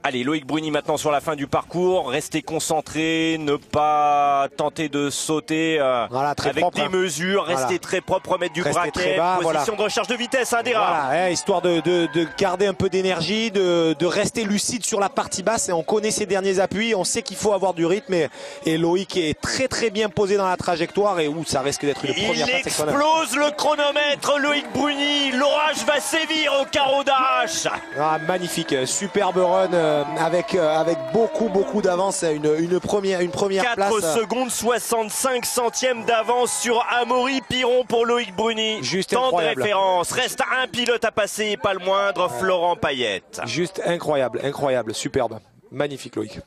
Allez, Loïc Bruni maintenant sur la fin du parcours, rester concentré, ne pas tenter de sauter avec propre, des mesures, rester très propre, remettre du braquet, position de recherche de vitesse, des rares. Voilà, histoire de garder un peu d'énergie, de rester lucide sur la partie basse et on connaît ses derniers appuis, on sait qu'il faut avoir du rythme et Loïc est très bien posé dans la trajectoire et où ça risque d'être une première place exceptionnelle. Il explose le chronomètre, Loïc Bruni, l'orage va sévir au carreau d'arrache. Magnifique, superbe run. Avec beaucoup d'avance, une première 4 place. 4 secondes 65 centièmes d'avance sur Amaury Piron pour Loïc Bruni. Juste temps incroyable. de référence, reste un pilote à passer, pas le moindre, Florent Payette. Juste incroyable, superbe, magnifique Loïc.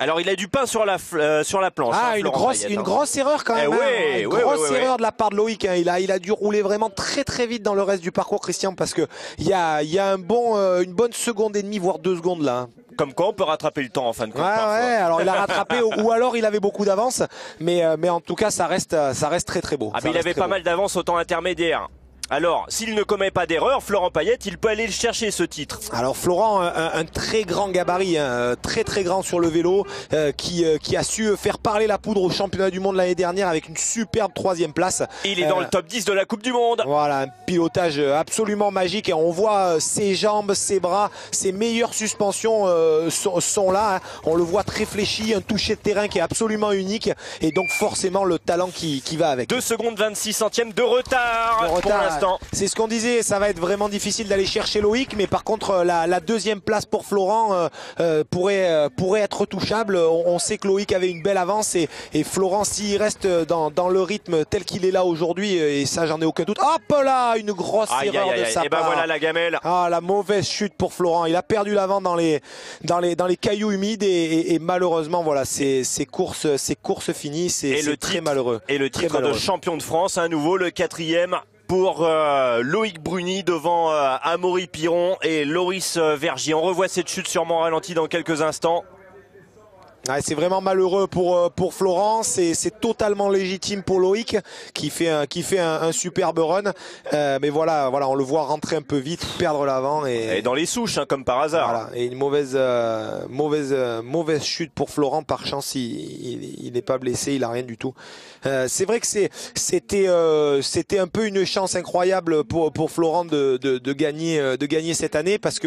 Alors il a du pain sur la planche. Ah, hein, une Florent Payet, grosse erreur quand même. ouais, Une ouais, grosse ouais. erreur de la part de Loïc. Hein. Il a dû rouler vraiment très vite dans le reste du parcours, Christian, parce que il y a une bonne seconde et demie, voire 2 secondes là. Comme quoi on peut rattraper le temps en fin de compte. Ouais, alors il a rattrapé ou alors il avait beaucoup d'avance, mais en tout cas ça reste très beau. Ah, mais il avait pas mal d'avance au temps intermédiaire. Alors, s'il ne commet pas d'erreur, Florent Payet, il peut aller le chercher ce titre. Alors Florent, un très grand gabarit, hein, très grand sur le vélo, qui a su faire parler la poudre au championnat du monde l'année dernière avec une superbe 3e place. Il est dans le top 10 de la Coupe du Monde. Voilà, un pilotage absolument magique et on voit ses jambes, ses bras, ses meilleures suspensions sont là. Hein. On le voit très fléchi, un toucher de terrain qui est absolument unique et donc forcément le talent qui va avec. 2 secondes 26 centièmes de retard pour l'instant. C'est ce qu'on disait, ça va être vraiment difficile d'aller chercher Loïc, mais par contre la 2e place pour Florent pourrait être touchable. On sait que Loïc avait une belle avance et Florent, s'il reste dans le rythme tel qu'il est là aujourd'hui, et ça j'en ai aucun doute. Hop là, une grosse erreur de sa part. Et ben voilà la gamelle. Ah, la mauvaise chute pour Florent. Il a perdu l'avant dans les cailloux humides et malheureusement voilà, c'est course finie, c'est très malheureux. Et le titre de champion de France, à nouveau le 4e. Pour Loïc Bruni devant Amaury Piron et Loris Vergier. On revoit cette chute sûrement ralentie dans quelques instants. Ouais, c'est vraiment malheureux pour Florent, c'est totalement légitime pour Loïc qui fait un superbe run, mais voilà, on le voit rentrer un peu vite, perdre l'avant et dans les souches, hein, comme par hasard. Voilà, et une mauvaise chute pour Florent. Par chance, il n'est pas blessé, il a rien du tout. C'est vrai que c'était un peu une chance incroyable pour Florent de gagner cette année parce que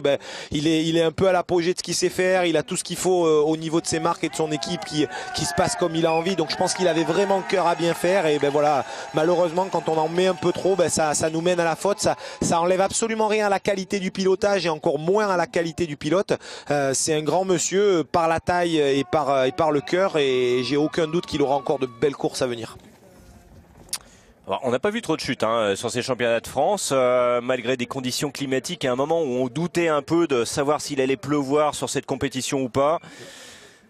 il est un peu à l'apogée de ce qu'il sait faire, il a tout ce qu'il faut au niveau de ses marques et de son équipe qui se passe comme il a envie, donc je pense qu'il avait vraiment le cœur à bien faire et voilà, malheureusement quand on en met un peu trop, ça nous mène à la faute, ça enlève absolument rien à la qualité du pilotage et encore moins à la qualité du pilote. C'est un grand monsieur par la taille et par le cœur et j'ai aucun doute qu'il aura encore de belles courses à venir. Alors, on n'a pas vu trop de chutes sur ces championnats de France, malgré des conditions climatiques. À un moment où on doutait un peu de savoir s'il allait pleuvoir sur cette compétition ou pas.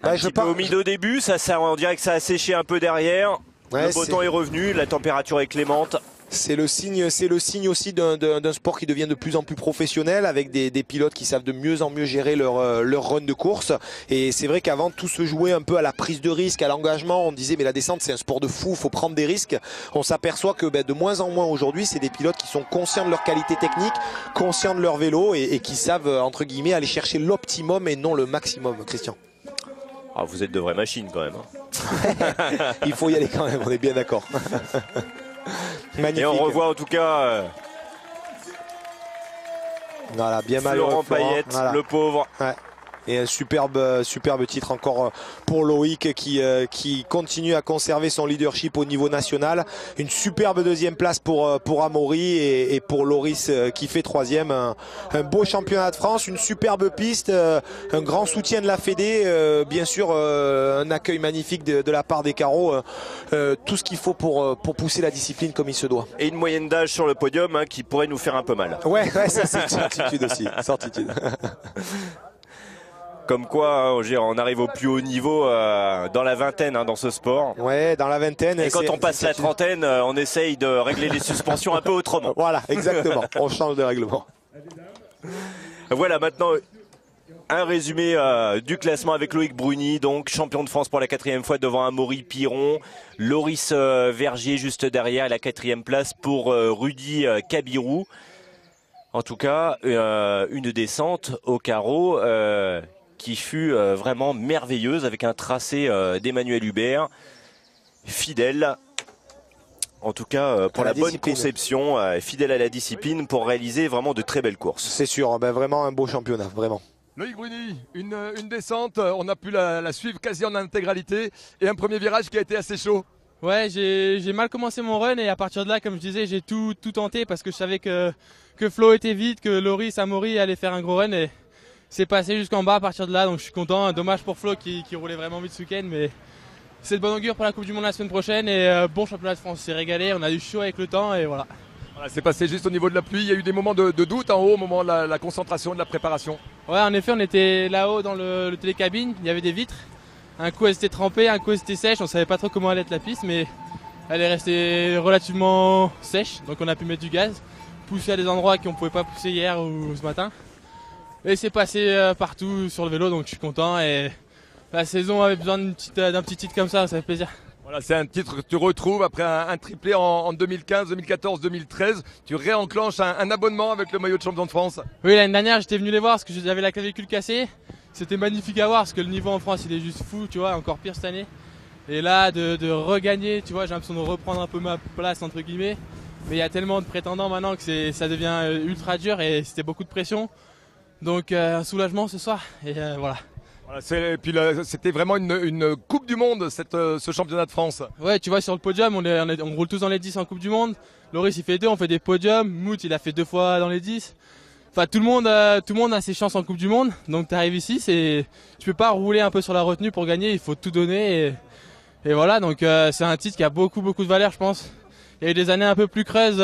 Un petit peu humide au début, on dirait que ça a séché un peu derrière. Ouais, le beau temps est revenu, la température est clémente. C'est le signe aussi d'un sport qui devient de plus en plus professionnel avec des pilotes qui savent de mieux en mieux gérer leur run de course. Et c'est vrai qu'avant tout se jouait un peu à la prise de risque, à l'engagement. On disait mais la descente c'est un sport de fou, faut prendre des risques. On s'aperçoit que de moins en moins aujourd'hui c'est des pilotes qui sont conscients de leur qualité technique, conscients de leur vélo et qui savent entre guillemets aller chercher l'optimum et non le maximum. Christian. Ah, vous êtes de vraies machines quand même. Hein. Il faut y aller quand même, on est bien d'accord. Magnifique. Et on revoit en tout cas voilà, bien mal Florent Payet, voilà. Le pauvre. Ouais. Et un superbe titre encore pour Loïc qui continue à conserver son leadership au niveau national. Une superbe 2e place pour Amaury et pour Loris qui fait 3e. Un beau championnat de France, une superbe piste, un grand soutien de la Fédé, bien sûr un accueil magnifique de la part des carreaux. Tout ce qu'il faut pour pousser la discipline comme il se doit. Et une moyenne d'âge sur le podium qui pourrait nous faire un peu mal. Ouais, ça c'est une certitude aussi. Certitude. Comme quoi, on arrive au plus haut niveau dans la vingtaine dans ce sport. Ouais, dans la vingtaine. Et quand on passe la trentaine, on essaye de régler les suspensions un peu autrement. Voilà, exactement. On change de règlement. Voilà maintenant un résumé du classement avec Loïc Bruni, donc champion de France pour la 4e fois devant Amaury Piron, Loris Vergier juste derrière, la 4e place pour Rudy Kabirou. En tout cas, une descente au carreau qui fut vraiment merveilleuse avec un tracé d'Emmanuel Hubert, fidèle, en tout cas pour la bonne conception, fidèle à la discipline pour réaliser vraiment de très belles courses. C'est sûr, vraiment un beau championnat, vraiment. Loïc Bruni, une descente, on a pu la suivre quasi en intégralité et un premier virage qui a été assez chaud. Ouais, j'ai mal commencé mon run et à partir de là, comme je disais, j'ai tout tenté parce que je savais que Flo était vite, que Loris, Amaury allaient faire un gros run et c'est passé jusqu'en bas à partir de là, donc je suis content. Dommage pour Flo qui roulait vraiment vite ce week-end, mais c'est de bonne augure pour la Coupe du Monde la semaine prochaine et bon championnat de France, c'est régalé, on a eu chaud avec le temps et voilà. Voilà, c'est passé juste au niveau de la pluie, il y a eu des moments de doute en haut au moment de la concentration, de la préparation. Ouais, en effet, on était là-haut dans le télécabine, il y avait des vitres Un coup elle était trempée, un coup elle était sèche, on savait pas trop comment allait être la piste, mais elle est restée relativement sèche, donc on a pu mettre du gaz, pousser à des endroits qu'on pouvait pas pousser hier ou ce matin. Et c'est passé partout sur le vélo, donc je suis content et la saison avait besoin d'un petit titre comme ça fait plaisir. Voilà, c'est un titre que tu retrouves après un triplé en 2015, 2014, 2013. Tu réenclenches un abonnement avec le maillot de champion de France. Oui, l'année dernière j'étais venu les voir parce que j'avais la clavicule cassée. C'était magnifique à voir parce que le niveau en France il est juste fou, tu vois, encore pire cette année. Et là de regagner, tu vois, j'ai l'impression de reprendre un peu ma place entre guillemets. Mais il y a tellement de prétendants maintenant que ça devient ultra dur et c'était beaucoup de pression. Donc un soulagement ce soir et voilà. Et puis c'était vraiment une Coupe du Monde, ce championnat de France. Ouais, tu vois, sur le podium, on roule tous dans les 10 en Coupe du Monde. Loris il fait 2, on fait des podiums. Mout il a fait 2 fois dans les 10. Enfin, tout le monde a ses chances en Coupe du Monde. Donc tu arrives ici, tu peux pas rouler un peu sur la retenue pour gagner, il faut tout donner. Et voilà, donc c'est un titre qui a beaucoup de valeur, je pense. Il y a eu des années un peu plus creuses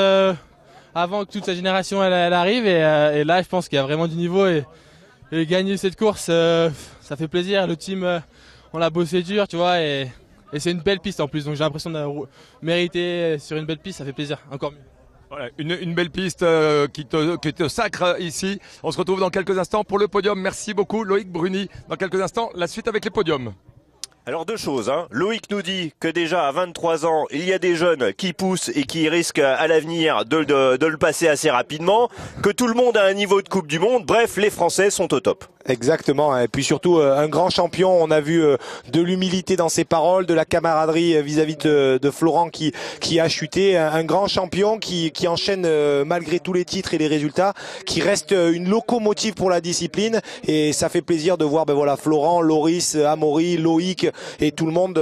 avant que toute sa génération elle arrive. Et là, je pense qu'il y a vraiment du niveau. Et gagner cette course, ça fait plaisir. Le team, on l'a bossé dur, tu vois, et c'est une belle piste en plus. Donc j'ai l'impression de mériter sur une belle piste, ça fait plaisir, encore mieux. Voilà, une belle piste qui te sacre ici. On se retrouve dans quelques instants pour le podium. Merci beaucoup Loïc Bruni. Dans quelques instants, la suite avec les podiums. Alors 2 choses, hein. Loïc nous dit que déjà à 23 ans, il y a des jeunes qui poussent et qui risquent à l'avenir de le passer assez rapidement, que tout le monde a un niveau de Coupe du Monde, bref, les Français sont au top. Exactement, et puis surtout un grand champion. On a vu de l'humilité dans ses paroles, de la camaraderie vis-à-vis de Florent qui a chuté. Un grand champion qui enchaîne malgré tous les titres et les résultats, qui reste une locomotive pour la discipline. Et ça fait plaisir de voir Florent, Loris, Amaury, Loïc et tout le monde.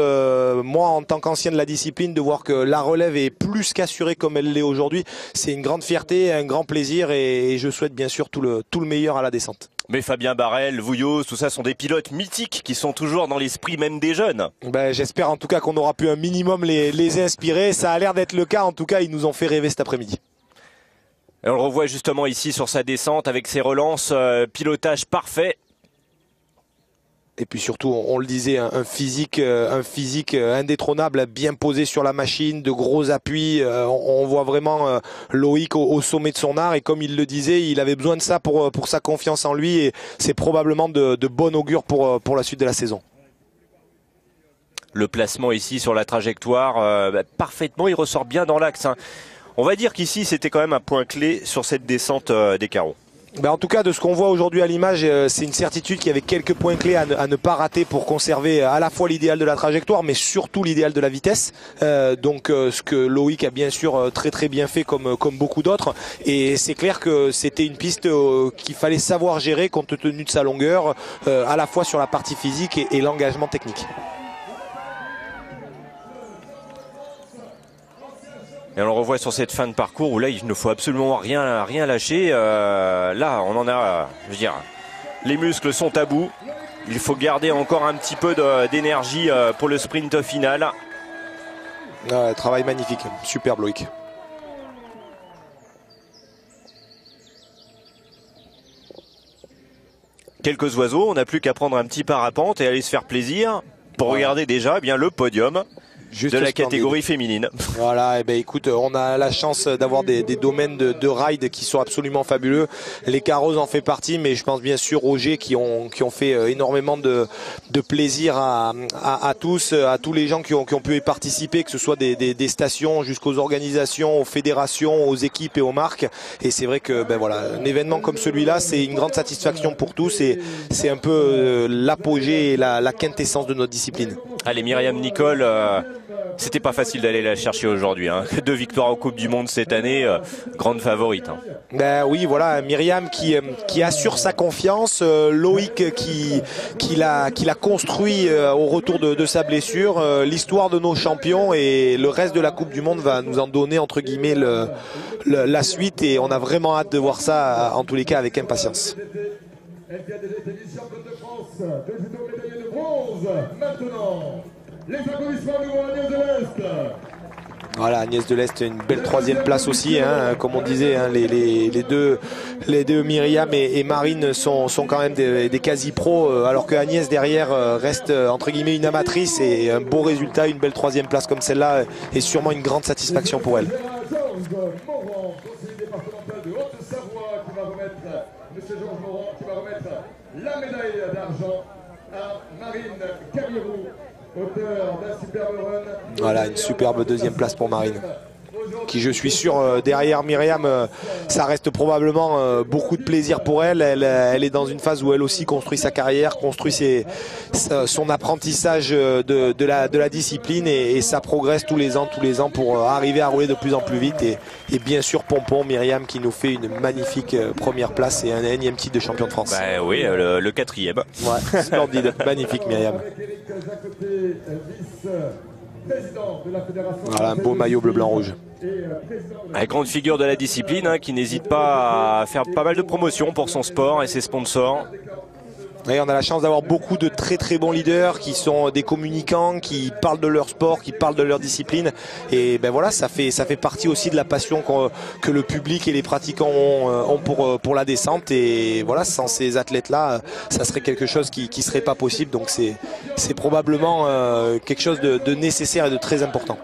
Moi, en tant qu'ancien de la discipline, de voir que la relève est plus qu'assurée comme elle l'est aujourd'hui, c'est une grande fierté, un grand plaisir et je souhaite bien sûr tout le meilleur à la descente. Mais Fabien Barel, Vouilloz, tout ça sont des pilotes mythiques qui sont toujours dans l'esprit même des jeunes. J'espère en tout cas qu'on aura pu un minimum les inspirer. Ça a l'air d'être le cas. En tout cas, ils nous ont fait rêver cet après-midi. Et on le revoit justement ici sur sa descente avec ses relances, pilotage parfait. Et puis surtout, on le disait, un physique indétrônable, bien posé sur la machine, de gros appuis. On voit vraiment Loïc au sommet de son art. Et comme il le disait, il avait besoin de ça pour sa confiance en lui. Et c'est probablement de bon augure pour la suite de la saison. Le placement ici sur la trajectoire, parfaitement, il ressort bien dans l'axe, hein. On va dire qu'ici, c'était quand même un point clé sur cette descente des carreaux. En tout cas, de ce qu'on voit aujourd'hui à l'image, c'est une certitude qu'il y avait quelques points clés à ne pas rater pour conserver à la fois l'idéal de la trajectoire, mais surtout l'idéal de la vitesse. Ce que Loïc a bien sûr très bien fait comme beaucoup d'autres. Et c'est clair que c'était une piste qu'il fallait savoir gérer compte tenu de sa longueur, à la fois sur la partie physique et l'engagement technique. Et on le revoit sur cette fin de parcours où là il ne faut absolument rien lâcher. Là on en a, je veux dire, les muscles sont à bout. Il faut garder encore un petit peu d'énergie pour le sprint final. Travail magnifique, superbe Loïc. Quelques oiseaux, on n'a plus qu'à prendre un petit parapente et aller se faire plaisir pour regarder déjà le podium. Juste de la catégorie féminine. Voilà, et écoute, on a la chance d'avoir des domaines de ride qui sont absolument fabuleux. Les Carrozes en fait partie, mais je pense bien sûr aux G qui ont fait énormément de plaisir à tous les gens qui ont pu y participer, que ce soit des stations jusqu'aux organisations, aux fédérations, aux équipes et aux marques. Et c'est vrai que un événement comme celui-là, c'est une grande satisfaction pour tous et c'est un peu l'apogée et la quintessence de notre discipline. Allez, Myriam Nicole, c'était pas facile d'aller la chercher aujourd'hui, hein. 2 victoires en Coupe du Monde cette année, grande favorite, hein. Oui, voilà, Myriam qui assure sa confiance, Loïc qui l'a construit au retour de sa blessure, l'histoire de nos champions et le reste de la Coupe du Monde va nous en donner entre guillemets la suite et on a vraiment hâte de voir ça en tous les cas avec impatience. Elle vient de détenir championne de France, de judo médaillée de bronze. Maintenant, les applaudissements du Roi de l'Est. Voilà, Agnès Delest, une belle 3e place aussi, hein, comme on disait, hein, les deux Myriam et Marine sont quand même des quasi-pros, alors que Agnès derrière reste entre guillemets une amatrice, et un beau résultat, une belle 3e place comme celle-là est sûrement une grande satisfaction pour elle. La médaille d'argent à Marine Kabirou, auteur d'un superbe run. Voilà, une superbe 2e place pour Marine, qui, je suis sûr, derrière Myriam, ça reste probablement beaucoup de plaisir pour elle. Elle est dans une phase où elle aussi construit sa carrière, construit son apprentissage de la discipline, et ça progresse tous les ans pour arriver à rouler de plus en plus vite. Et bien sûr Pompon, Myriam, qui nous fait une magnifique 1re place et un 1e titre de champion de France. Bah oui, le 4e. Ouais, splendide, magnifique Myriam. Voilà, un beau maillot bleu, blanc, rouge. Une grande figure de la discipline, hein, qui n'hésite pas à faire pas mal de promotions pour son sport et ses sponsors. Et on a la chance d'avoir beaucoup de très très bons leaders qui sont des communicants, qui parlent de leur sport, qui parlent de leur discipline. Et ben voilà, ça fait partie aussi de la passion que le public et les pratiquants ont pour la descente. Et voilà, sans ces athlètes-là, ça serait quelque chose qui serait pas possible. Donc c'est probablement quelque chose de nécessaire et de très important.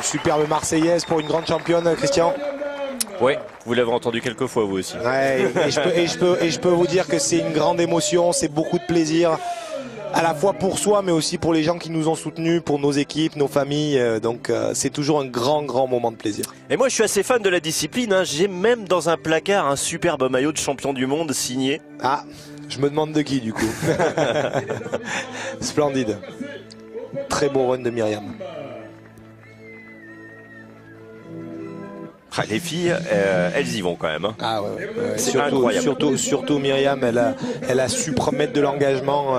Superbe Marseillaise pour une grande championne, Christian. Oui, vous l'avez entendu quelques fois vous aussi. Ouais, et je peux vous dire que c'est une grande émotion, c'est beaucoup de plaisir, à la fois pour soi mais aussi pour les gens qui nous ont soutenus, pour nos équipes, nos familles. Donc c'est toujours un grand moment de plaisir. Et moi je suis assez fan de la discipline, hein. J'ai même dans un placard un superbe maillot de champion du monde signé. Ah, je me demande de qui du coup. Splendide. Très beau run de Myriam. Ah, les filles, elles y vont quand même. Hein. Ah ouais. Surtout Myriam, elle a su promettre de l'engagement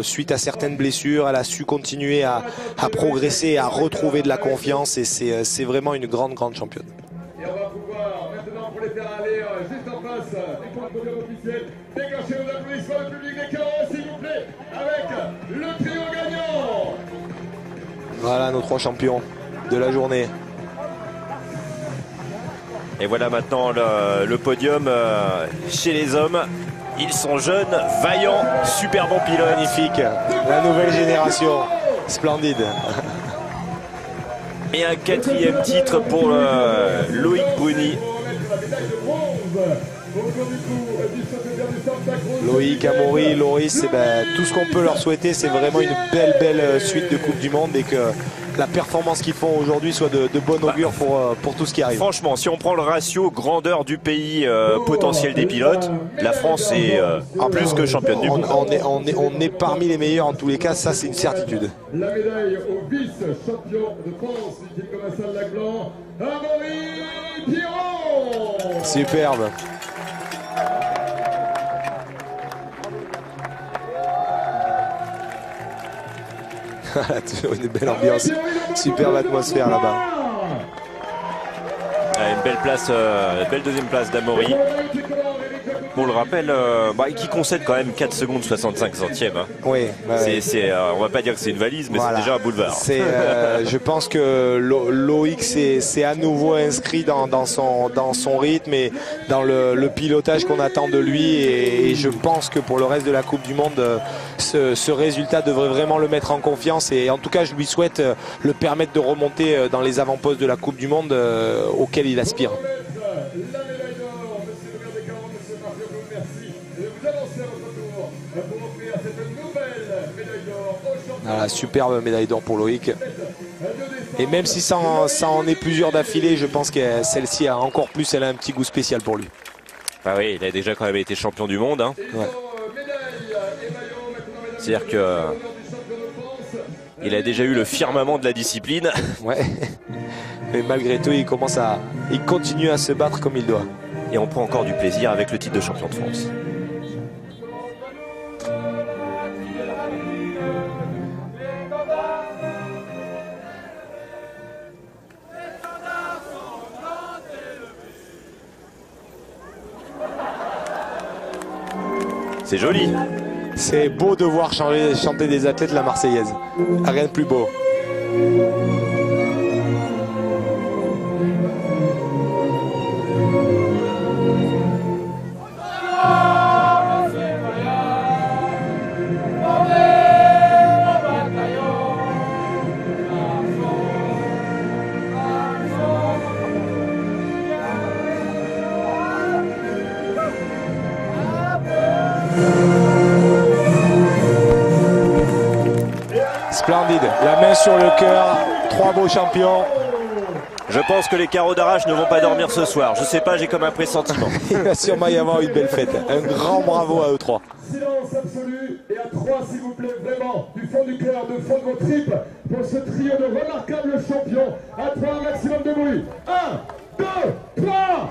suite à certaines blessures. Elle a su continuer à progresser, à retrouver de la confiance, et c'est vraiment une grande championne. Et on va pouvoir maintenant, pour les faire aller juste en face du point de podium officiel, déclencher vos applaudissements au public des carreaux, s'il vous plaît, avec le trio gagnant. Voilà nos 3 champions de la journée. Et voilà maintenant le podium chez les hommes. Ils sont jeunes, vaillants, super bons pilotes. Magnifique, la nouvelle génération, splendide. Et un 4e titre pour Loïc Bruni. Loïc, Amaury, Loris, tout ce qu'on peut leur souhaiter, c'est vraiment une belle suite de Coupe du Monde, et que la performance qu'ils font aujourd'hui soit de bon augure pour tout ce qui arrive. Franchement, si on prend le ratio grandeur du pays, potentiel des pilotes, la France est plus que championne du monde. On est parmi les meilleurs en tous les cas, ça c'est une certitude. La médaille au vice-champion de France, l'équipe commerciale Lac-Blanc, Amaury Piron. Superbe. Une belle ambiance, superbe atmosphère là-bas. Une belle place, belle 2e place d'Amaury. Pour le rappel, qui concède quand même 4 secondes 65 centièmes. Hein. Oui. On va pas dire que c'est une valise, mais voilà. c'est déjà un boulevard. Je pense que Loïc s'est à nouveau inscrit dans son rythme et dans le pilotage qu'on attend de lui. Et je pense que pour le reste de la Coupe du Monde, ce résultat devrait vraiment le mettre en confiance. Et en tout cas, je lui souhaite le permettre de remonter dans les avant-postes de la Coupe du Monde auquel il aspire. Voilà, superbe médaille d'or pour Loïc. Et même si ça en est plusieurs d'affilée, je pense que celle-ci a encore plus, elle a un petit goût spécial pour lui. Ah oui, il a déjà quand même été champion du monde. Hein. Ouais. C'est-à-dire que il a déjà eu le firmament de la discipline. Ouais. Mais malgré tout, il continue à se battre comme il doit. Et on prend encore du plaisir avec le titre de champion de France. C'est joli. C'est beau de voir chanter des athlètes la Marseillaise. Rien de plus beau. Splendide, la main sur le cœur, 3 beaux champions. Je pense que les carreaux d'Arrache ne vont pas dormir ce soir. Je sais pas, j'ai comme un pressentiment. Il va sûrement y avoir une belle fête. Un grand bravo à eux 3. Silence absolu et à 3 s'il vous plaît, vraiment, du fond du cœur, du fond de vos tripes, pour ce trio de remarquables champions. À 3, un maximum de bruit. 1, 2, 3.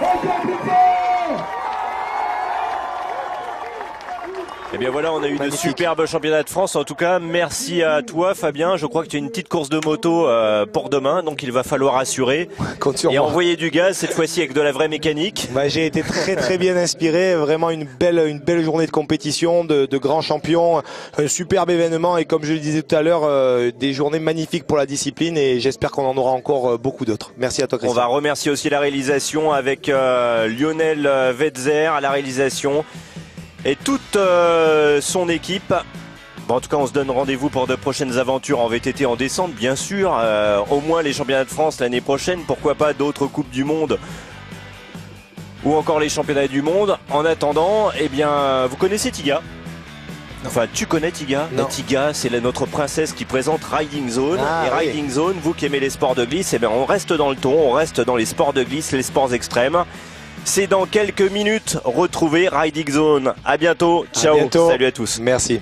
Encore plus fort. Et bien voilà, on a eu de superbes championnats de France. En tout cas, merci à toi Fabien. Je crois que tu as une petite course de moto pour demain, donc il va falloir assurer et envoyer du gaz cette fois-ci avec de la vraie mécanique. J'ai été très bien inspiré, vraiment une belle journée de compétition, de grands champions, un superbe événement et comme je le disais tout à l'heure, des journées magnifiques pour la discipline et j'espère qu'on en aura encore beaucoup d'autres. Merci à toi Christian. On va remercier aussi la réalisation avec Lionel Wetzer à la réalisation. Et toute son équipe. Bon, en tout cas, on se donne rendez-vous pour de prochaines aventures en VTT en descente, bien sûr. Au moins les championnats de France l'année prochaine. Pourquoi pas d'autres Coupes du Monde ou encore les championnats du monde. En attendant, eh bien, vous connaissez Tiga? Enfin, tu connais Tiga? Tiga, c'est notre princesse qui présente Riding Zone. Et Riding Zone, vous qui aimez les sports de glisse, eh bien, on reste dans le ton, on reste dans les sports de glisse, les sports extrêmes. C'est dans quelques minutes. Retrouvez Riding Zone. À bientôt. Ciao. À bientôt. Salut à tous. Merci.